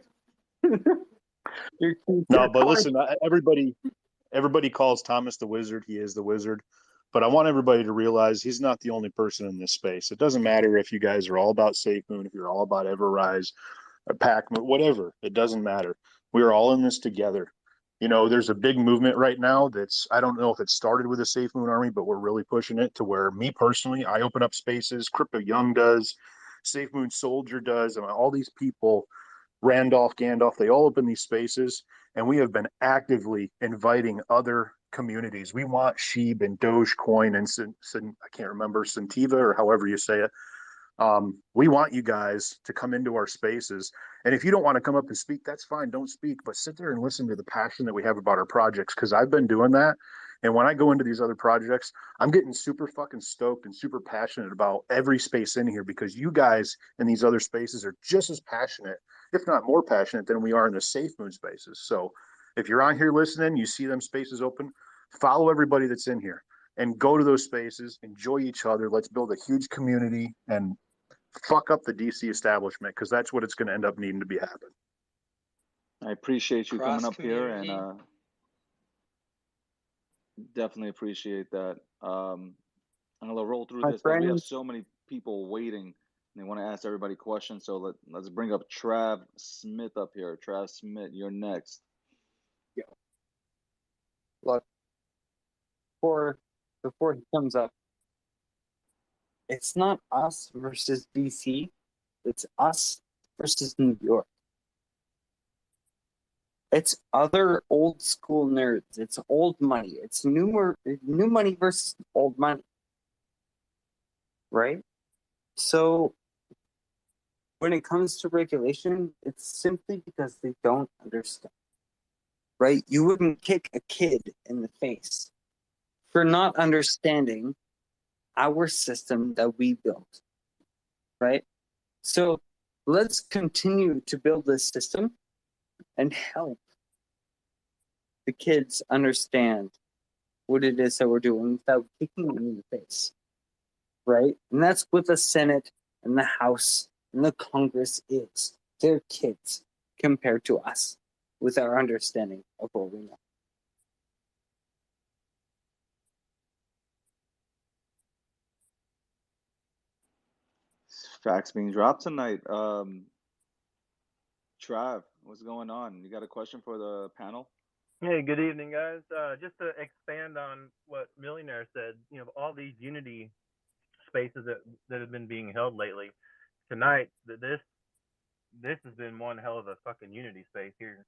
No, but listen, everybody calls Thomas the Wizard. He is the Wizard. But I want everybody to realize he's not the only person in this space. It doesn't matter if you guys are all about SafeMoon, if you're all about EverRise, or PackMoon, whatever. It doesn't matter. We're all in this together. There's a big movement right now I don't know if it started with the SafeMoon Army, but we're really pushing it to where, me personally, I open up spaces, Crypto Young does, SafeMoon Soldier does, and all these people, Randolph, Gandalf, they all open these spaces, and we have been actively inviting other communities. We want Sheeb and Dogecoin and I can't remember, Centtiva, or however you say it. We want you guys to come into our spaces. And if you don't want to come up and speak, that's fine. Don't speak, but sit there and listen to the passion that we have about our projects, because I've been doing that. And when I go into these other projects, I'm getting super fucking stoked and super passionate about every space in here, because you guys in these other spaces are just as passionate, if not more passionate, than we are in the SafeMoon spaces. So if you're on here listening, you see them spaces open, follow everybody that's in here and go to those spaces, enjoy each other. Let's build a huge community and fuck up the DC establishment, because that's what it's going to end up needing to be happen.
I appreciate you coming
Cross
up here,
community.
and definitely appreciate that. I'm gonna roll through
My
this, but we have
friends,
so many people waiting, and they want to ask everybody questions. So let's bring up Trav Smith up here. Trav Smith, you're next.
look, before he comes up, it's not us versus DC. It's us versus New York. It's other old school nerds. It's old money. It's new money versus old money. Right? So when it comes to regulation, it's simply because they don't understand. Right? You wouldn't kick a kid in the face for not understanding our system that we built. Right? So let's continue to build this system and help the kids understand what it is that we're doing without kicking them in the face. Right? And that's what the Senate and the House and the Congress is. They're kids compared to us with our understanding of what we know.
Facts being dropped tonight. Trav, what's going on? You got a question for the panel?
Hey, good evening, guys. Just to expand on what Millionaire said, all these Unity spaces that have been being held lately. Tonight, this has been one hell of a fucking Unity space here.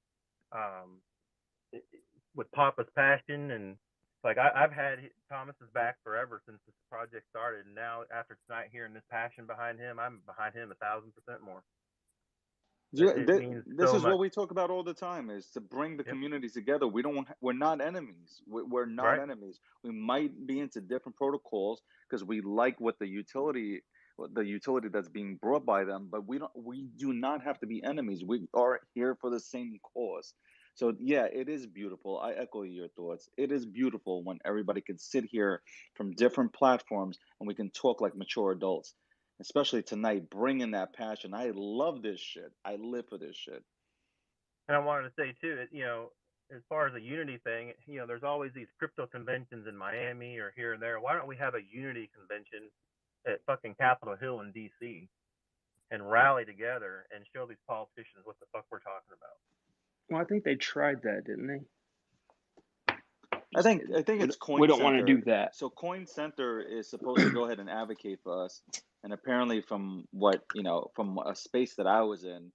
With Papa's passion, and like I've had Thomas's back forever since this project started, and now after tonight hearing this passion behind him, I'm behind him 1,000% more.
This is what we talk about all the time: is to bring the community together. We're not enemies. We're not enemies. We might be into different protocols because we like the utility that's being brought by them, but we do not have to be enemies. We are here for the same cause. So yeah, it is beautiful. I echo your thoughts. It is beautiful when everybody can sit here from different platforms and we can talk like mature adults. Especially tonight, bringing that passion. I love this shit. I live for this shit.
And I wanted to say too, as far as a unity thing, there's always these crypto conventions in Miami or here and there. Why don't we have a unity convention at fucking Capitol Hill in D.C. and rally together and show these politicians what the fuck we're talking about?
Well, I think they tried that, didn't they?
I
Just
think
kidding.
I think it's
We
Coin
don't want to
Center.
do that.
So Coin Center is supposed to go ahead and advocate for us, and apparently, from what from a space that I was in,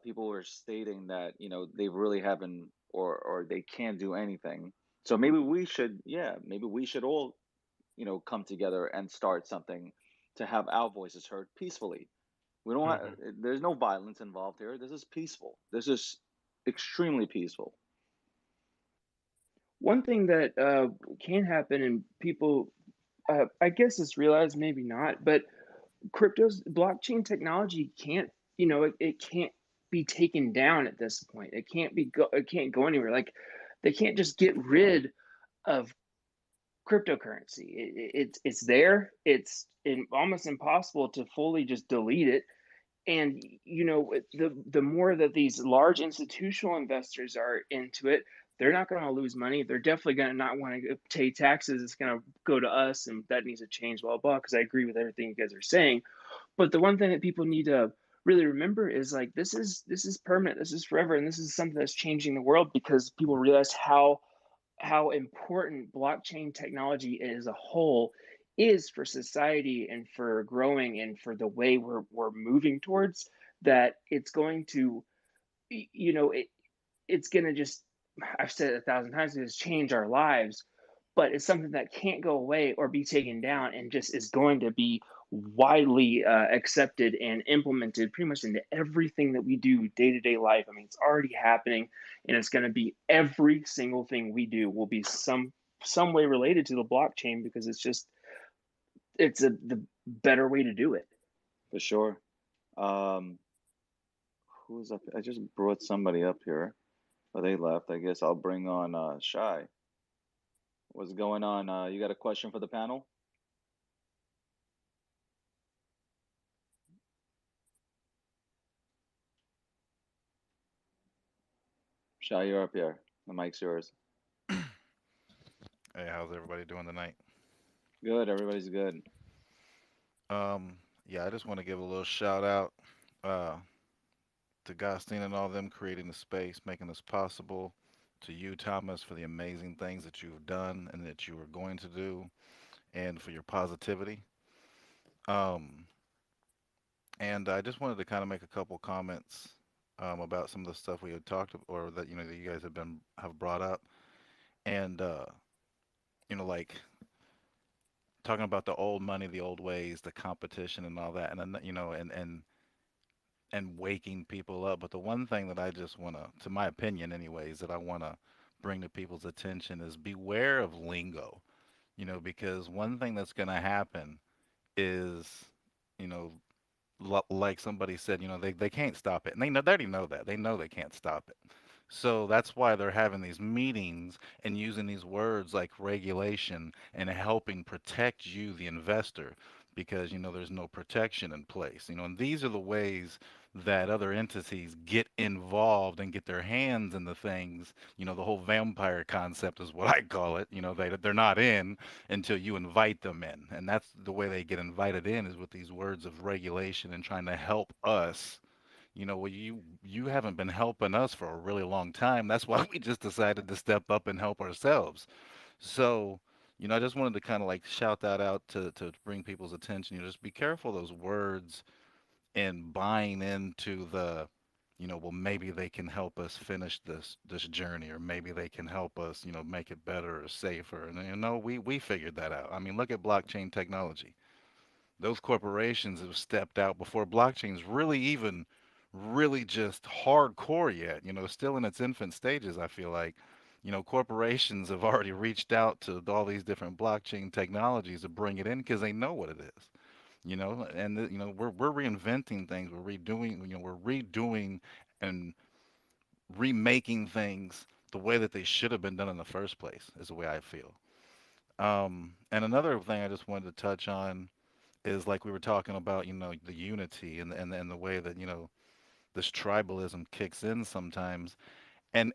people were stating that they really haven't or they can't do anything. So maybe we should, yeah, maybe we should all come together and start something to have our voices heard peacefully. We don't have,
Mm-hmm.
there's no violence involved here. This is peaceful. This is extremely peaceful.
One thing that can happen, and people, I guess it's realized, maybe not, but crypto's blockchain technology can't, it can't be taken down at this point. It can't go anywhere. Like they can't just get rid of cryptocurrency. It's there. It's almost impossible to fully just delete it. And the more that these large institutional investors are into it, they're not going to lose money. They're definitely going to not want to pay taxes. It's going to go to us, and that needs to change. Blah blah. Because I agree with everything you guys are saying. But the one thing that people need to really remember is like this is permanent. This is forever, and this is something that's changing the world because people realize how important blockchain technology as a whole is for society and for growing and for the way we're moving towards that. It's going to, it's going to just, I've said it a thousand times, it's change our lives, but it's something that can't go away or be taken down and just is going to be widely accepted and implemented pretty much into everything that we do day to day life. I mean, it's already happening, and it's going to be every single thing we do will be some way related to the blockchain because it's the better way to do it.
For sure. Um, who's up? I just brought somebody up here, but they left. I guess I'll bring on Shy. What's going on? You got a question for the panel? Shy, you're up here. The mic's yours.
Hey, how's everybody doing tonight?
Good. Everybody's good.
Yeah, I just want to give a little shout out uh, to Gostin and all of them creating the space, making this possible. To you, Thomas, for the amazing things that you've done and that you are going to do, and for your positivity. Um, and I just wanted to kind of make a couple comments about some of the stuff we had talked or that that you guys have brought up, and like talking about the old money, the old ways, the competition, and all that, and then and waking people up. But the one thing that I just want to my opinion, anyways, that I want to bring to people's attention is beware of lingo. Because one thing that's going to happen is, you know, like somebody said, they can't stop it, and they already know that. They know they can't stop it. So that's why they're having these meetings and using these words like regulation and helping protect you, the investor, because there's no protection in place. And these are the ways that other entities get involved and get their hands in the things. The whole vampire concept is what I call it. They're not in until you invite them in, and that's the way they get invited in is with these words of regulation and trying to help us. Well, you haven't been helping us for a really long time. That's why we just decided to step up and help ourselves. So, I just wanted to kind of like shout that out to bring people's attention. Just be careful of those words and buying into the, well, maybe they can help us finish this journey, or maybe they can help us, make it better or safer. And we figured that out. I mean, look at blockchain technology. Those corporations have stepped out before blockchain's really even really just hardcore yet. Still in its infant stages, I feel like. Corporations have already reached out to all these different blockchain technologies to bring it in because they know what it is. And we're reinventing things. We're redoing and remaking things the way that they should have been done in the first place, is the way I feel. And another thing I just wanted to touch on is like we were talking about, the unity and the way that, this tribalism kicks in sometimes. And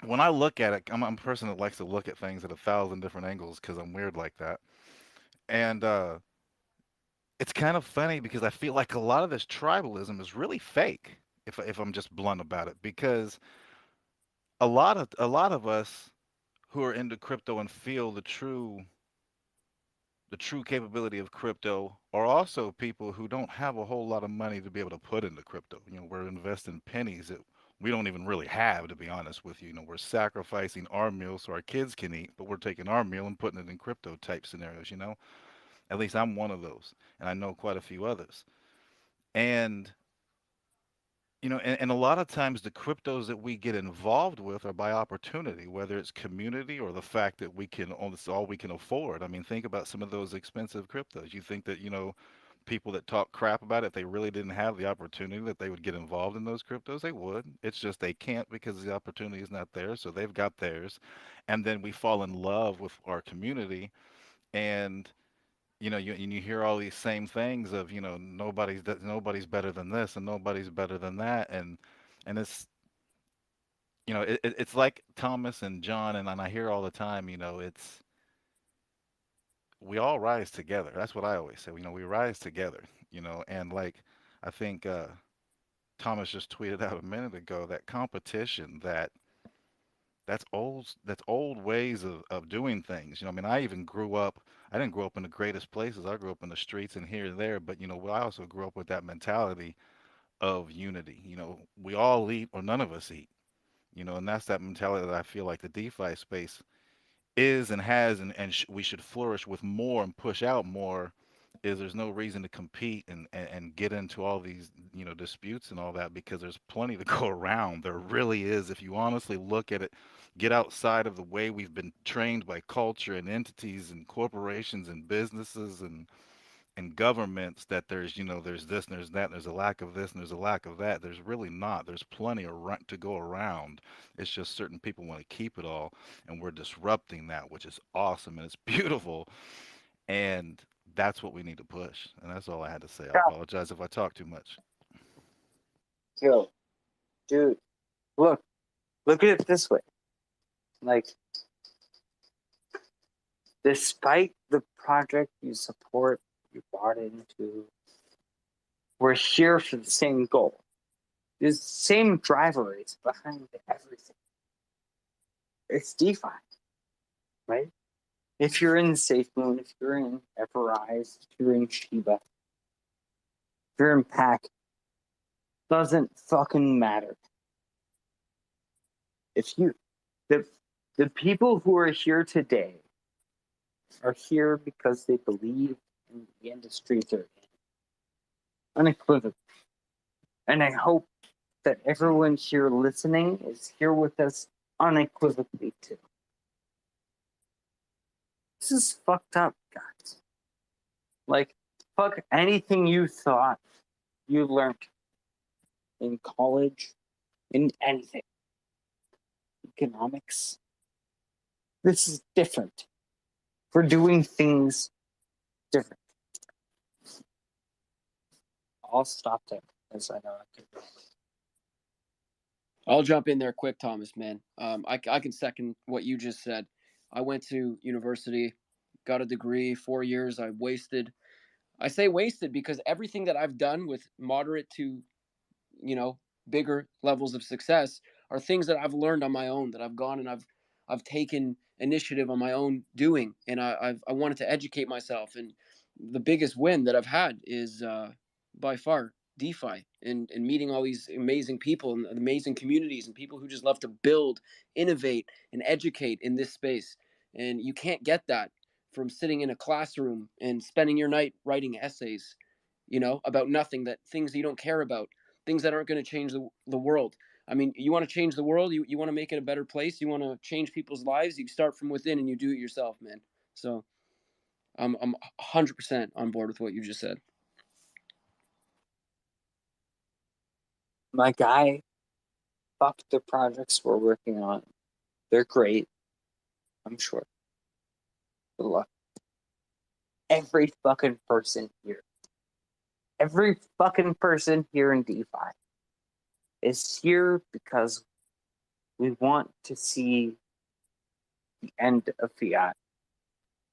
when I look at it, I'm a person that likes to look at things at 1,000 different angles because I'm weird like that. And it's kind of funny because I feel like a lot of this tribalism is really fake, if I'm just blunt about it, because a lot of us who are into crypto and feel the true capability of crypto are also people who don't have a whole lot of money to be able to put into crypto. We're investing pennies that we don't even really have, to be honest with you. We're sacrificing our meals so our kids can eat, but we're taking our meal and putting it in crypto type scenarios. At least I'm one of those, and I know quite a few others. And and a lot of times the cryptos that we get involved with are by opportunity, whether it's community or the fact that it's all we can afford. I mean, think about some of those expensive cryptos. You think that, people that talk crap about it, if they really didn't have the opportunity that they would get involved in those cryptos, they would. It's just they can't because the opportunity is not there, so they've got theirs. And then we fall in love with our community, and you hear all these same things of, nobody's better than this and nobody's better than that, and it's like Thomas and John, and I hear all the time, it's we all rise together. That's what I always say. We rise together. And like I think Thomas just tweeted out a minute ago, that competition, that's old ways of doing things. I mean, I didn't grow up in the greatest places. I grew up in the streets and here and there, but I also grew up with that mentality of unity. We all eat or none of us eat. And that's that mentality that I feel like the DeFi space is and has, and we should flourish with more and push out more. Is there's no reason to compete and get into all these disputes and all that, because there's plenty to go around. There really is, if you honestly look at it, get outside of the way we've been trained by culture and entities and corporations and businesses and governments, that there's this and there's that and there's a lack of this and there's a lack of that. There's really not. There's plenty to go around. It's just certain people want to keep it all, and we're disrupting that, which is awesome and it's beautiful. And that's what we need to push. And that's all I had to say. I apologize if I talk too much.
Yo, dude, look at it this way. Like, despite the project you support, you bought into, we're here for the same goal. The same driver is behind everything. It's DeFi, right? If you're in SafeMoon, if you're in EverRise, if you're in Shiba, if you're in Pack, doesn't fucking matter. If you, the people who are here today are here because they believe in the industry they're in, unequivocally. And I hope that everyone here listening is here with us unequivocally too. This is fucked up, guys. Like, fuck anything you thought you learned in college, in anything. Economics. This is different. We're doing things different. I'll stop there, as I know I could.
I'll jump in there quick, Thomas, man. I can second what you just said. I went to university, got a degree, 4 years. I say wasted because everything that I've done with moderate to, bigger levels of success are things that I've learned on my own, that I've gone and I've taken initiative on my own doing. And I wanted to educate myself. And the biggest win that I've had is by far DeFi and meeting all these amazing people and amazing communities and people who just love to build, innovate, and educate in this space. And you can't get that from sitting in a classroom and spending your night writing essays, about nothing, that things you don't care about, things that aren't going to change the world. I mean, you want to change the world, you want to make it a better place, you want to change people's lives, you start from within and you do it yourself, man. So I'm 100% on board with what you just said.
My guy, fuck the projects we're working on. They're great, I'm sure. Good luck. Every fucking person here in DeFi is here because we want to see the end of fiat.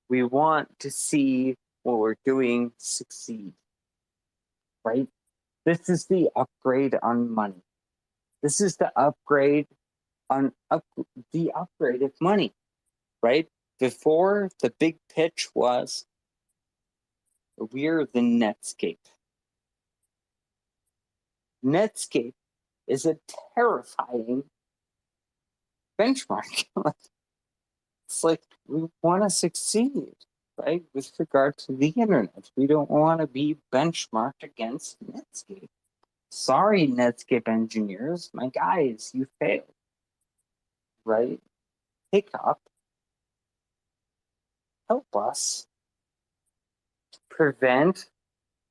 We want to see what we're doing succeed, right? This is the upgrade on money. This is the upgrade on the upgrade of money, right? Before, the big pitch was, we're the Netscape. Netscape is a terrifying benchmark. It's like, we want to succeed, right? With regard to the internet. We don't want to be benchmarked against Netscape. Sorry, Netscape engineers, my guys, you failed, right? Pick up, help us prevent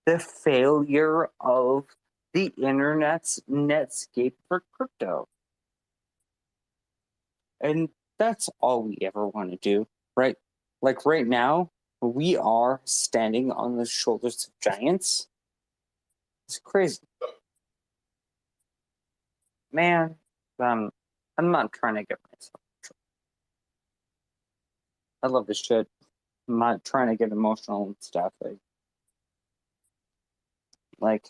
the failure of the internet's Netscape for crypto. And that's all we ever want to do, right? Like right now, we are standing on the shoulders of giants. It's crazy. Man, I'm not trying to get myself. I love this shit. I'm not trying to get emotional and stuff. Like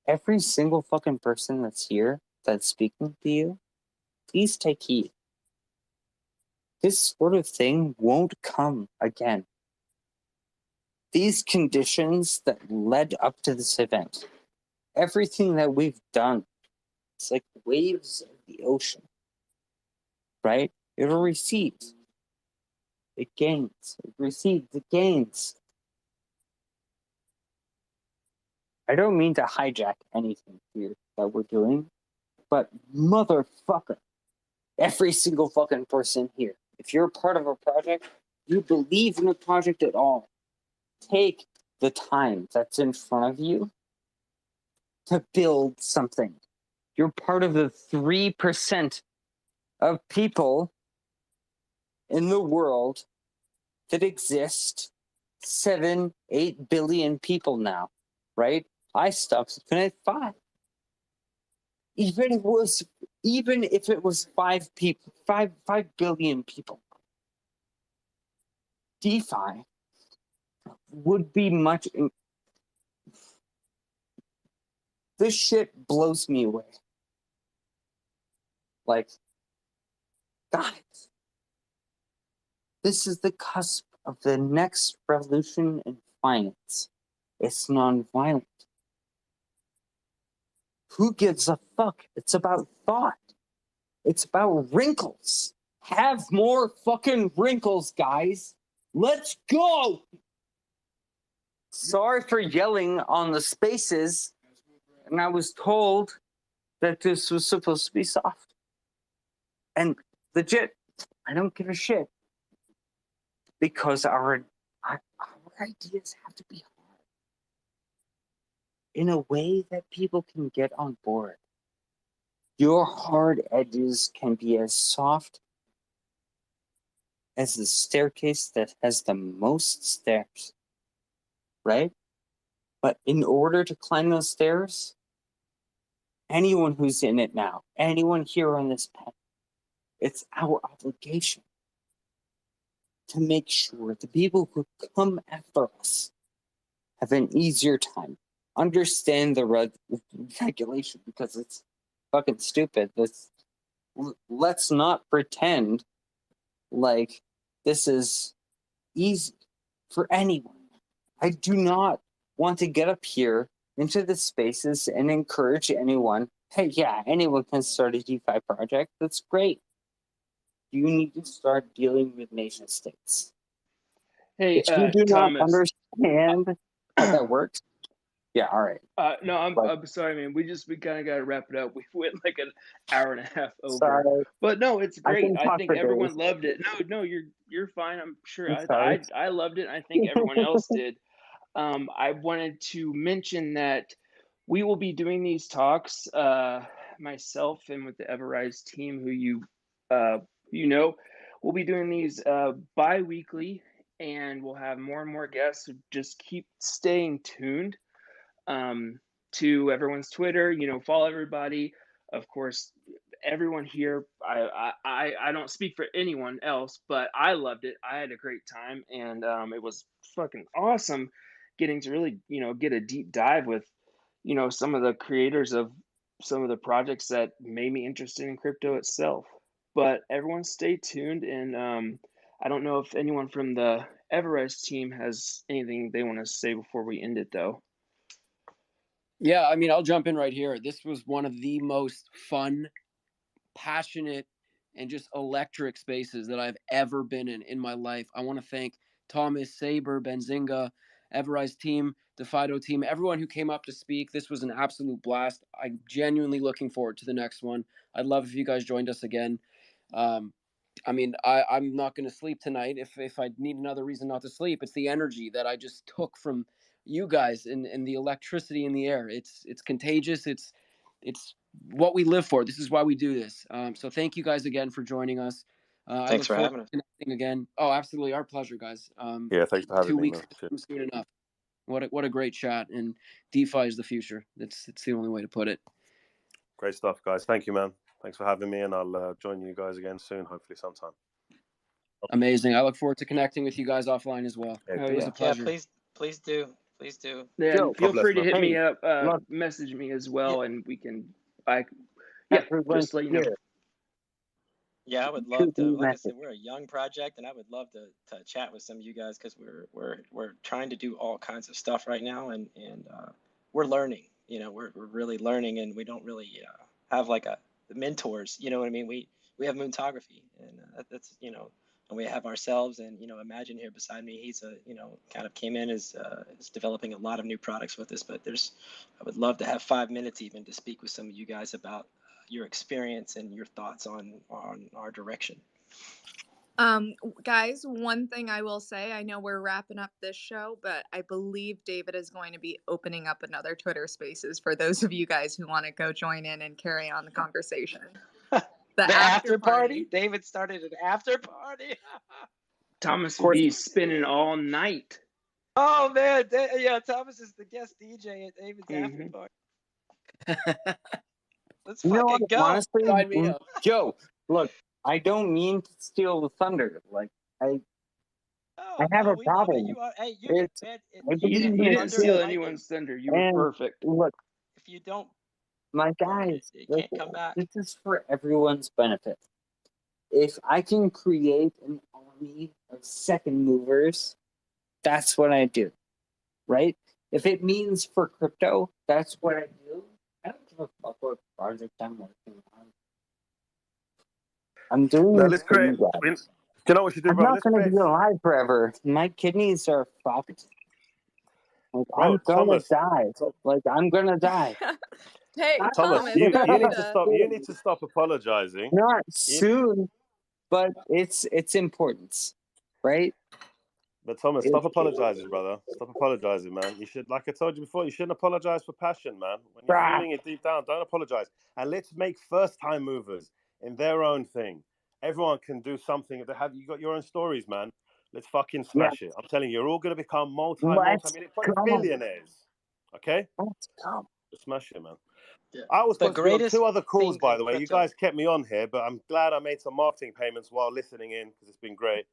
every single fucking person that's here that's speaking to you, please take heed. This sort of thing won't come again. These conditions that led up to this event, everything that we've done, it's like waves of the ocean, right? It'll recede. It gains. It recedes. It gains. I don't mean to hijack anything here that we're doing, but motherfucker, every single fucking person here, if you're a part of a project, you believe in a project at all, take the time that's in front of you to build something. You're part of the 3% of people in the world that exist. 7-8 billion people now, right? I stopped looking at 5. Even if it was 5 people, 5 billion people, DeFi would be much. This shit blows me away. Like, guys, this is the cusp of the next revolution in finance. It's non-violent. Who gives a fuck? It's about thought. It's about wrinkles. Have more fucking wrinkles, guys. Let's go! Sorry for yelling on the spaces, and I was told that this was supposed to be soft. And legit, I don't give a shit. Because our ideas have to be hard. In a way that people can get on board. Your hard edges can be as soft as the staircase that has the most stairs, right? But in order to climb those stairs, anyone who's in it now, anyone here on this panel, it's our obligation to make sure the people who come after us have an easier time. Understand the regulation because it's fucking stupid. Let's not pretend like this is easy for anyone. I do not want to get up here into the spaces and encourage anyone. Hey, yeah, anyone can start a DeFi project. That's great. You need to start dealing with nation states.
Hey,
if you do not
Thomas.
understand how that works, yeah, all right.
No, I'm sorry, man. We kind of got to wrap it up. We went like an hour and a half over.
Sorry.
But no, it's
I
great.
can
I
talk
think
for
everyone
days.
loved it. No, you're fine. I'm sure.
I'm sorry.
I loved it. I think everyone else did. I wanted to mention that we will be doing these talks myself and with the EverRise team, who we'll be doing these bi-weekly, and we'll have more and more guests. So just keep staying tuned to everyone's Twitter. Follow everybody. Of course, everyone here. I don't speak for anyone else, but I loved it. I had a great time, and it was fucking awesome getting to really get a deep dive with some of the creators of some of the projects that made me interested in crypto itself. But everyone stay tuned, and I don't know if anyone from the EverRise team has anything they want to say before we end it, though.
Yeah, I mean, I'll jump in right here. This was one of the most fun, passionate, and just electric spaces that I've ever been in my life. I want to thank Thomas, Saber, Benzinga, EverRise team, the Fido team, everyone who came up to speak. This was an absolute blast. I'm genuinely looking forward to the next one. I'd love if you guys joined us again. I mean, I'm not going to sleep tonight. If I need another reason not to sleep, it's the energy that I just took from you guys and the electricity in the air. It's contagious. It's what we live for. This is why we do this. So thank you guys again for joining us. I
Thanks
look
for
forward
having us.
to connecting again. Oh, absolutely, our pleasure, guys.
Yeah, thanks for having
2
me,
weeks
man.
comes soon enough. What a great chat. And DeFi is the future. It's the only way to put it.
Great stuff, guys. Thank you, man. Thanks for having me, and I'll join you guys again soon, hopefully sometime.
Amazing. I look forward to connecting with you guys offline as well.
Yeah,
It was a pleasure.
Yeah, please do. Please do.
Yeah, and feel free to hit me up,
look.
message me as well, and we can.
Everyone's
Just let you know.
here.
Yeah, I would
Shoot
love to.
me a
Like I
message.
said, we're a young project, and I would love to chat with some of you guys because we're trying to do all kinds of stuff right now, and we're learning. We're really learning, and we don't really have like mentors. You know what I mean? We have Moontography, and that's and we have ourselves, and Imagine here beside me. He's kind of came in as is developing a lot of new products with us. But I would love to have 5 minutes even to speak with some of you guys about your experience and your thoughts on our direction.
Guys, one thing I will say, I know we're wrapping up this show, but I believe David is going to be opening up another Twitter Spaces for those of you guys who want to go join in and carry on the conversation. The
after party. David started an after party.
Thomas will be spinning all night.
Oh man, yeah, Thomas is the guest DJ at David's after party. Let's fucking go.
Honestly,
Sign me up.
Joe, look, I don't mean to steal the thunder. Like I have a problem.
You
didn't steal anyone's thunder. You were perfect.
Look,
if you don't,
my guys,
it can't come back.
This is for everyone's benefit. If I can create an army of second movers, that's what I do, right? If it means for crypto, that's what I do. I don't give a fuck what project I'm working on. I'm doing
No,
this
let's
for
create.
you
I mean,
guys.
do you know what you do,
I'm
bro?
not
Let's
going to
create.
be alive forever. My kidneys are fucked. Like,
Bro,
I'm gonna
Thomas,
die. Like, I'm gonna die.
Hey,
Thomas,
Thomas,
you
no
need
need
to
to.
stop. You need to stop apologizing.
Not soon, but it's importance, right?
But Thomas,
It-
stop apologizing, brother. Stop apologizing, man. You should, like I told you before, you shouldn't apologize for passion, man. When you're
Ah.
feeling it deep down, don't apologize. And let's make first-time movers in their own thing. Everyone can do something. You got your own stories, man. Let's fucking smash it. I'm telling you, you're all gonna become
Let's
probably
go.
billionaires. Okay?
Let's go.
Just smash it, man.
Yeah.
I was
The
supposed to be on
greatest
2 other calls,
thing
by
in
the way. You
crypto.
guys kept me on here, but I'm glad I made some marketing payments while listening in because it's been great.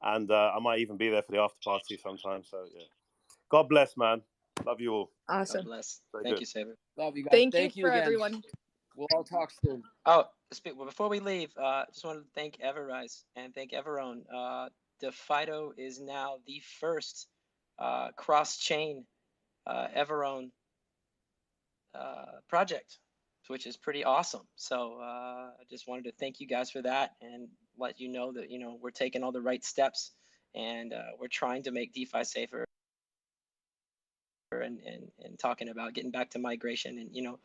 And I might even be there for the after party sometime. So, yeah. God bless, man. Love you all.
Awesome.
God bless.
Very
Thank
good.
you, Saber.
Love you guys.
Thank you for
again.
everyone.
We'll all talk soon.
Oh, well, before we leave, just wanted to thank EverRise and thank Everown. The Fido is now the first cross-chain Everown project, which is pretty awesome. So I just wanted to thank you guys for that and let you know that we're taking all the right steps and we're trying to make DeFi safer and talking about getting back to migration. And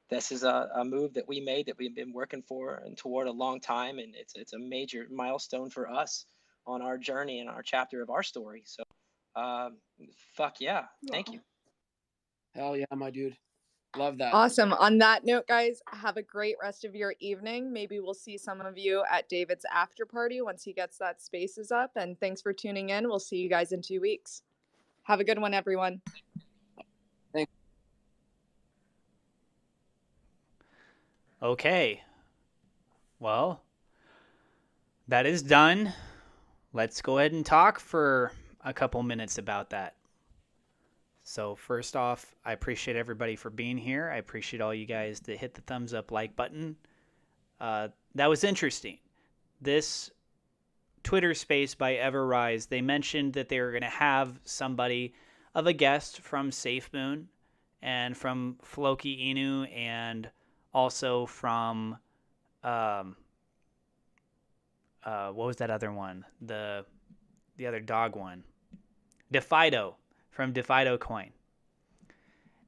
this is a move that we made that we've been working for and toward a long time, and it's a major milestone for us on our journey and our chapter of our story. So fuck yeah, thank you.
Hell yeah, my dude. Love that.
Awesome. On that note, guys, have a great rest of your evening. Maybe we'll see some of you at David's after party once he gets that spaces up. And thanks for tuning in. We'll see you guys in 2 weeks. Have a good one, everyone.
Thanks.
Okay. Well, that is done. Let's go ahead and talk for a couple minutes about that. So first off, I appreciate everybody for being here. I appreciate all you guys that hit the thumbs up like button. That was interesting. This Twitter space by EverRise, they mentioned that they were going to have somebody of a guest from SafeMoon and from Floki Inu and also from what was that other one? The other dog one. Defido, from Defido Coin.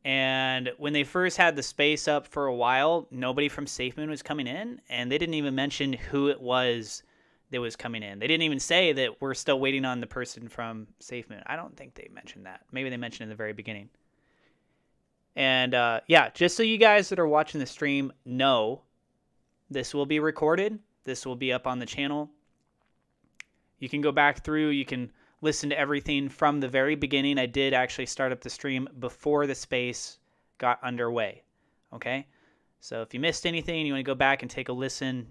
And when they first had the space up for a while, nobody from SafeMoon was coming in, and they didn't even mention who it was that was coming in. They didn't even say that we're still waiting on the person from SafeMoon. I don't think they mentioned that. Maybe they mentioned in the very beginning. And yeah, just so you guys that are watching the stream know, this will be recorded. This will be up on the channel. You can go back through. You can listen to everything from the very beginning. I did actually start up the stream before the space got underway. Okay? So if you missed anything, you want to go back and take a listen,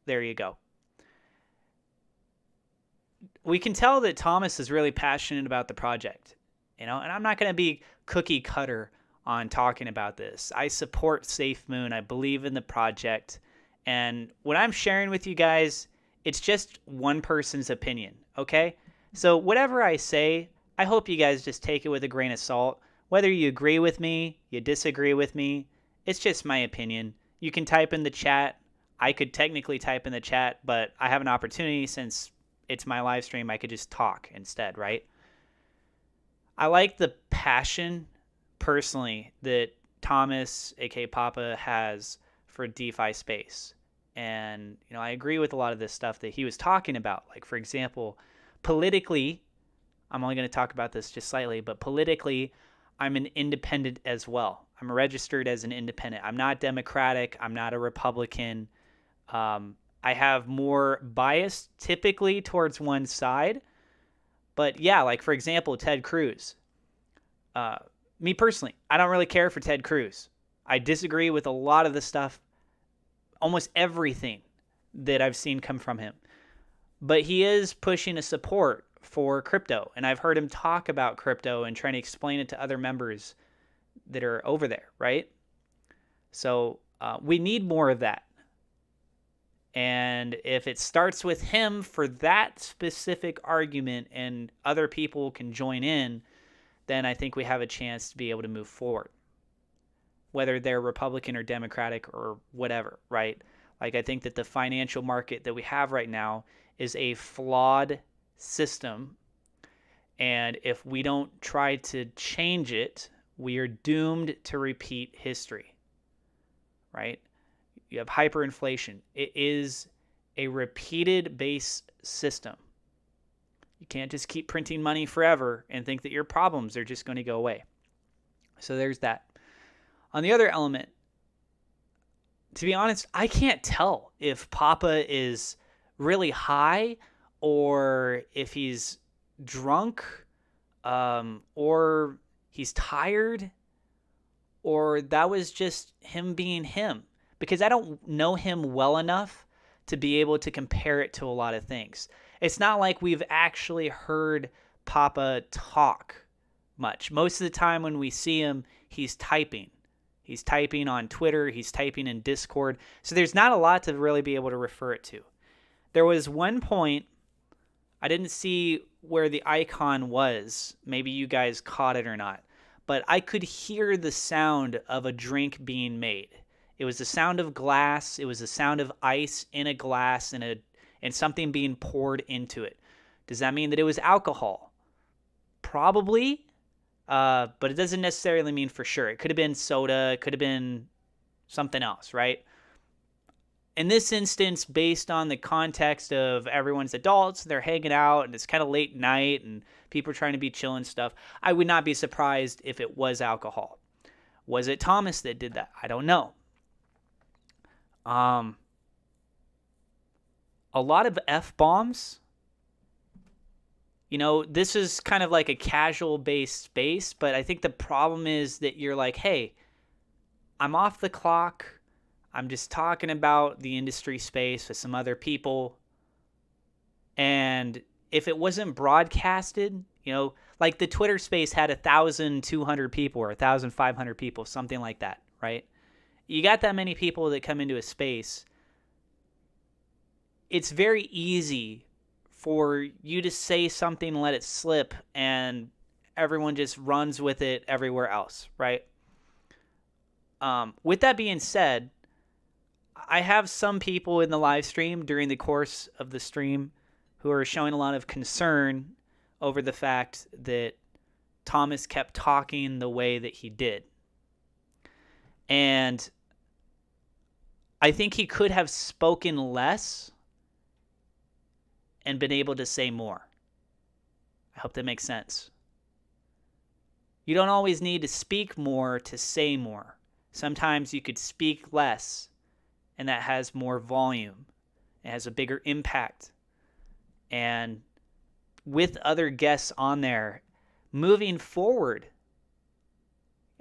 there you go. We can tell that Thomas is really passionate about the project, and I'm not going to be cookie cutter on talking about this. I support SafeMoon. I believe in the project, and what I'm sharing with you guys, it's just one person's opinion, okay? So whatever I say, I hope you guys just take it with a grain of salt. Whether you agree with me, you disagree with me, it's just my opinion. You can type in the chat. I could technically type in the chat, but I have an opportunity since it's my live stream. I could just talk instead, right? I like the passion, personally, that Thomas, aka Papa, has for DeFi space. And, I agree with a lot of this stuff that he was talking about. Like, for example, politically, I'm only going to talk about this just slightly, but politically, I'm an independent as well. I'm registered as an independent. I'm not Democratic. I'm not a Republican. I have more bias typically towards one side. But yeah, like for example, Ted Cruz. Me personally, I don't really care for Ted Cruz. I disagree with a lot of the stuff, almost everything that I've seen come from him. But he is pushing a support for crypto. And I've heard him talk about crypto and trying to explain it to other members that are over there, right? So we need more of that. And if it starts with him for that specific argument and other people can join in, then I think we have a chance to be able to move forward. Whether they're Republican or Democratic or whatever, right? Like I think that the financial market that we have right now is a flawed system. And if we don't try to change it, we are doomed to repeat history, right? You have hyperinflation. It is a repeated base system. You can't just keep printing money forever and think that your problems are just going to go away. So there's that. On the other element, to be honest, I can't tell if Papa is really high or if he's drunk or he's tired or that was just him being him. Because I don't know him well enough to be able to compare it to a lot of things. It's not like we've actually heard Papa talk much. Most of the time when we see him, he's typing. He's typing on Twitter. He's typing in Discord. So there's not a lot to really be able to refer it to. There was one point, I didn't see where the icon was. Maybe you guys caught it or not. But I could hear the sound of a drink being made. It was the sound of glass. It was the sound of ice in a glass and something being poured into it. Does that mean that it was alcohol? Probably, but it doesn't necessarily mean for sure. It could have been soda. It could have been something else, right? In this instance, based on the context of everyone's adults, they're hanging out, and it's kind of late night, and people are trying to be chill and stuff, I would not be surprised if it was alcohol. Was it Thomas that did that? I don't know. A lot of F-bombs. You know, this is kind of like a casual-based space, but I think the problem is that you're like, hey, I'm off the clock. I'm just talking about the industry space with some other people. And if it wasn't broadcasted, you know, like the Twitter space had 1,200 people or 1,500 people, something like that, right? You got that many people that come into a space. It's very easy for you to say something, let it slip, and everyone just runs with it everywhere else, right? With that being said, I have some people in the live stream during the course of the stream who are showing a lot of concern over the fact that Thomas kept talking the way that he did. And I think he could have spoken less and been able to say more. I hope that makes sense. You don't always need to speak more to say more. Sometimes you could speak less, and that has more volume. It has a bigger impact. And with other guests on there, moving forward,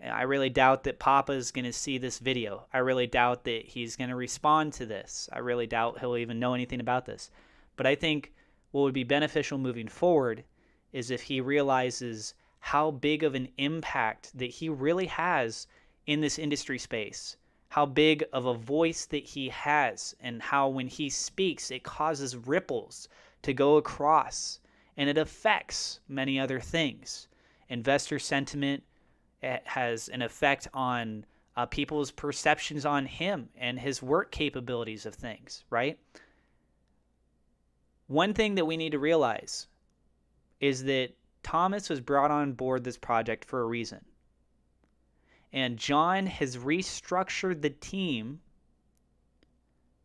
I really doubt that Papa's going to see this video. I really doubt that he's going to respond to this. I really doubt he'll even know anything about this. But I think what would be beneficial moving forward is if he realizes how big of an impact that he really has in this industry space, how big of a voice that he has, and how when he speaks, it causes ripples to go across, and it affects many other things. Investor sentiment has an effect on people's perceptions on him and his work capabilities of things, right? One thing that we need to realize is that Thomas was brought on board this project for a reason. And John has restructured the team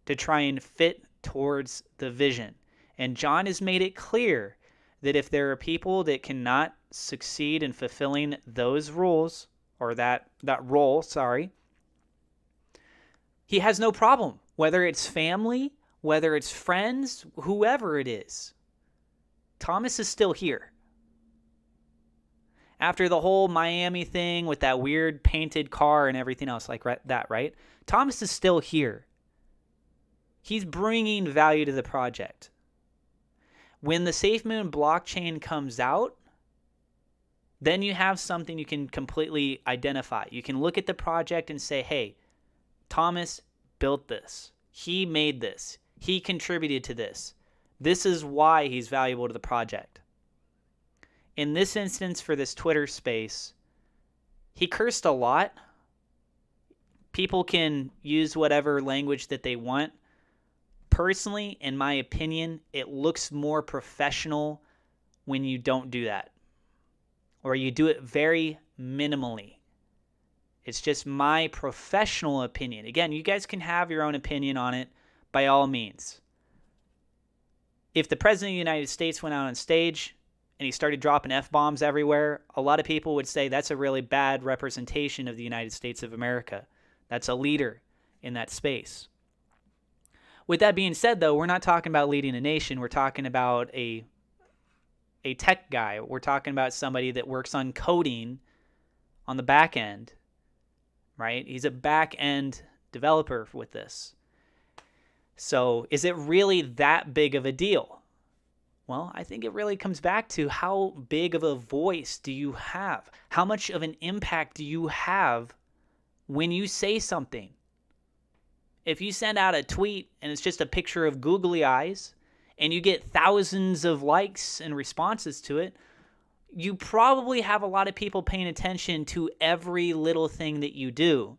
to try and fit towards the vision. And John has made it clear that if there are people that cannot succeed in fulfilling those rules, or that role, he has no problem, whether it's family, whether it's friends, whoever it is. Thomas is still here. After the whole Miami thing with that weird painted car and everything else like that, right? Thomas is still here. He's bringing value to the project. When the SafeMoon blockchain comes out, then you have something you can completely identify. You can look at the project and say, hey, Thomas built this. He made this. He contributed to this. This is why he's valuable to the project. In this instance, for this Twitter space, he cursed a lot. People can use whatever language that they want. Personally, in my opinion, it looks more professional when you don't do that, or you do it very minimally. It's just my professional opinion. Again, you guys can have your own opinion on it by all means. If the President of the United States went out on stage and he started dropping F-bombs everywhere, a lot of people would say that's a really bad representation of the United States of America. That's a leader in that space. With that being said, though, we're not talking about leading a nation. We're talking about a tech guy. We're talking about somebody that works on coding on the back end, right? He's a back end developer with this. So is it really that big of a deal? Well, I think it really comes back to how big of a voice do you have? How much of an impact do you have when you say something? If you send out a tweet and it's just a picture of googly eyes and you get thousands of likes and responses to it, you probably have a lot of people paying attention to every little thing that you do.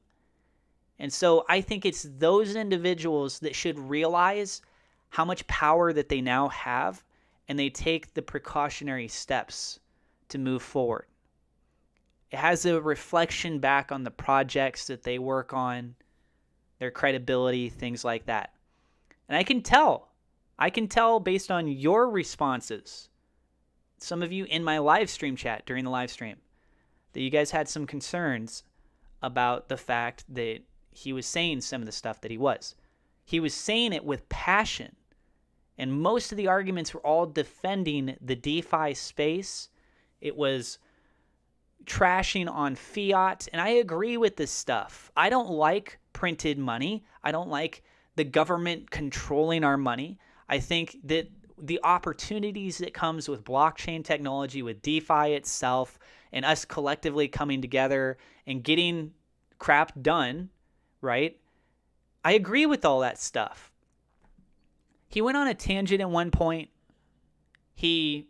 And so I think it's those individuals that should realize how much power that they now have, and they take the precautionary steps to move forward. It has a reflection back on the projects that they work on, their credibility, things like that. And I can tell based on your responses, some of you in my live stream chat during the live stream, that you guys had some concerns about the fact that he was saying some of the stuff that he was. He was saying it with passion. And most of the arguments were all defending the DeFi space. It was trashing on fiat. And I agree with this stuff. I don't like printed money. I don't like the government controlling our money. I think that the opportunities that comes with blockchain technology, with DeFi itself, and us collectively coming together and getting crap done, right? I agree with all that stuff. He went on a tangent at one point. He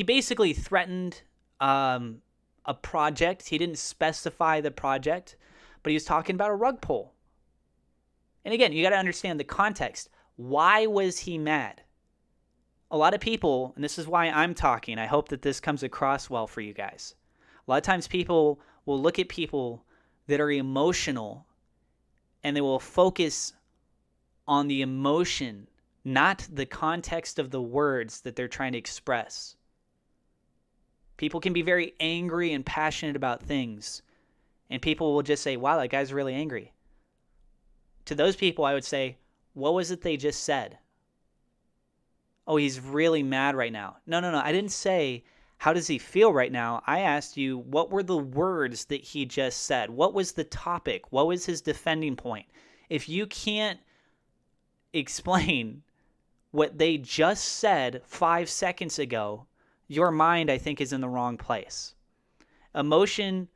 basically threatened a project. He didn't specify the project, but he was talking about a rug pull. And again, you got to understand the context. Why was he mad? A lot of people, and this is why I'm talking, I hope that this comes across well for you guys. A lot of times people will look at people that are emotional and they will focus on the emotion, not the context of the words that they're trying to express. People can be very angry and passionate about things, and people will just say, wow, that guy's really angry. To those people, I would say, what was it they just said? Oh, he's really mad right now. No. I didn't say, how does he feel right now? I asked you, what were the words that he just said? What was the topic? What was his defending point? If you can't explain what they just said 5 seconds ago, your mind, I think, is in the wrong place. Emotion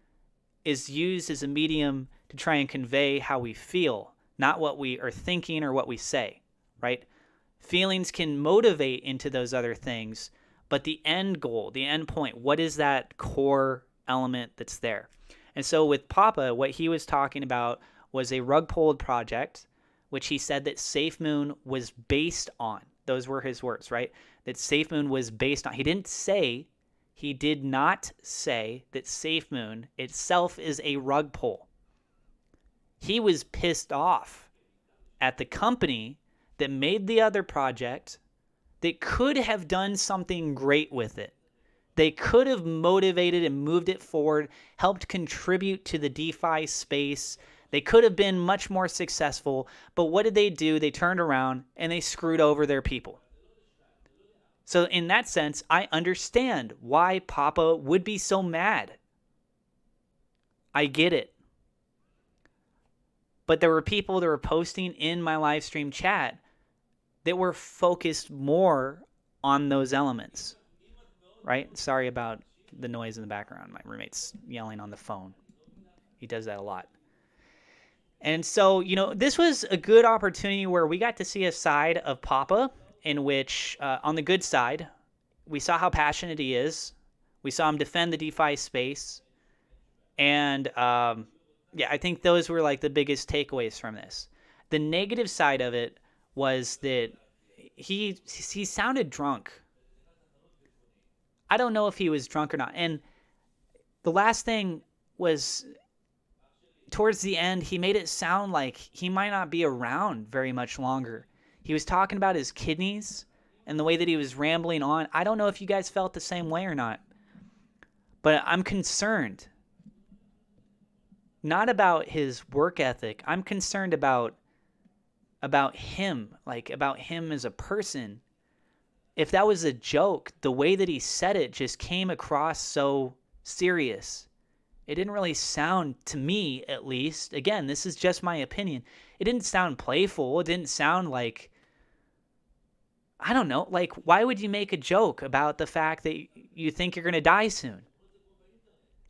is used as a medium to try and convey how we feel, not what we are thinking or what we say, right? Feelings can motivate into those other things, but the end goal, the end point, what is that core element that's there? And so with Papa, what he was talking about was a rug pulled project, which he said that SafeMoon was based on. Those were his words, right? That SafeMoon was based on. He did not say that SafeMoon itself is a rug pull. He was pissed off at the company that made the other project that could have done something great with it. They could have motivated and moved it forward, helped contribute to the DeFi space. They could have been much more successful, but what did they do? They turned around and they screwed over their people. So in that sense, I understand why Papa would be so mad. I get it. But there were people that were posting in my live stream chat that were focused more on those elements, right? Sorry about the noise in the background. My roommate's yelling on the phone. He does that a lot. And so, this was a good opportunity where we got to see a side of Papa in which, on the good side, we saw how passionate he is. We saw him defend the DeFi space. And, I think those were like the biggest takeaways from this. The negative side of it was that he sounded drunk. I don't know if he was drunk or not. And the last thing was, towards the end, he made it sound like he might not be around very much longer. He was talking about his kidneys and the way that he was rambling on. I don't know if you guys felt the same way or not, but I'm concerned. Not about his work ethic. I'm concerned about him, about him as a person. If that was a joke, the way that he said it just came across so serious. It didn't really sound, to me at least, again, this is just my opinion, it didn't sound playful. It didn't sound like, I don't know, why would you make a joke about the fact that you think you're going to die soon?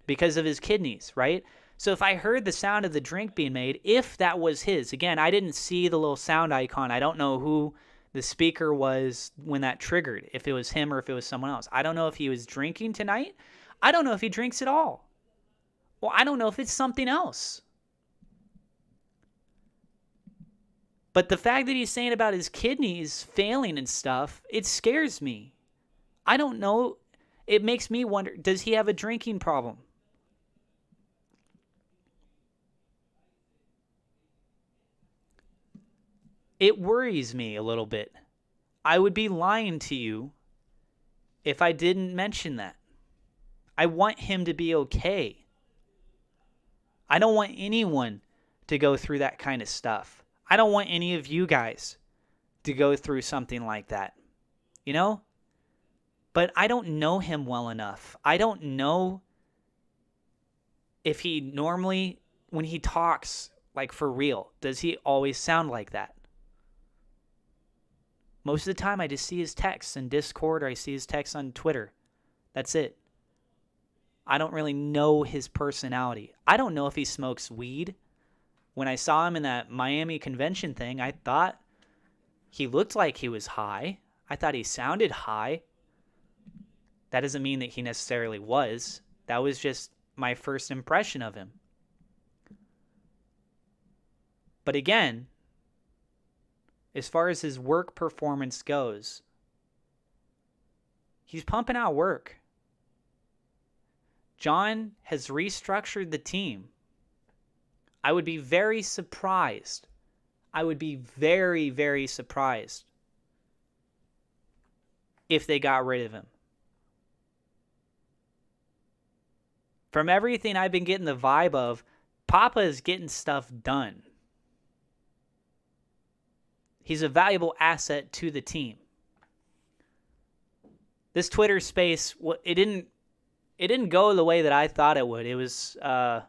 Because of his kidneys, right? So if I heard the sound of the drink being made, if that was his, again, I didn't see the little sound icon. I don't know who the speaker was when that triggered, if it was him or if it was someone else. I don't know if he was drinking tonight. I don't know if he drinks at all. Well, I don't know if it's something else. But the fact that he's saying about his kidneys failing and stuff, it scares me. I don't know. It makes me wonder, does he have a drinking problem? It worries me a little bit. I would be lying to you if I didn't mention that. I want him to be okay. I don't want anyone to go through that kind of stuff. I don't want any of you guys to go through something like that, you know? But I don't know him well enough. I don't know if he normally, when he talks, like for real, does he always sound like that? Most of the time I just see his texts in Discord or I see his texts on Twitter. That's it. I don't really know his personality. I don't know if he smokes weed. When I saw him in that Miami convention thing, I thought he looked like he was high. I thought he sounded high. That doesn't mean that he necessarily was. That was just my first impression of him. But again, as far as his work performance goes, he's pumping out work. John has restructured the team. I would be very surprised. I would be very, very surprised if they got rid of him. From everything I've been getting the vibe of, Papa is getting stuff done. He's a valuable asset to the team. This Twitter space, it didn't go the way that I thought it would. It was a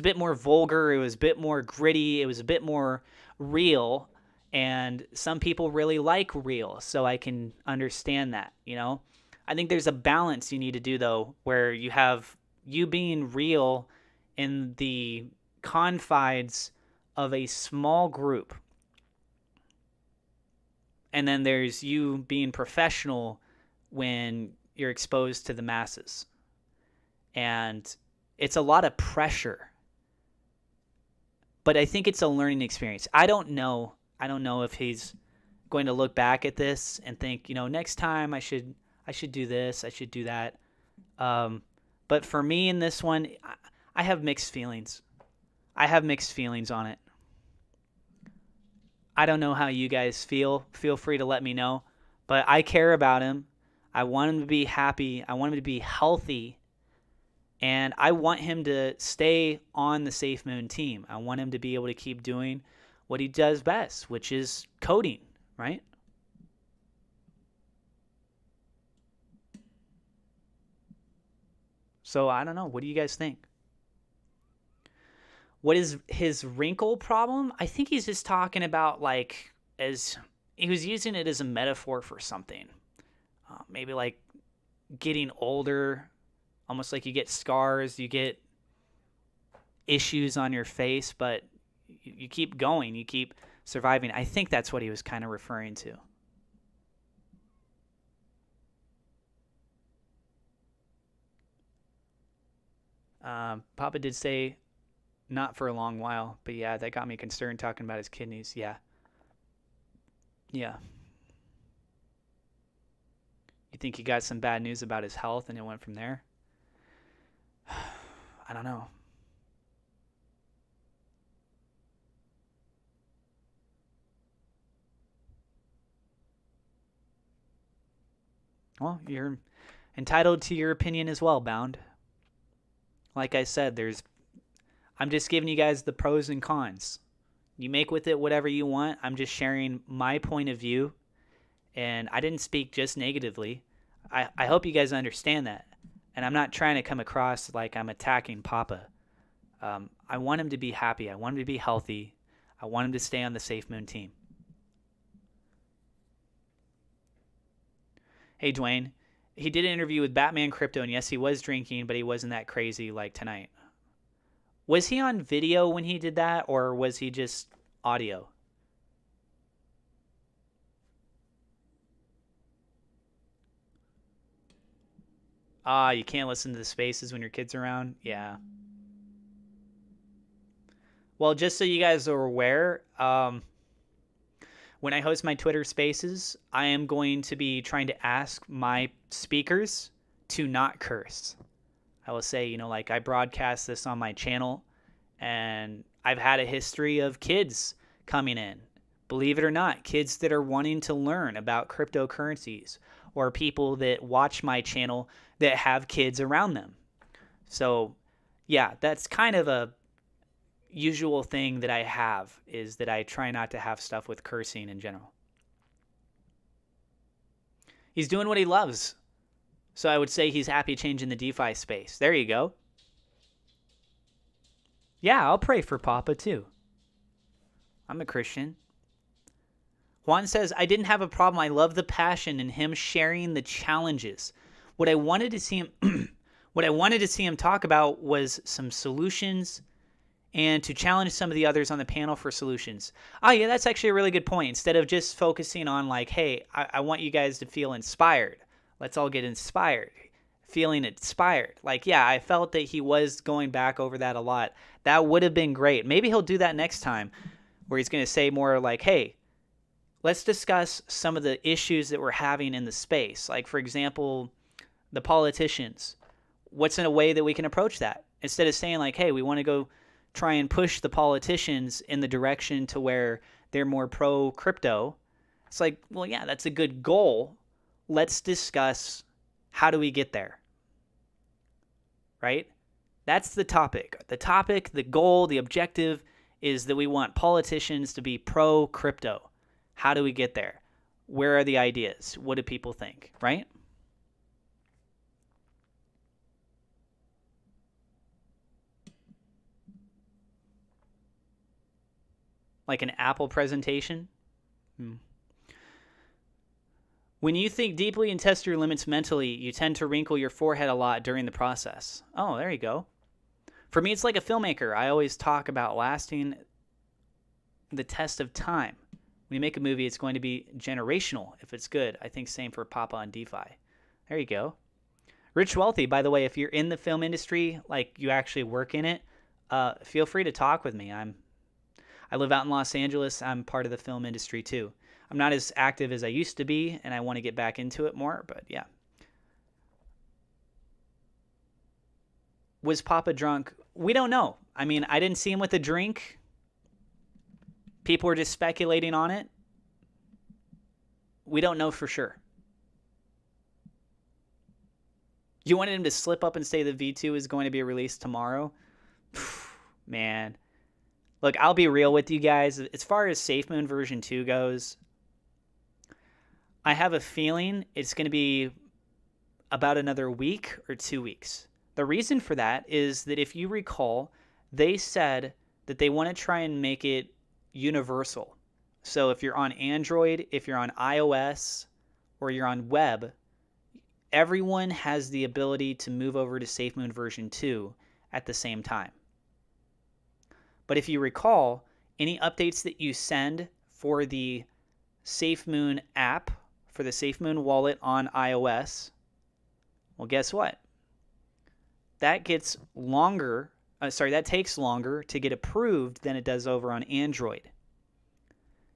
bit more vulgar. It was a bit more gritty. It was a bit more real. And some people really like real, so I can understand that, you know? I think there's a balance you need to do, though, where you have you being real in the confines of a small group. And then there's you being professional when you're exposed to the masses. And it's a lot of pressure. But I think it's a learning experience. I don't know if he's going to look back at this and think, next time I should do this, I should do that. But for me in this one, I have mixed feelings. I have mixed feelings on it. I don't know how you guys feel. Feel free to let me know. But I care about him. I want him to be happy. I want him to be healthy. And I want him to stay on the Safe Moon team. I want him to be able to keep doing what he does best, which is coding, right? So I don't know. What do you guys think? What is his wrinkle problem? I think he's just talking about as he was using it as a metaphor for something. Maybe like getting older, almost like you get scars, you get issues on your face, but you keep going, you keep surviving. I think that's what he was kind of referring to. Papa did say not for a long while, but yeah, that got me concerned talking about his kidneys. Yeah. You think he got some bad news about his health and it went from there? I don't know. Well, you're entitled to your opinion as well, Bound. Like I said, I'm just giving you guys the pros and cons. You make with it whatever you want. I'm just sharing my point of view. And I didn't speak just negatively. I hope you guys understand that. And I'm not trying to come across like I'm attacking Papa. I want him to be happy. I want him to be healthy. I want him to stay on the Safe Moon team. Hey, Dwayne. He did an interview with Batman Crypto, and yes, he was drinking, but he wasn't that crazy like tonight. Was he on video when he did that, or was he just audio? You can't listen to the spaces when your kid's around? Yeah. Well, just so you guys are aware, when I host my Twitter spaces, I am going to be trying to ask my speakers to not curse. I will say, I broadcast this on my channel, and I've had a history of kids coming in. Believe it or not, kids that are wanting to learn about cryptocurrencies, or people that watch my channel that have kids around them. So, yeah, that's kind of a usual thing that I have, is that I try not to have stuff with cursing in general. He's doing what he loves. So I would say he's happy changing the DeFi space. There you go. Yeah, I'll pray for Papa too. I'm a Christian. Juan says, I didn't have a problem. I love the passion in him sharing the challenges. What I wanted to see him talk about was some solutions and to challenge some of the others on the panel for solutions. Oh yeah, that's actually a really good point. Instead of just focusing on like, hey, I want you guys to feel inspired. Let's all get inspired. Feeling inspired. Like, yeah, I felt that he was going back over that a lot. That would have been great. Maybe he'll do that next time, where he's going to say more like, hey, let's discuss some of the issues that we're having in the space. Like, for example, the politicians. What's in a way that we can approach that? Instead of saying like, hey, we want to go try and push the politicians in the direction to where they're more pro-crypto. It's like, well, yeah, that's a good goal. Let's discuss how do we get there, right? That's the topic. The topic, the goal, the objective is that we want politicians to be pro-crypto. How do we get there? Where are the ideas? What do people think, right? Like an Apple presentation? When you think deeply and test your limits mentally, you tend to wrinkle your forehead a lot during the process. Oh, there you go. For me, it's like a filmmaker. I always talk about lasting the test of time. When you make a movie, it's going to be generational if it's good. I think same for Papa on DeFi. There you go. Rich Wealthy, by the way, if you're in the film industry, like you actually work in it, feel free to talk with me. I live out in Los Angeles. I'm part of the film industry too. I'm not as active as I used to be, and I want to get back into it more, but yeah. Was Papa drunk? We don't know. I mean, I didn't see him with a drink. People were just speculating on it. We don't know for sure. You wanted him to slip up and say the V2 is going to be released tomorrow? Man. Look, I'll be real with you guys. As far as SafeMoon version 2 goes, I have a feeling it's going to be about another week or 2 weeks. The reason for that is that if you recall, they said that they want to try and make it universal. So if you're on Android, if you're on iOS, or you're on web, everyone has the ability to move over to SafeMoon version 2 at the same time. But if you recall, any updates that you send for the SafeMoon app, for the SafeMoon wallet on iOS, well, guess what? That gets longer. That takes longer to get approved than it does over on Android.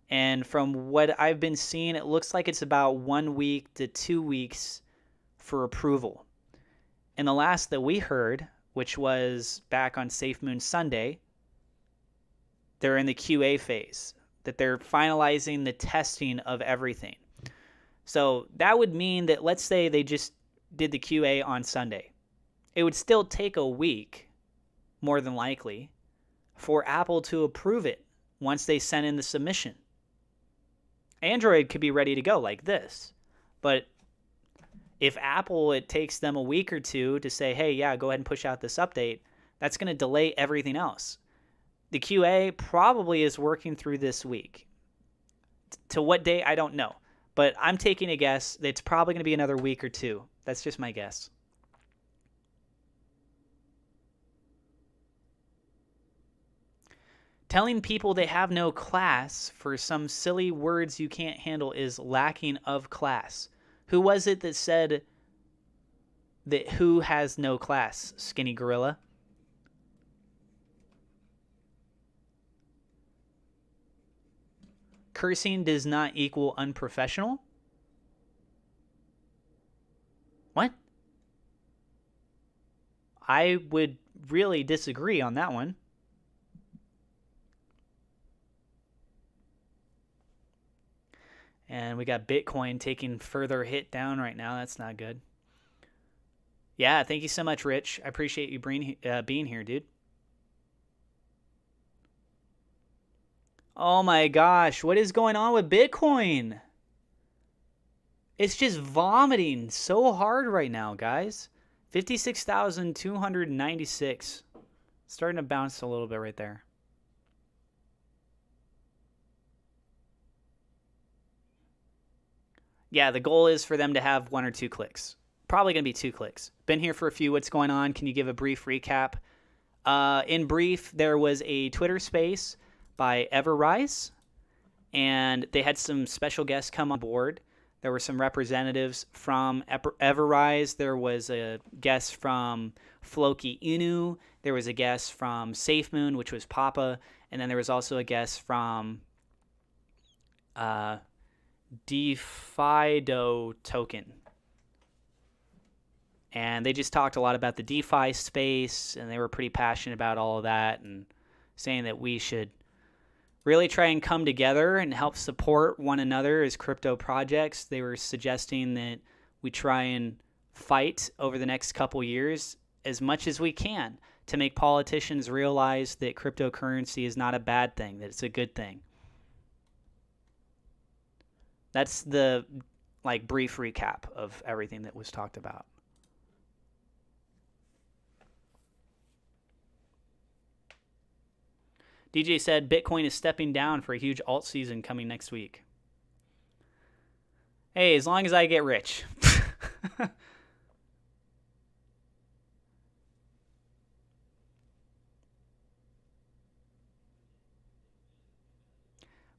And from what I've been seeing, it looks like it's about 1 week to 2 weeks for approval. And the last that we heard, which was back on SafeMoon Sunday, they're in the QA phase, that they're finalizing the testing of everything. So that would mean that, let's say they just did the QA on Sunday. It would still take a week, more than likely, for Apple to approve it once they send in the submission. Android could be ready to go like this. But if Apple, it takes them a week or two to say, hey, yeah, go ahead and push out this update, that's going to delay everything else. The QA probably is working through this week. To what day, I don't know. But I'm taking a guess that it's probably going to be another week or two. That's just my guess. Telling people they have no class for some silly words you can't handle is lacking of class. Who was it that said that who has no class, Skinny Gorilla? Cursing does not equal unprofessional? What? I would really disagree on that one. And we got Bitcoin taking further hit down right now. That's not good. Yeah, thank you so much, Rich. I appreciate you being here, dude. Oh my gosh, what is going on with Bitcoin? It's just vomiting so hard right now, guys. 56,296. Starting to bounce a little bit right there. Yeah, the goal is for them to have 1 or 2 clicks. Probably going to be 2 clicks. Been here for a few. What's going on? Can you give a brief recap? In brief, there was a Twitter space by EverRise, and they had some special guests come on board. There were some representatives from EverRise. There was a guest from Floki Inu. There was a guest from SafeMoon, which was Papa. And then there was also a guest from DeFido Token. And they just talked a lot about the DeFi space, and they were pretty passionate about all of that and saying that we should really try and come together and help support one another as crypto projects. They were suggesting that we try and fight over the next couple years as much as we can to make politicians realize that cryptocurrency is not a bad thing, that it's a good thing. That's the brief recap of everything that was talked about. DJ said Bitcoin is stepping down for a huge alt season coming next week. Hey, as long as I get rich.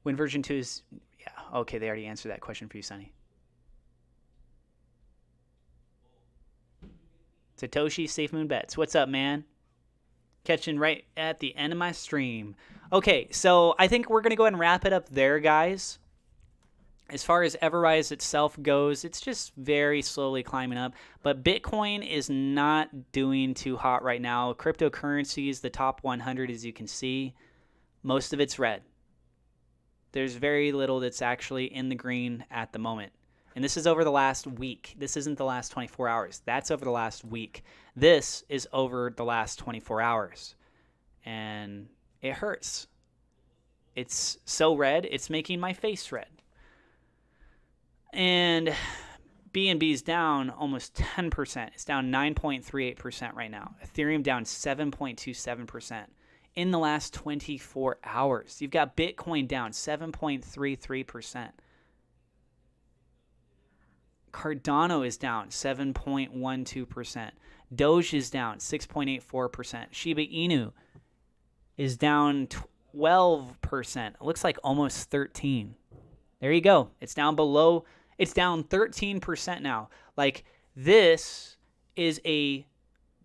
When version 2 is... Yeah, okay, they already answered that question for you, Sonny. Satoshi SafeMoon Bets. What's up, man? Catching right at the end of my stream. Okay, so I think we're going to go ahead and wrap it up there, guys. As far as EverRise itself goes, it's just very slowly climbing up. But Bitcoin is not doing too hot right now. Cryptocurrencies, the top 100, as you can see, most of it's red. There's very little that's actually in the green at the moment. And this is over the last week. This isn't the last 24 hours. That's over the last week. This is over the last 24 hours. And it hurts. It's so red, it's making my face red. And BNB's down almost 10%. It's down 9.38% right now. Ethereum down 7.27% in the last 24 hours. You've got Bitcoin down 7.33%. Cardano is down 7.12%. Doge is down 6.84%. Shiba Inu is down 12%. It looks like almost 13. There you go. It's down below. It's down 13% now. Like, this is a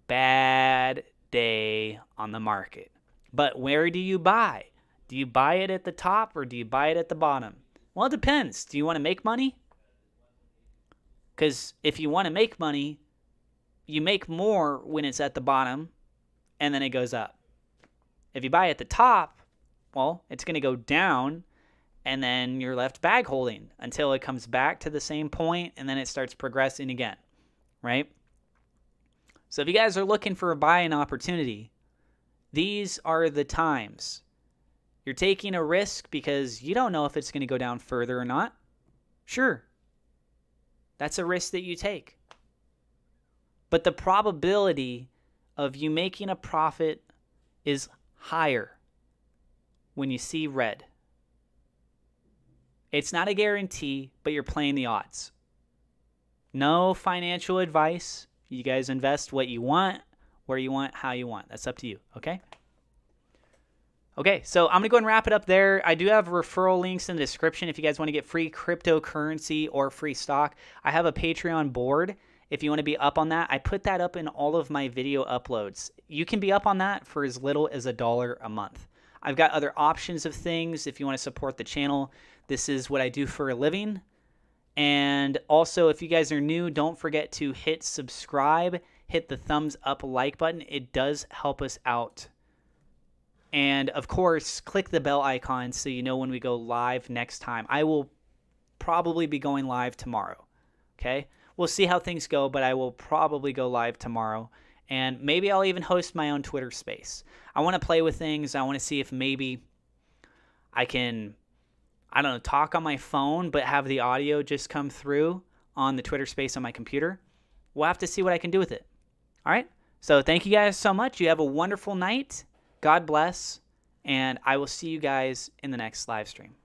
bad day on the market. But where do you buy? Do you buy it at the top or do you buy it at the bottom? Well, it depends. Do you want to make money? Because if you want to make money, you make more when it's at the bottom and then it goes up. If you buy at the top, well, it's going to go down and then you're left bag holding until it comes back to the same point and then it starts progressing again, right? So if you guys are looking for a buying opportunity, these are the times. You're taking a risk because you don't know if it's going to go down further or not. Sure. That's a risk that you take. But the probability of you making a profit is higher when you see red. It's not a guarantee, but you're playing the odds. No financial advice. You guys invest what you want, where you want, how you want. That's up to you, okay? Okay, so I'm going to go and wrap it up there. I do have referral links in the description if you guys want to get free cryptocurrency or free stock. I have a Patreon board if you want to be up on that. I put that up in all of my video uploads. You can be up on that for as little as $1 a month. I've got other options of things if you want to support the channel. This is what I do for a living. And also, if you guys are new, don't forget to hit subscribe, hit the thumbs up like button. It does help us out. And of course, click the bell icon so you know when we go live next time. I will probably be going live tomorrow. Okay? we'll see how things go, but I will probably go live tomorrow. And maybe I'll even host my own Twitter space. I want to play with things. I want to see if maybe I can, I don't know, talk on my phone, but have the audio just come through on the Twitter space on my computer. We'll have to see what I can do with it. All right? So thank you guys so much. You have a wonderful night. God bless. And I will see you guys in the next live stream.